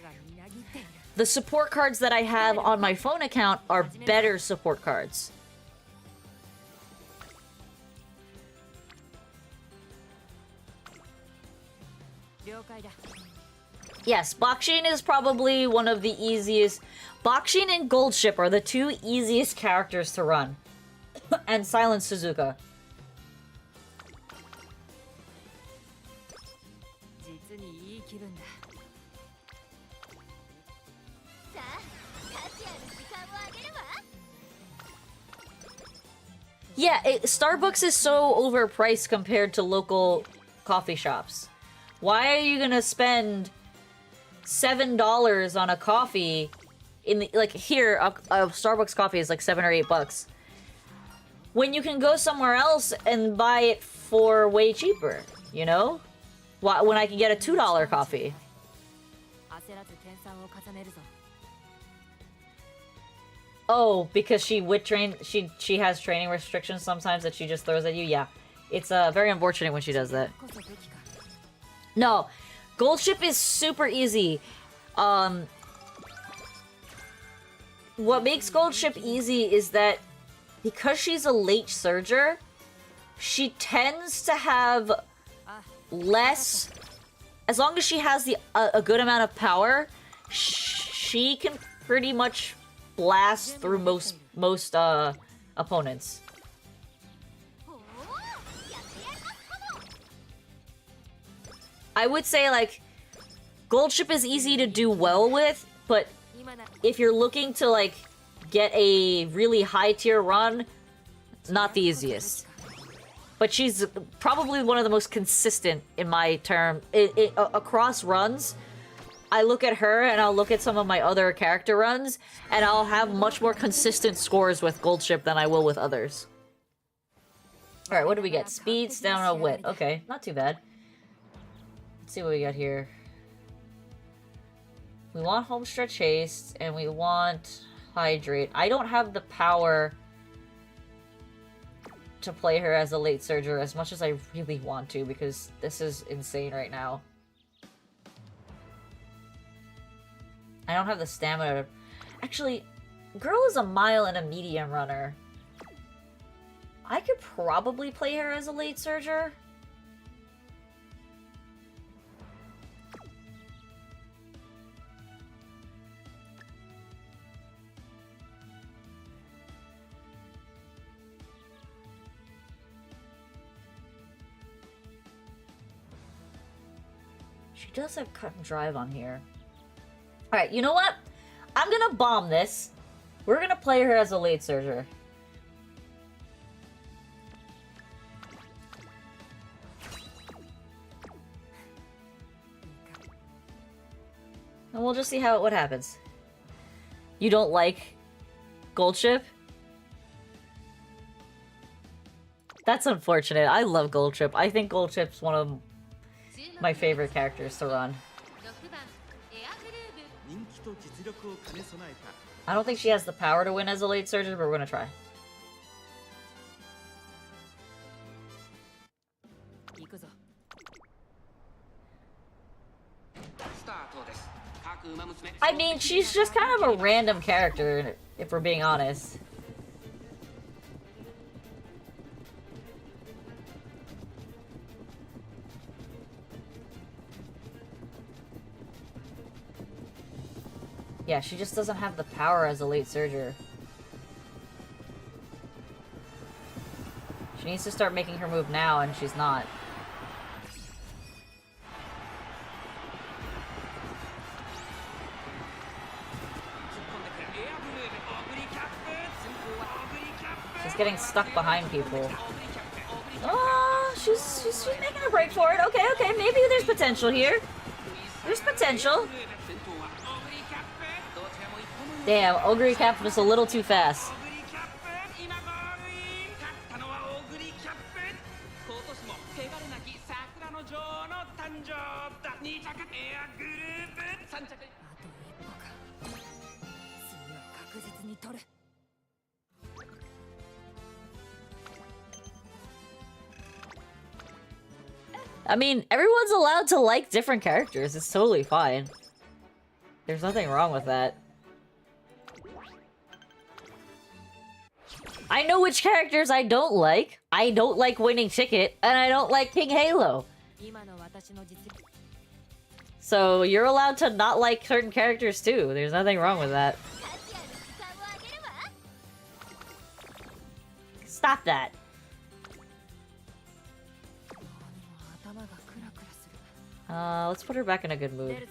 Speaker 1: the support cards that I have on my phone account are better support cards. Yes, Bakshin is probably one of the easiest. Bakshin and Goldship are the two easiest characters to run. And Silent Suzuka. Yeah, Starbucks is so overpriced compared to local coffee shops. Why are you gonna spend $7 on a coffee in the, like, here a Starbucks coffee is like $7 or $8 when you can go somewhere else and buy it for way cheaper, you know? when I can get a $2 coffee. Oh, because she has training restrictions sometimes that she just throws at you? Yeah. It's very unfortunate when she does that. No. Gold ship is super easy. What makes gold ship easy is that because she's a late surger, she tends to have less... As long as she has a good amount of power, she can pretty much blast through most opponents. I would say, like, gold ship is easy to do well with, but if you're looking to, like, get a really high tier run, not the easiest. But she's probably one of the most consistent in my term. Across runs, I look at her and I'll look at some of my other character runs, and I'll have much more consistent scores with gold ship than I will with others. Alright, what do we get? Speed, stamina, wit. Okay, not too bad. Let's see what we got here. We want homestretch haste, and we want hydrate. I don't have the power to play her as a late surger as much as I really want to, because this is insane right now. I don't have the stamina. Actually, girl is a mile and a medium runner. I could probably play her as a late surger. She does have cut and drive on here. Alright, you know what? I'm gonna bomb this. We're gonna play her as a late surger. And we'll just see what happens. You don't like gold ship? That's unfortunate. I love gold ship. I think gold ship's one of my favorite characters to run. I don't think she has the power to win as a late surger, but we're gonna try. I mean, she's just kind of a random character, if we're being honest. Yeah, she just doesn't have the power as a late surger. She needs to start making her move now, and she's not. She's getting stuck behind people. Oh, she's making a break for it. Okay, maybe there's potential here. There's potential. Damn, Ogre Cap was a little too fast. I mean, everyone's allowed to like different characters. It's totally fine. There's nothing wrong with that. I know which characters I don't like. I don't like Winning Ticket, and I don't like King Halo. So you're allowed to not like certain characters too. There's nothing wrong with that. Stop that. Let's put her back in a good mood.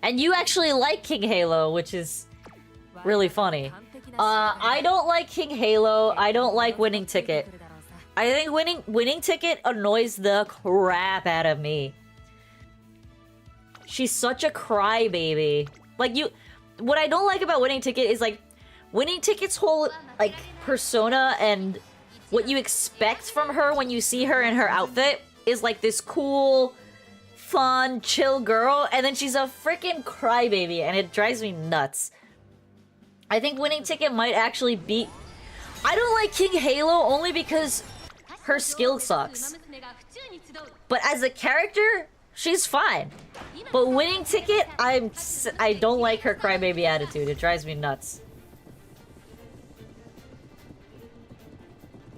Speaker 1: And you actually like King Halo, which is really funny. I don't like King Halo. I don't like Winning Ticket. I think Winning Ticket annoys the crap out of me. She's such a crybaby. Like, what I don't like about Winning Ticket is like Winning Ticket's whole like persona and what you expect from her when you see her in her outfit is like this cool, fun, chill girl, and then she's a freaking crybaby, and it drives me nuts. I think Winning Ticket might actually beat... I don't like King Halo only because her skill sucks. But as a character, she's fine. But Winning Ticket, I don't like her crybaby attitude. It drives me nuts.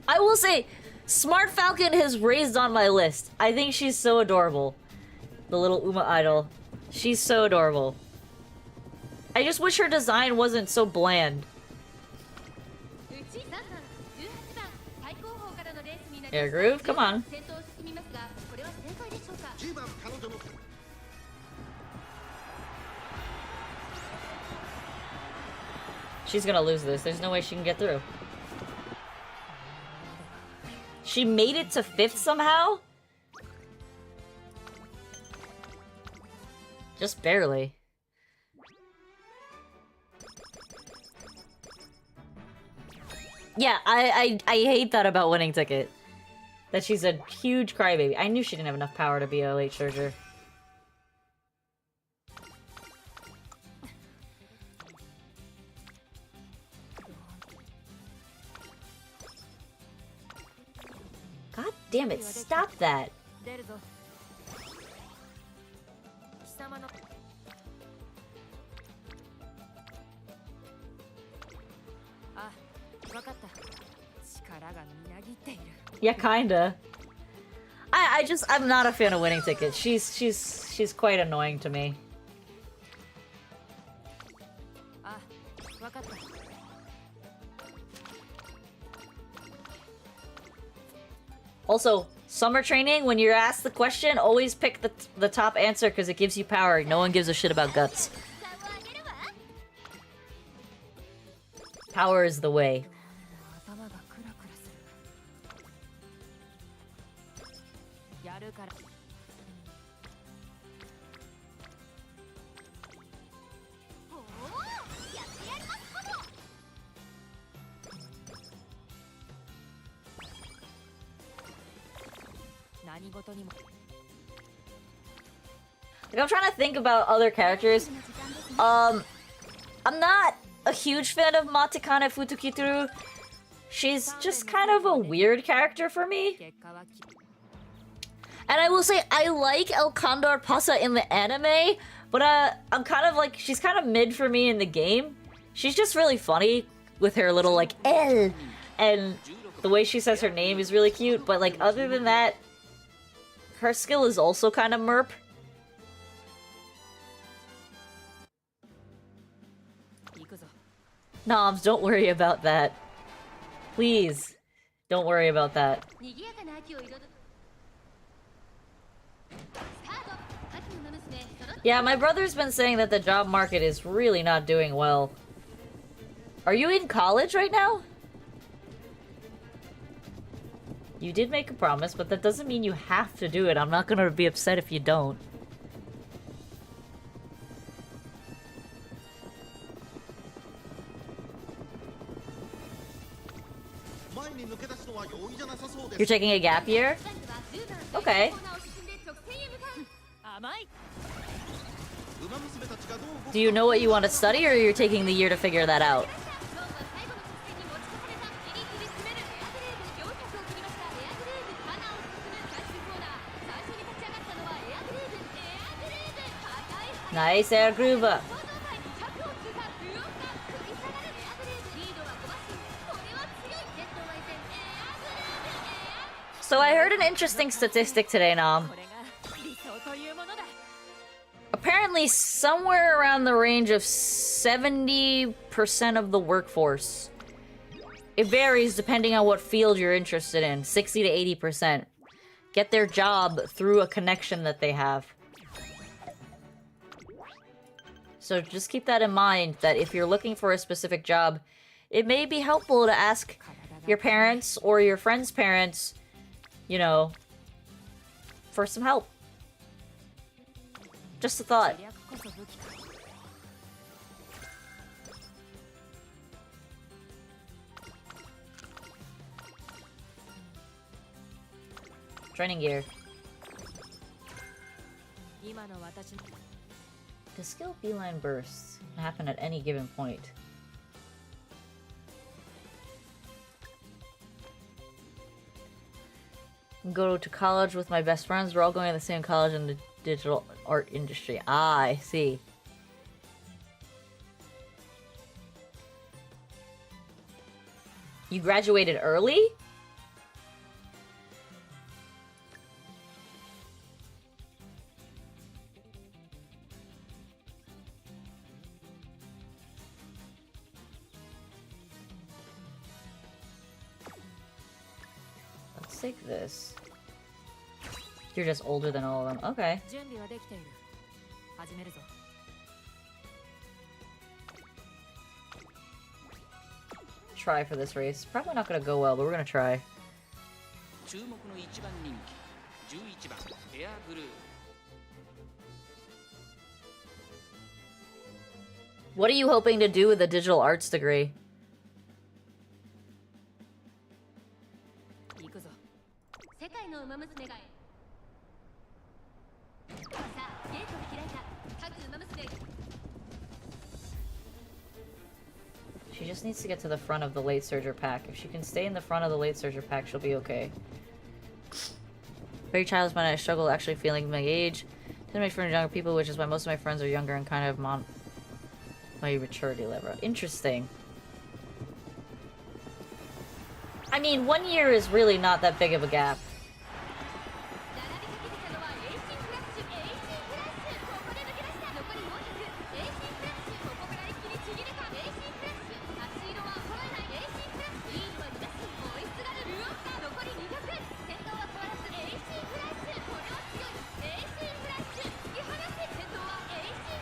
Speaker 1: I will say, Smart Falcon has raised on my list. I think she's so adorable. The little Uma idol. She's so adorable. I just wish her design wasn't so bland. Air Groove, come on. She's gonna lose this. There's no way she can get through. She made it to 5th somehow? Just barely. Yeah, I hate that about Winning Ticket. That she's a huge crybaby. I knew she didn't have enough power to be a late charger. God damn it, stop that! Yeah, kinda. I'm not a fan of Winning Ticket. She's quite annoying to me. Also, summer training, when you're asked the question, always pick the top answer because it gives you power. No one gives a shit about guts. Power is the way. Like, I'm trying to think about other characters. I'm not a huge fan of Matikane Futukituru. She's just kind of a weird character for me. And I will say, I like El Condor Pasa in the anime, but I'm kind of like, she's kind of mid for me in the game. She's just really funny with her little like L, and the way she says her name is really cute, but like other than that, her skill is also kind of merp. Noms, don't worry about that. Please, don't worry about that. Yeah, my brother's been saying that the job market is really not doing well. Are you in college right now? You did make a promise, but that doesn't mean you have to do it. I'm not gonna be upset if you don't. You're taking a gap year? Okay. Do you know what you want to study, or you're taking the year to figure that out? Nice air groover. So I heard an interesting statistic today, Nam. Apparently, somewhere around the range of 70% of the workforce, it varies depending on what field you're interested in, 60 to 80%, get their job through a connection that they have. So just keep that in mind, that if you're looking for a specific job, it may be helpful to ask your parents or your friend's parents, you know, for some help. Just a thought. Training gear. The skill beeline bursts can happen at any given point. Go to college with my best friends. We're all going to the same college in the digital art industry. Ah, I see. You graduated early? Let's take this. You're just older than all of them. Okay. Try for this race. Probably not gonna go well, but we're gonna try. What are you hoping to do with a digital arts degree? She just needs to get to the front of the late surger pack. If she can stay in the front of the late surger pack, she'll be okay. Very childish when I struggle actually feeling my age. Tend to make friends with younger people, which is why most of my friends are younger and kind of my maturity level. Interesting. I mean, 1 year is really not that big of a gap.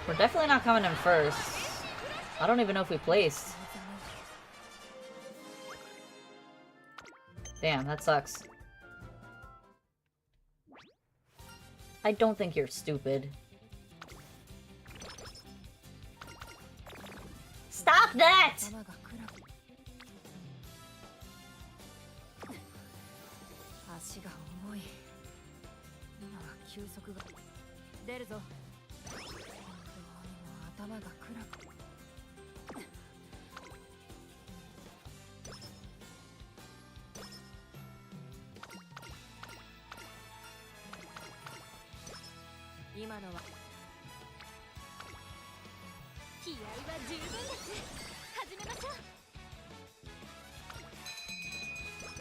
Speaker 1: We're definitely not coming in first. I don't even know if we placed. Damn, that sucks. I don't think you're stupid. Stop that!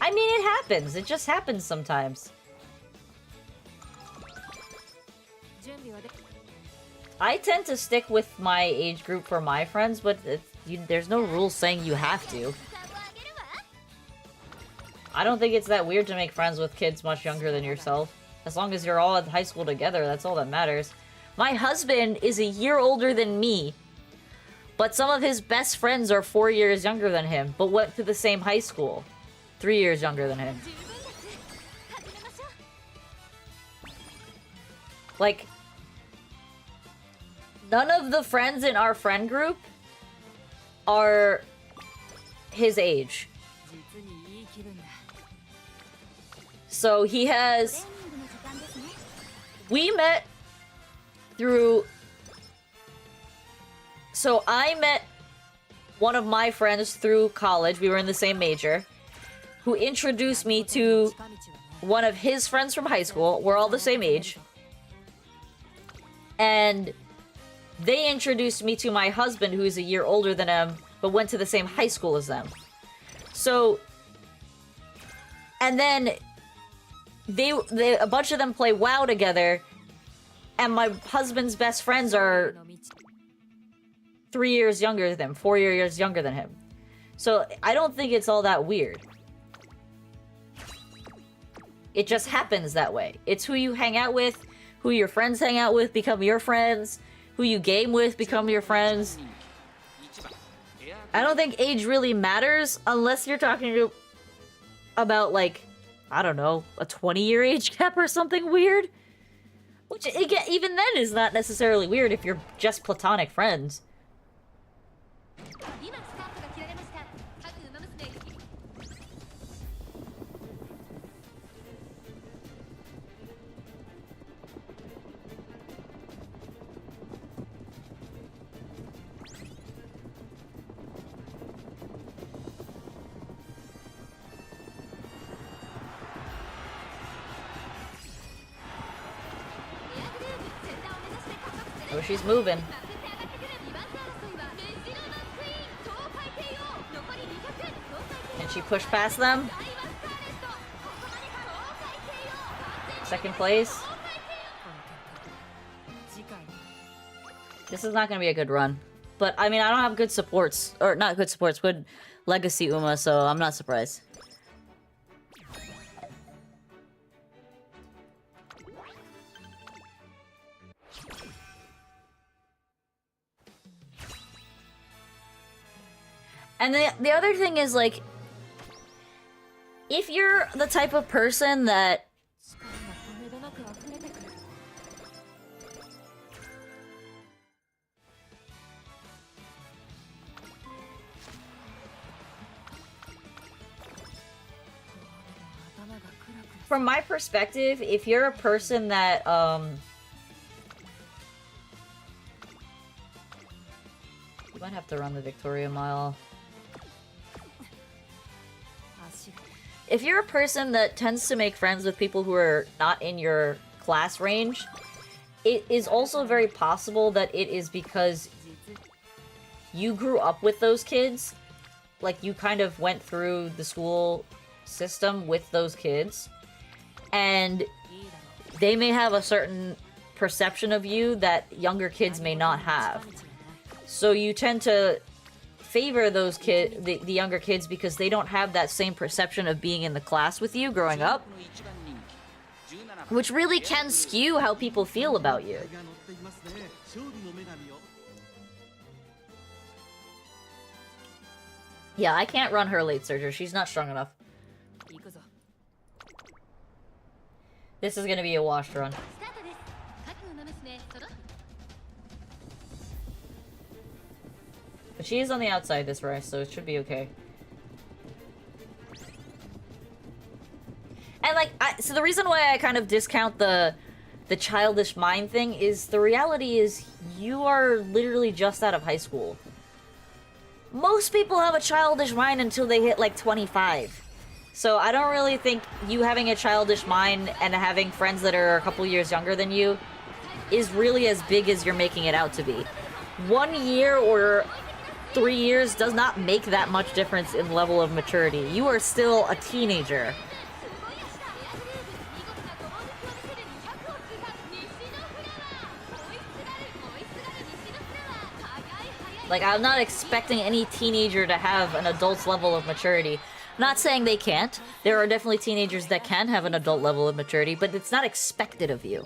Speaker 1: I mean, it happens. It just happens sometimes. I tend to stick with my age group for my friends, but there's no rules saying you have to. I don't think it's that weird to make friends with kids much younger than yourself. As long as you're all at high school together, that's all that matters. My husband is a year older than me, but some of his best friends are 4 years younger than him, but went to the same high school. 3 years younger than him. Like, none of the friends in our friend group are his age. So he has... We met through... So I met one of my friends through college. We were in the same major. Who introduced me to one of his friends from high school. We're all the same age. And they introduced me to my husband, who's a year older than him, but went to the same high school as them. So... And then... a bunch of them play WoW together, and my husband's best friends are 3 years younger than him, 4 years younger than him. So I don't think it's all that weird. It just happens that way. It's who you hang out with, who your friends hang out with become your friends, who you game with become your friends. I don't think age really matters unless you're talking about, like, I don't know, a 20-year age gap or something weird. Which, even then, is not necessarily weird if you're just platonic friends. she's moving. Can she push past them? Second place. This is not gonna be a good run. But, I mean, I don't have good supports. Or, not good supports, good legacy Uma, so I'm not surprised. And the other thing is, like, if you're the type of person that... From my perspective, if you're a person that, you might have to run the Victoria Mile. If you're a person that tends to make friends with people who are not in your class range, it is also very possible that it is because you grew up with those kids. Like, you kind of went through the school system with those kids. And they may have a certain perception of you that younger kids may not have. So you tend to favor those the younger kids because they don't have that same perception of being in the class with you growing up. Which really can skew how people feel about you. Yeah, I can't run her late surger. She's not strong enough. This is gonna be a washed run. But she is on the outside this race, so it should be okay. And like, so the reason why I kind of discount the childish mind thing is the reality is you are literally just out of high school. Most people have a childish mind until they hit like 25. So I don't really think you having a childish mind and having friends that are a couple years younger than you is really as big as you're making it out to be. 1 year or 3 years does not make that much difference in level of maturity. You are still a teenager. Like, I'm not expecting any teenager to have an adult's level of maturity. Not saying they can't. There are definitely teenagers that can have an adult level of maturity, but it's not expected of you.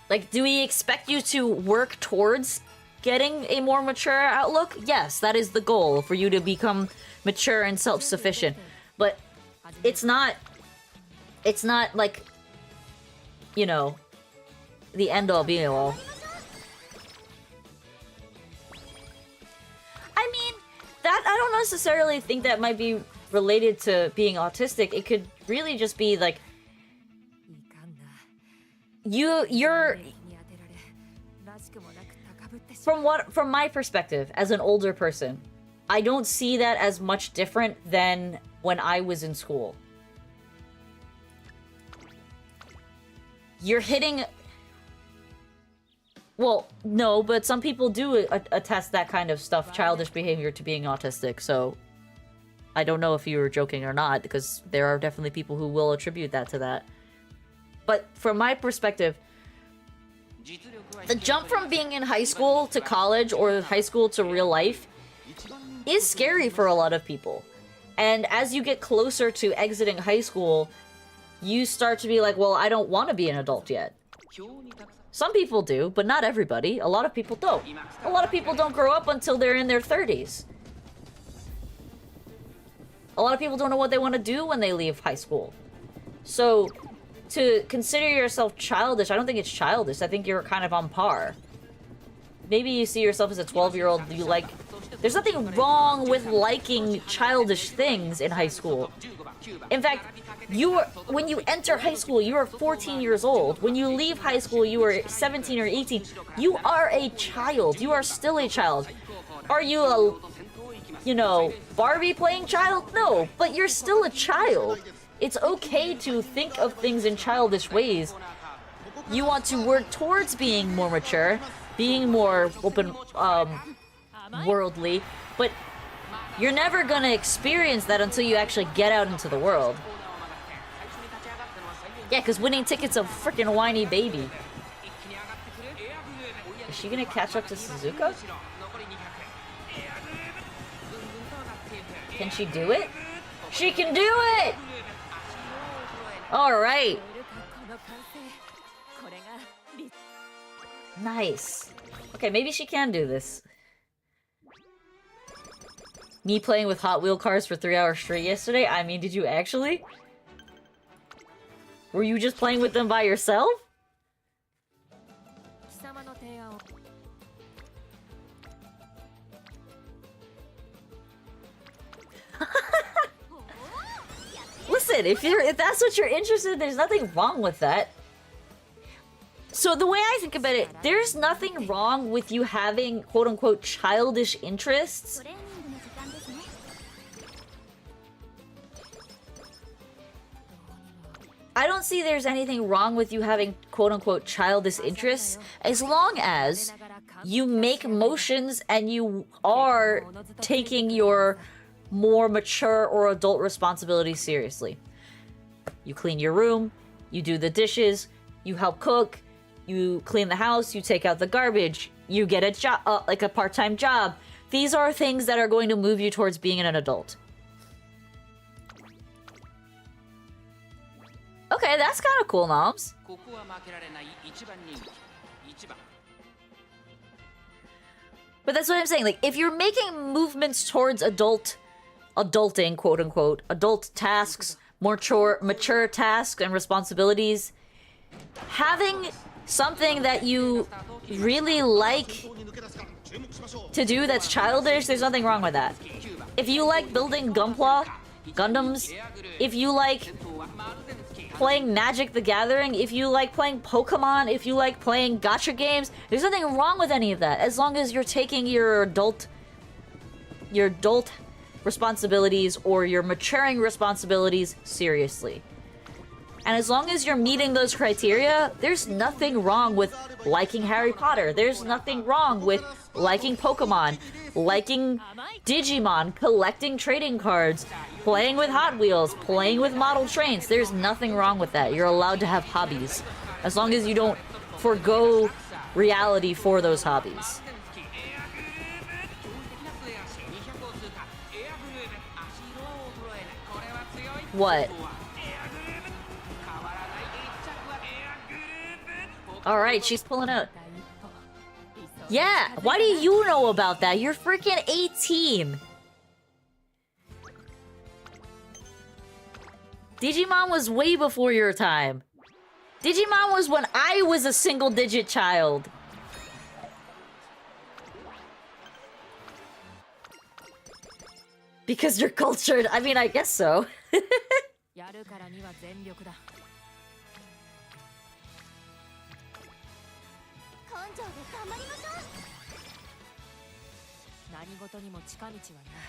Speaker 1: Like, do we expect you to work towards getting a more mature outlook? Yes, that is the goal, for you to become mature and self-sufficient. But it's not like, you know, the end-all be-all. I mean, that I don't necessarily think that might be related to being autistic. It could really just be like you're from my perspective as an older person, I don't see that as much different than when I was in school. You're hitting... Well, no, but some people do attest that kind of stuff, childish behavior, to being autistic, so... I don't know if you were joking or not, because there are definitely people who will attribute that to that. But from my perspective, the jump from being in high school to college, or high school to real life, is scary for a lot of people. And as you get closer to exiting high school, you start to be like, well, I don't want to be an adult yet. Some people do, but not everybody. A lot of people don't. A lot of people don't grow up until they're in their 30s. A lot of people don't know what they want to do when they leave high school. So, to consider yourself childish, I don't think it's childish. I think you're kind of on par. Maybe you see yourself as a 12-year-old, you like... There's nothing wrong with liking childish things in high school. In fact, when you enter high school, you are 14 years old. When you leave high school, you are 17 or 18. You are a child. You are still a child. Are you a, you know, Barbie playing child? No, but you're still a child. It's okay to think of things in childish ways. You want to work towards being more mature, being more open, worldly, but you're never gonna experience that until you actually get out into the world. Yeah, because winning ticket's a freaking whiny baby. Is she gonna catch up to Suzuka? Can she do it? She can do it! Alright. Nice. Okay, maybe she can do this. Me playing with Hot Wheel cars for 3 hours straight yesterday? I mean, did you actually? Were you just playing with them by yourself? Listen, if that's what you're interested in, there's nothing wrong with that. So the way I think about it, there's nothing wrong with you having quote-unquote childish interests. I don't see there's anything wrong with you having quote-unquote childish interests as long as you make motions and you are taking your more mature or adult responsibilities seriously. You clean your room, you do the dishes, you help cook, you clean the house, you take out the garbage, you get a job, like a part-time job. These are things that are going to move you towards being an adult. Okay, that's kind of cool, Noms. But that's what I'm saying. Like, if you're making movements towards adulting, quote unquote, adult tasks, mature tasks and responsibilities, having something that you really like to do that's childish, there's nothing wrong with that. If you like building Gundams, if you like playing Magic the Gathering, if you like playing Pokemon, if you like playing gacha games, there's nothing wrong with any of that, as long as you're taking your adult responsibilities or your maturing responsibilities seriously. And as long as you're meeting those criteria, there's nothing wrong with liking Harry Potter. There's nothing wrong with liking Pokemon, liking Digimon, collecting trading cards, playing with Hot Wheels, playing with model trains. There's nothing wrong with that. You're allowed to have hobbies, as long as you don't forgo reality for those hobbies. What? Alright, she's pulling out. Yeah, why do you know about that? You're freaking 18. Digimon was way before your time. Digimon was when I was a single-digit child. Because you're cultured. I mean, I guess so.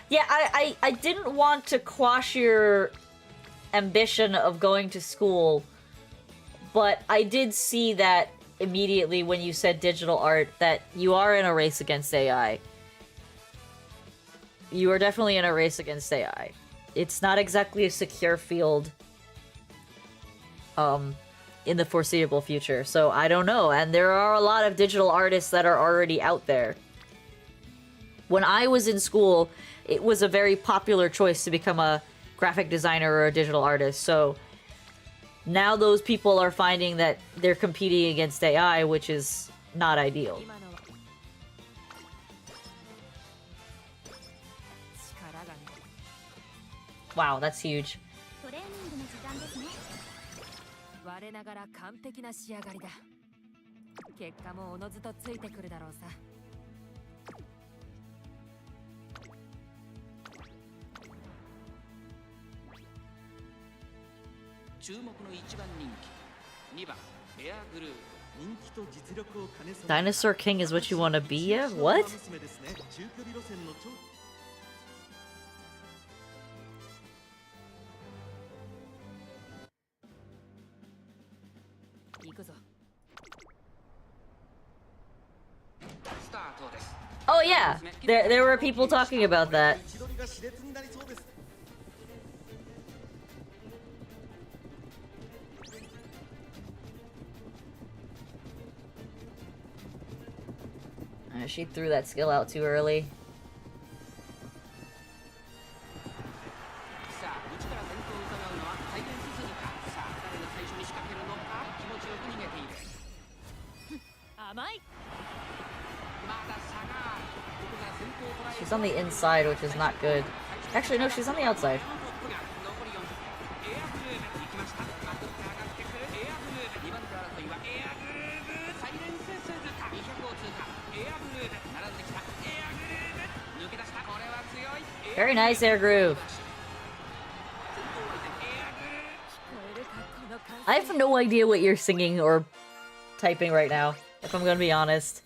Speaker 1: Yeah, I didn't want to quash your ambition of going to school, but I did see that immediately when you said digital art that you are in a race against AI. You are definitely in a race against AI. It's not exactly a secure field in the foreseeable future, so I don't know. And there are a lot of digital artists that are already out there. When I was in school, it was a very popular choice to become a graphic designer or a digital artist, so now those people are finding that they're competing against AI, which is not ideal. Wow, that's huge. Dinosaur King is what you want to be, yeah? What? Oh yeah, there were people talking about that. She threw that skill out too early. She's on the inside, which is not good. Actually, no, she's on the outside. Very nice air groove. I have no idea what you're singing or typing right now, if I'm gonna be honest.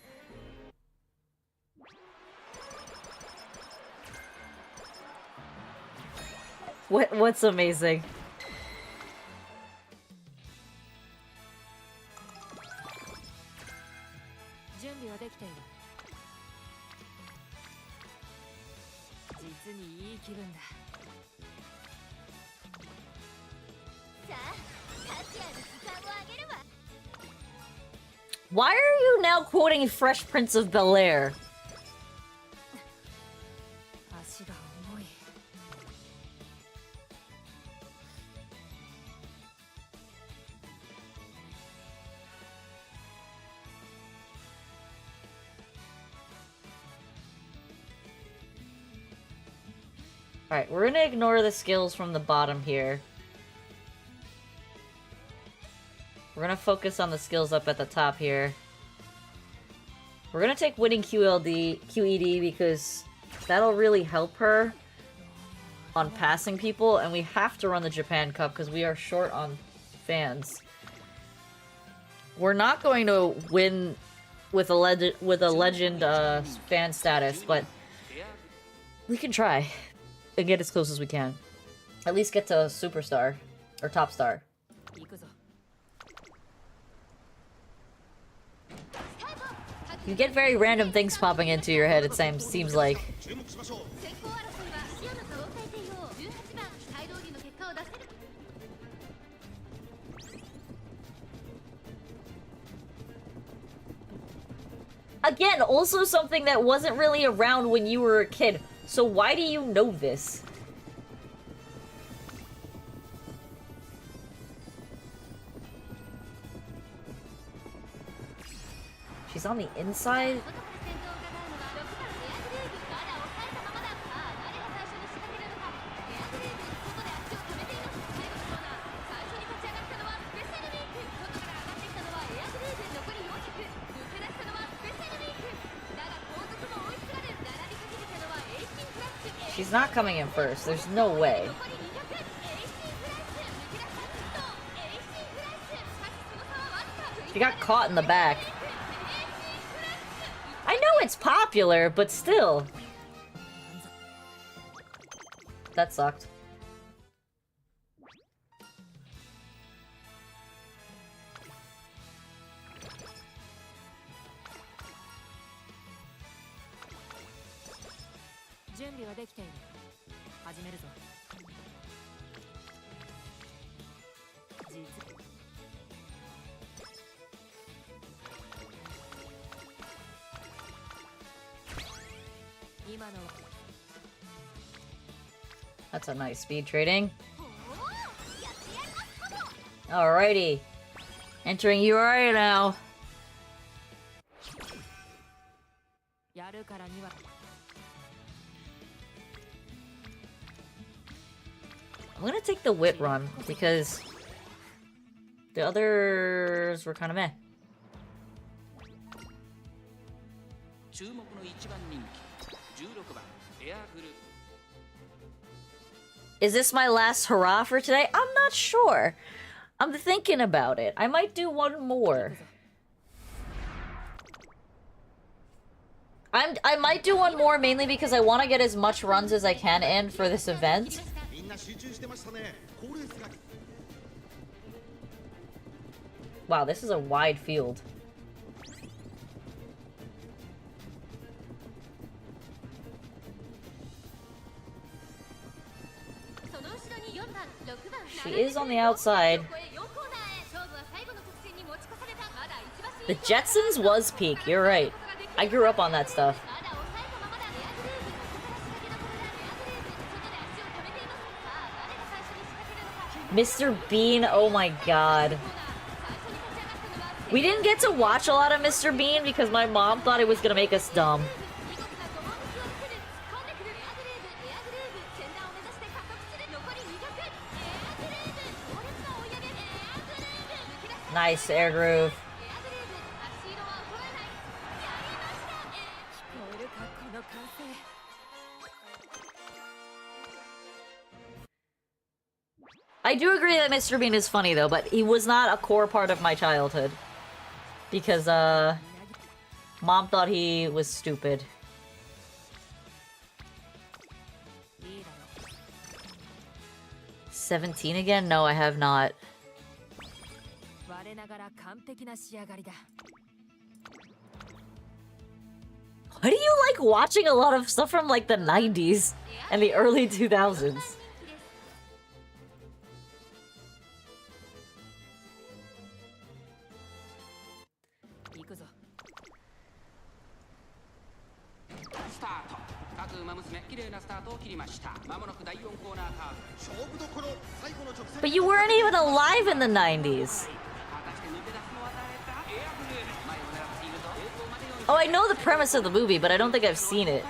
Speaker 1: What's amazing? Why are you now quoting Fresh Prince of Bel-Air? Alright, we're gonna ignore the skills from the bottom here. We're gonna focus on the skills up at the top here. We're gonna take winning QED because that'll really help her on passing people, and we have to run the Japan Cup because we are short on fans. We're not going to win with a legend fan status, but we can try and get as close as we can. At least get to superstar or top star. You get very random things popping into your head, it seems like. Again, also something that wasn't really around when you were a kid. So why do you know this? She's on the inside? She's not coming in first. There's no way. She got caught in the back. I know it's popular, but still. That sucked. That's a nice speed trading. Alrighty. Entering URA now. I'm gonna take the whip run because the others were kind of meh. Is this my last hurrah for today? I'm not sure. I'm thinking about it. I might do one more. I might do one more mainly because I want to get as much runs as I can in for this event. Wow, this is a wide field. She is on the outside. The Jetsons was peak, you're right. I grew up on that stuff. Mr. Bean, oh my god. We didn't get to watch a lot of Mr. Bean because my mom thought it was gonna make us dumb. Nice air groove. I do agree that Mr. Bean is funny though, but he was not a core part of my childhood. Because, Mom thought he was stupid. "17 again? No, I have not. Why do you like watching a lot of stuff from like the 90s and the early 2000s? But you weren't even alive in the 90s. Oh, I know the premise of the movie, but I don't think I've seen it.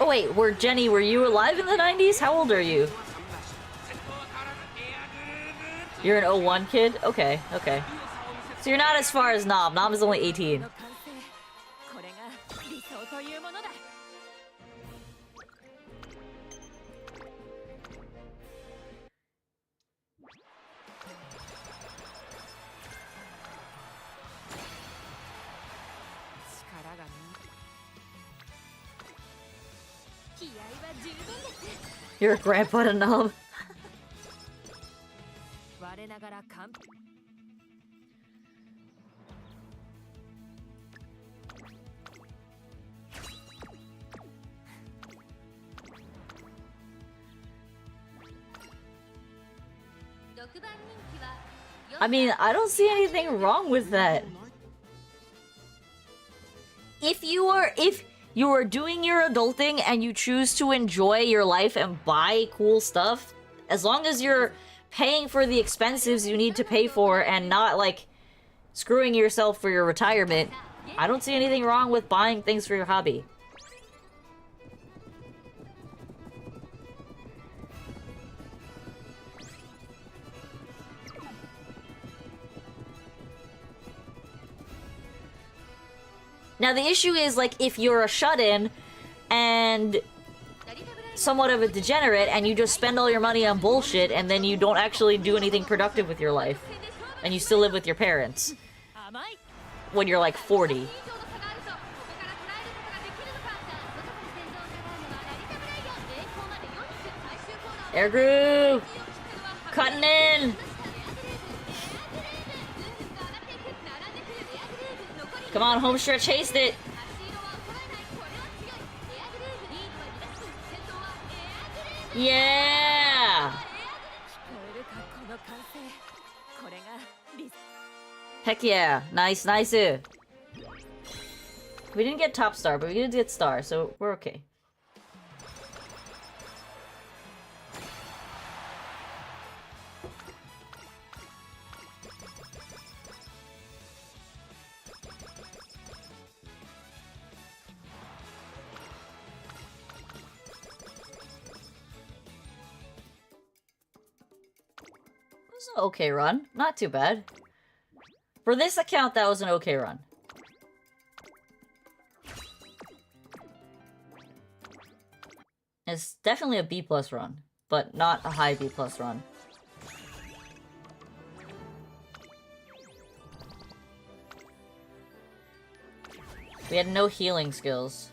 Speaker 1: Oh wait, Jenny, were you alive in the 90s? How old are you? You're an 01 kid? Okay, okay. So you're not as far as Nom. Nom is only 18. You're a grandpa to Nom. I mean, I don't see anything wrong with that. If you are doing your adulting and you choose to enjoy your life and buy cool stuff, as long as you're paying for the expenses you need to pay for and not like screwing yourself for your retirement, I don't see anything wrong with buying things for your hobby. Now the issue is, like, if you're a shut-in and somewhat of a degenerate and you just spend all your money on bullshit and then you don't actually do anything productive with your life and you still live with your parents when you're like 40. Air groove! Cutting in! Come on, home stretch, haste it! Yeah! Heck yeah! Nice, nice! We didn't get top star, but we did get star, so we're okay. Okay run. Not too bad. For this account, that was an okay run. It's definitely a B+ run, but not a high B+ run. We had no healing skills.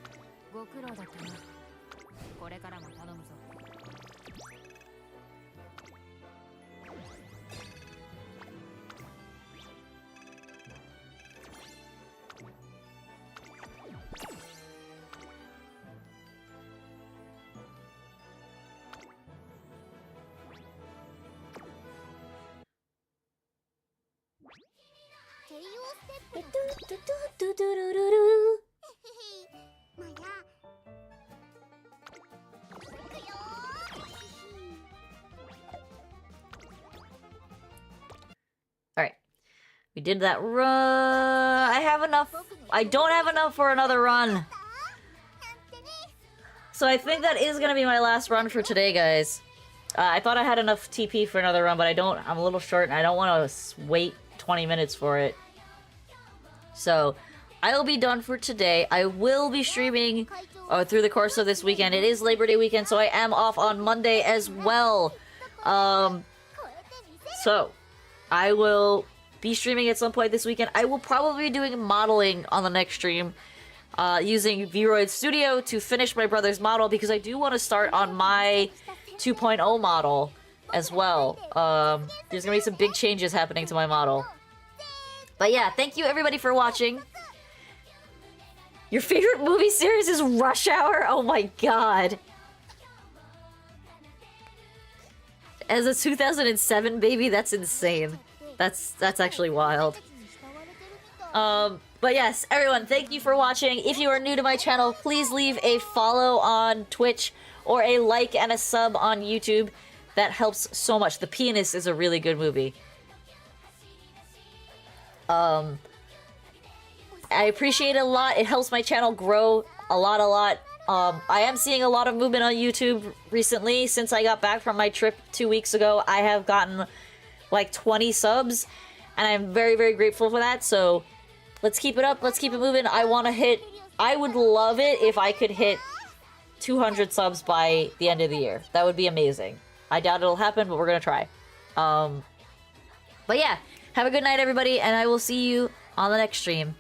Speaker 1: Alright. We did that run. I have enough. I don't have enough for another run. So I think that is gonna be my last run for today, guys. I thought I had enough TP for another run, but I don't. I'm a little short, and I don't want to wait 20 minutes for it. So, I will be done for today. I will be streaming through the course of this weekend. It is Labor Day weekend, so I am off on Monday as well. So, I will be streaming at some point this weekend. I will probably be doing modeling on the next stream. Using Vroid Studio to finish my brother's model, because I do want to start on my 2.0 model as well. There's gonna be some big changes happening to my model. But yeah, thank you everybody for watching. Your favorite movie series is Rush Hour? Oh my god. As a 2007 baby, that's insane. That's actually wild. But yes, everyone, thank you for watching. If you are new to my channel, please leave a follow on Twitch or a like and a sub on YouTube. That helps so much. The Pianist is a really good movie. I appreciate it a lot. It helps my channel grow a lot. I am seeing a lot of movement on YouTube recently. Since I got back from my trip 2 weeks ago, I have gotten like 20 subs, and I'm very, very grateful for that. So let's keep it up. Let's keep it moving. I would love it if I could hit 200 subs by the end of the year. That would be amazing. I doubt it'll happen, but we're gonna try. But yeah, have a good night, everybody, and I will see you on the next stream.